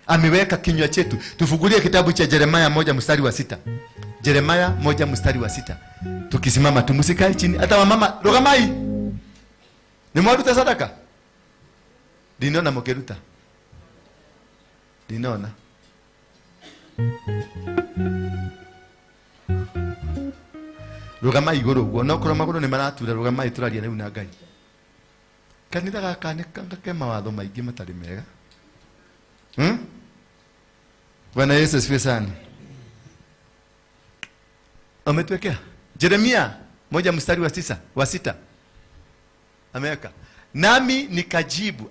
Ameweka kinywa chetu. Tufungulie kitabu cha Yeremia 1:6. Yeremia 1:6. Tukisimama tumusikae chini. Hata wamama, rogamai. Ni mwaruta sadaka. Dinona mokeruta. Dinona. Rugama iguru guo no koro maguru ni maratura rugama ituraria riu na Ngai. Kanitha gaka ni kangake mawatho maingi matari mega. Bwana Yesu asifiwe sana. Ametwekea Yeremia 1:6 ameweka, nami nikajibu,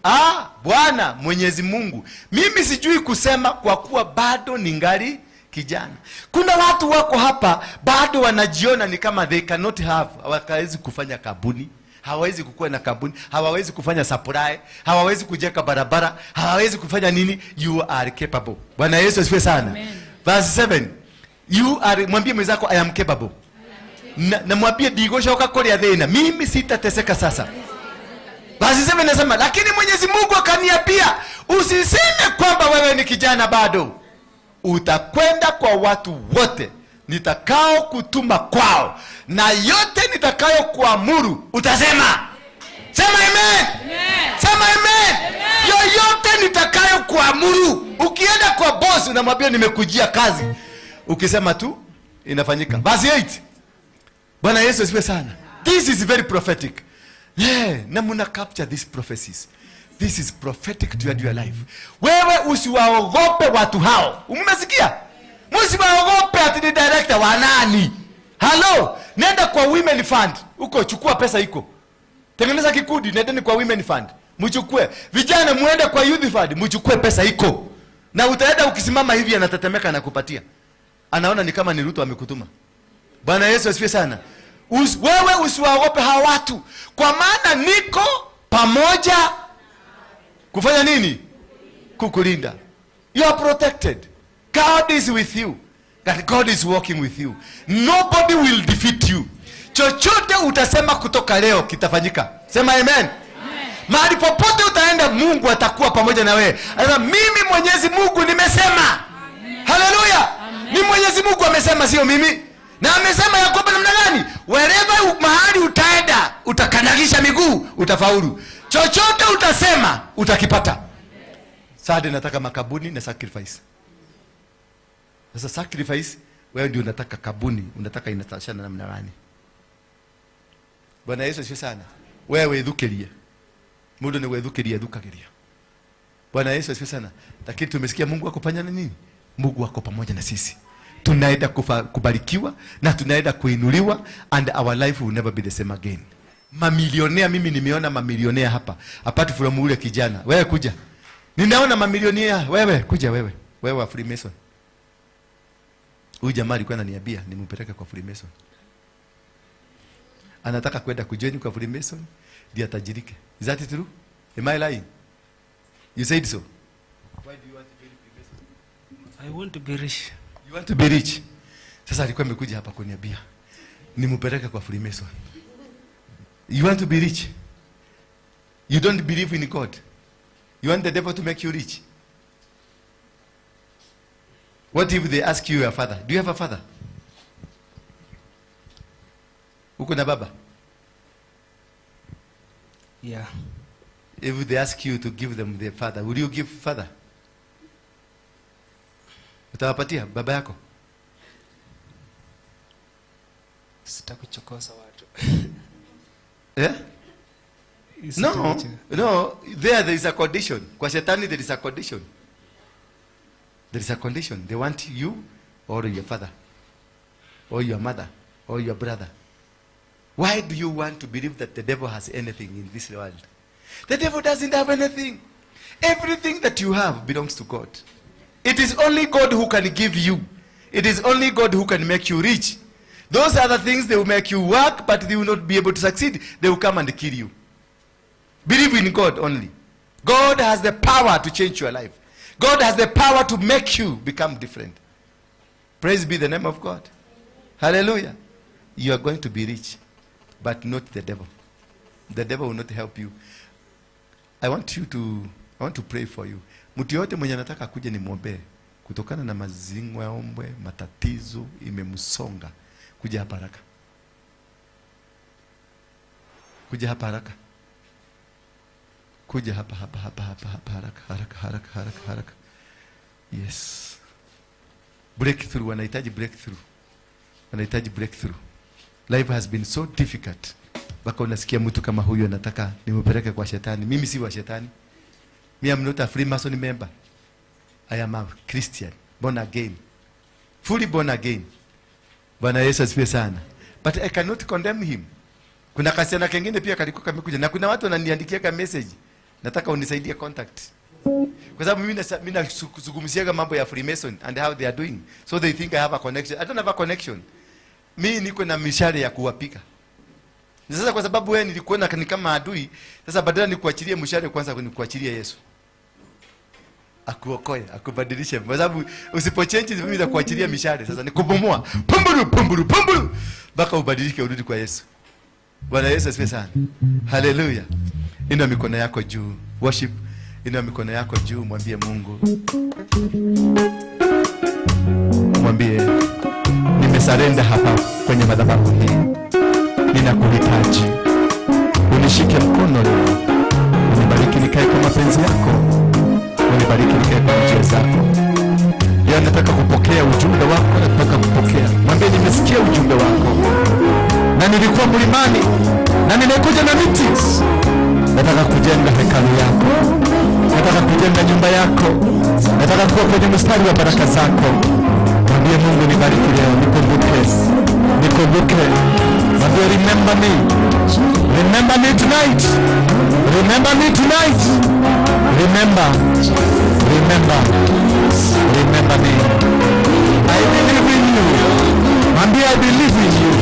Bwana Mwenyezi Mungu, mimi sijui kusema kwa kuwa bado ningali kijana. Kuna watu wako hapa bado wanajiona ni kama they cannot have, hawawezi kufanya kabuni, hawawezi kukua na kabuni, hawawezi kufanya supply, hawawezi kujenga barabara, hawawezi kufanya nini. You are capable. Bwana Yesu asifiwe sana. Verse 7, you are, mwambie mwenzako I am capable. Na mwambie digoshoka kule adhena, mimi sitateseka sasa. Verse 7 nasema, lakini Mwenyezi Mungu akaniambia, usiseme kwamba wewe ni kijana bado. Utakwenda kwa watu wote nitakao kutuma kwao, na yote nitakayo kuamuru utasema. Sema amen. Sema amen. Yoyote nitakayo kuamuru. Ukienda kwa boss unamwambia nimekujia kazi, ukisema tu inafanyika. Verse 8. Bwana Yesu asifiwe sana. This is very prophetic. Na muna capture these prophecies. This is prophetic to your life. Wewe usiwaogope watu hao. Umesikia? Msiwaogope ati ni director wa nani. Hello, nenda kwa women fund. Uko chukua pesa iko. Tengeneza kikundi, nendeni kwa women fund. Mchukue. Vijana muende kwa youth fund, mchukue pesa iko. Na utaenda ukisimama hivi anatetemeka na kupatia. Anaona ni kama ni Ruto amekutuma. Bwana Yesu asifiwe sana. Wewe usiwaogope hao watu, kwa maana niko pamoja kufanya nini? Kukulinda. You are protected. God is with you. That God is walking with you. Nobody will defeat you. Chochote utasema kutoka leo kitafanyika. Sema amen. Mahali popote utaenda Mungu atakuwa pamoja na wewe. Anasema mimi Mwenyezi Mungu nimesema. Haleluya. Ni Mwenyezi Mungu amesema, sio mimi. Na amesema Yakobo namna gani? Wherever mahali utaenda utakanagisha miguu utafaulu. Chochote utasema utakipata. Sasa nataka makabuni na sacrifice. Sasa sacrifice wewe ndio unataka kabuni, unataka inatashana namna gani? Bwana Yesu asifiwe sana. Wewe dhukelia. Mungu ni wewe dhukelia dhukagelia. Bwana Yesu asifiwe sana. Lakini tumesikia Mungu wako pamoja na nini? Mungu wako pamoja na sisi. Tunaenda kubarikiwa na tunaenda kuinuliwa, and our life will never be the same again. Mamilionea, mimi nimeona mamilionea hapa. Apart from ule kijana. Wewe kuja. Ninaona mamilionea. Wewe kuja wewe. Wewe wa Freemason. Huyu jamaa alikuwa ananiambia nimpeleke kwa Freemason. Anataka kwenda kujoin kwa Freemason ndio atajirike. Is that true? Am I lying? You said so. Why do you want to join Freemason? I want to be rich. You want to be rich. Sasa alikuwa amekuja hapa kuniambia nimpeleke kwa Freemason. You want to be rich. You don't believe in God. You want the devil to make you rich. What if they ask you your father? Do you have a father? Uko na baba? Yeah. If they ask you to give them their father, will you give father? Utawapatia baba yako? Sitakuchokoza watu. Yeah? No, there is a condition. Kwa shetani there is a condition. There is a condition. They want you or your father or your mother or your brother. Why do you want to believe that the devil has anything in this world? The devil doesn't have anything. Everything that you have belongs to God. It is only God who can give you. It is only God who can make you rich. Those other things, they will make you work, but they will not be able to succeed. They will come and kill you. Believe in God only. God has the power to change your life. God has the power to make you become different. Praise be the name of God. Hallelujah. You are going to be rich, but not the devil. The devil will not help you. I want to pray for you. Mtu yote mwenye anataka kuja nimwombee kutokana na mazingwa ya ombwe, matatizo imemsonga, kuja hapa haraka. Kuja hapa haraka. Kuja hapa haraka. Yes. breakthrough, wanahitaji breakthrough. Wanahitaji breakthrough. Life has been so difficult. Baka unasikia mtu kama huyo anataka nimupeleke kwa shetani. Mimi si wa shetani. Me am not a Freemason member. I am a Christian, born again. Fully born again. Bwana Yesu asifiwe sana. But I cannot condemn him. Kuna kasiana kengine pia kalikuwa kamekuja na kuna watu wananiandikia ka message. Nataka unisaidie contact. Kwa sababu mimi nazungumziaga mambo ya Freemason and how they are doing. So they think I have a connection. I don't have a connection. Mimi niko na mishale ya kuwapika. Sasa kwa sababu wewe nilikuona ni kama adui, sasa badala nikuachilie mshale kwanza nikuachilie Yesu. Akuokoe, akubadilishe. Kwa sababu usipochange mimi nitakuachilia mishale. Sasa nikubomoa. Pumburu. Baka ubadilike urudi kwa Yesu. Bwana Yesu asifiwe sana. Hallelujah. Inua mikono yako juu. Worship. Inua mikono yako juu, mwambie Mungu. Mwambie nimesarenda hapa kwenye madhabahu hii. Ninakuhitaji. Unishike mkono leo. Unibariki nikae kwa mapenzi yako. Unibariki nikae kwa njia zako. Ya nataka kupokea ujumbe wako, nataka kupokea. Mwambie nimesikia ujumbe wako. Na nilikuwa mlimani na nimekuja na meetings. Nataka kujenga hekalu yako. Nataka kujenga nyumba yako. Nataka kuwa kwenye mstari wa baraka zako. Mwambie Mungu nibariki leo, nikumbuke. Nikumbuke. Mwambie remember me. Remember me tonight. Remember me tonight. Remember. Remember me. I believe in you. Mwambie I believe in you.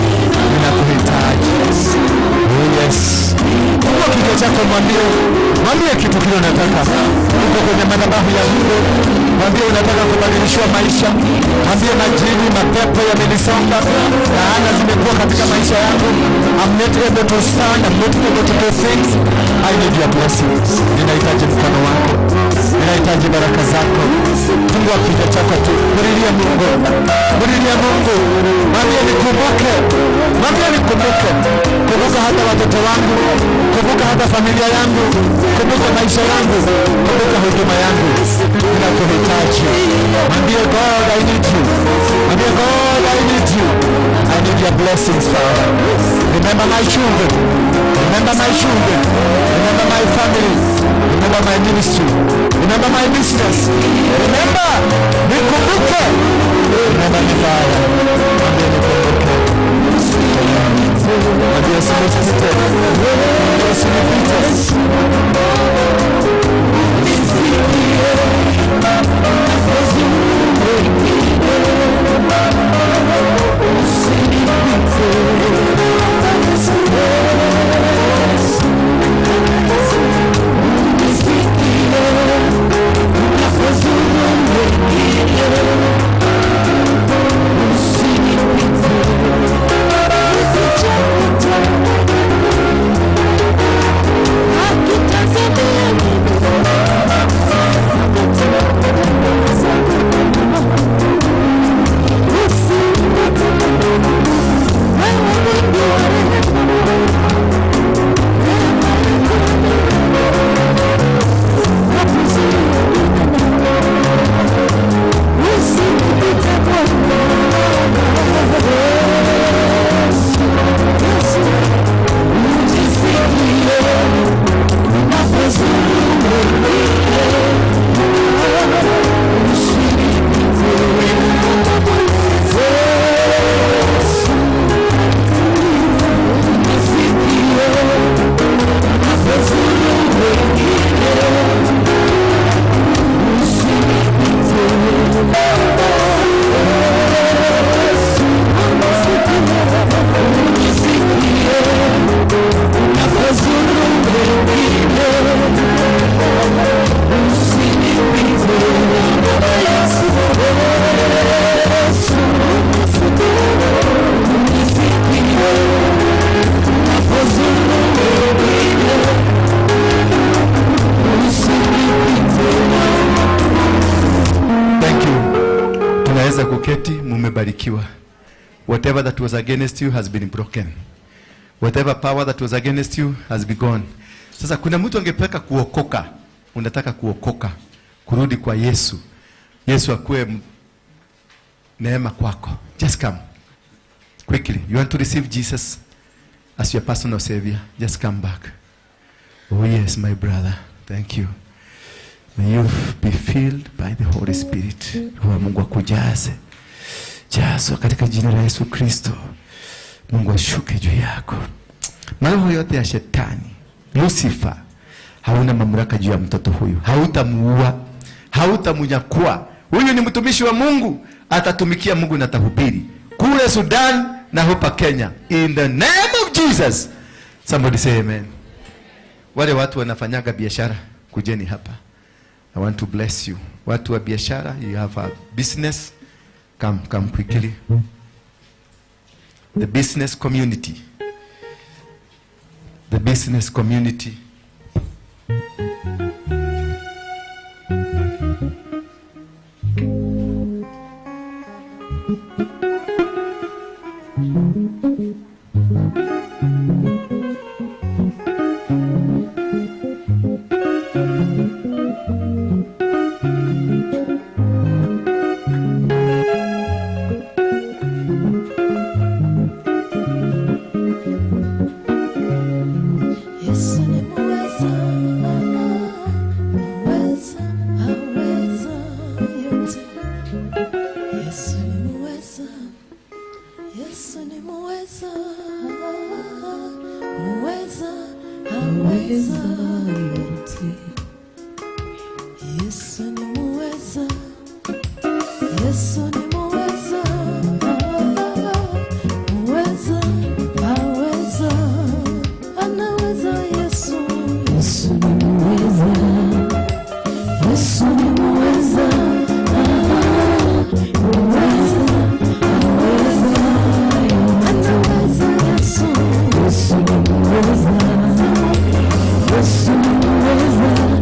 Ninakuhitaji. Oh yes. Kwa kichwa chako mwambie kitu kile unataka. Uko kwenye madhabahu ya Mungu. Mwambie unataka kubadilishwa maisha. Mwambie majini, mapepo yamenisonga. Laana zimekuwa katika maisha yangu. I'm not able to stand, I'm not able to do things. I need your blessings. Ninahitaji mkono wako. Ninahitaji baraka zako. Fungua kichwa chako tu. Mlilia Mungu. Mwambie nikumbuke. Kumbuka hata watoto wangu. Kumbuka hata familia yangu. Kumbuka maisha yangu. Kumbuka huduma yangu. Ninakuhitaji. Mwambie God I need you. Mwambie God I need you. I need your blessings, Father. Remember my children. Remember my family. Remember my ministry. Remember my business. Remember. Nikumbuke. Remember me, Father. Mwambie nikumbuke. Mwambie usinipite. Mwambie usinipite. Whatever that was against you has been broken. Whatever power that was against you has been gone. Sasa kuna mtu angepeka kuokoka. Unataka kuokoka. Kurudi kwa Yesu. Yesu akuwe neema kwako. Just come quickly. You want to receive Jesus as your personal savior? Just come back. Oh yes, my brother. Thank you. May you be filled by the Holy Spirit. Roho Mungu akujaze. Jazwa katika jina la Yesu Kristo. Mungu ashuke juu yako. Maroho yote ya shetani, Lucifer, hauna mamlaka juu ya mtoto huyu. Hautamuua, hautamunyakua. Huyu ni mtumishi wa Mungu, atatumikia Mungu na tahubiri kule Sudan na hapa Kenya. In the name of Jesus. Somebody say amen. Wale watu wanafanyaga biashara, kujeni hapa. I want to bless you. Watu wa biashara, you have a business. Come quickly. The business community. The business community. Yes,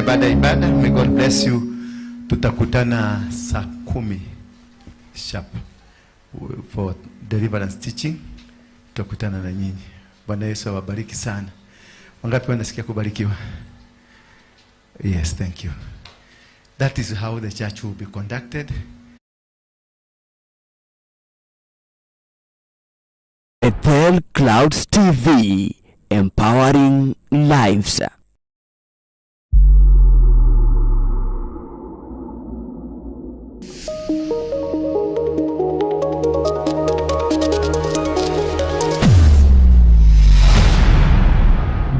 baada ya ibada. May God bless you. Tutakutana saa 10 sharp for deliverance teaching. Tutakutana na nyinyi. Bwana Yesu awabariki sana. Wangapi wanasikia kubarikiwa? Yes, thank you. That is how the church will be conducted. Bethel Clouds TV, empowering lives.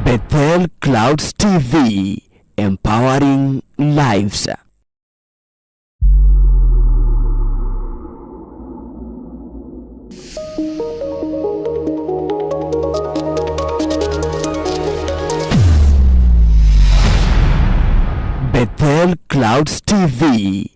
Bethel Clouds TV, empowering lives. Bethel Clouds TV,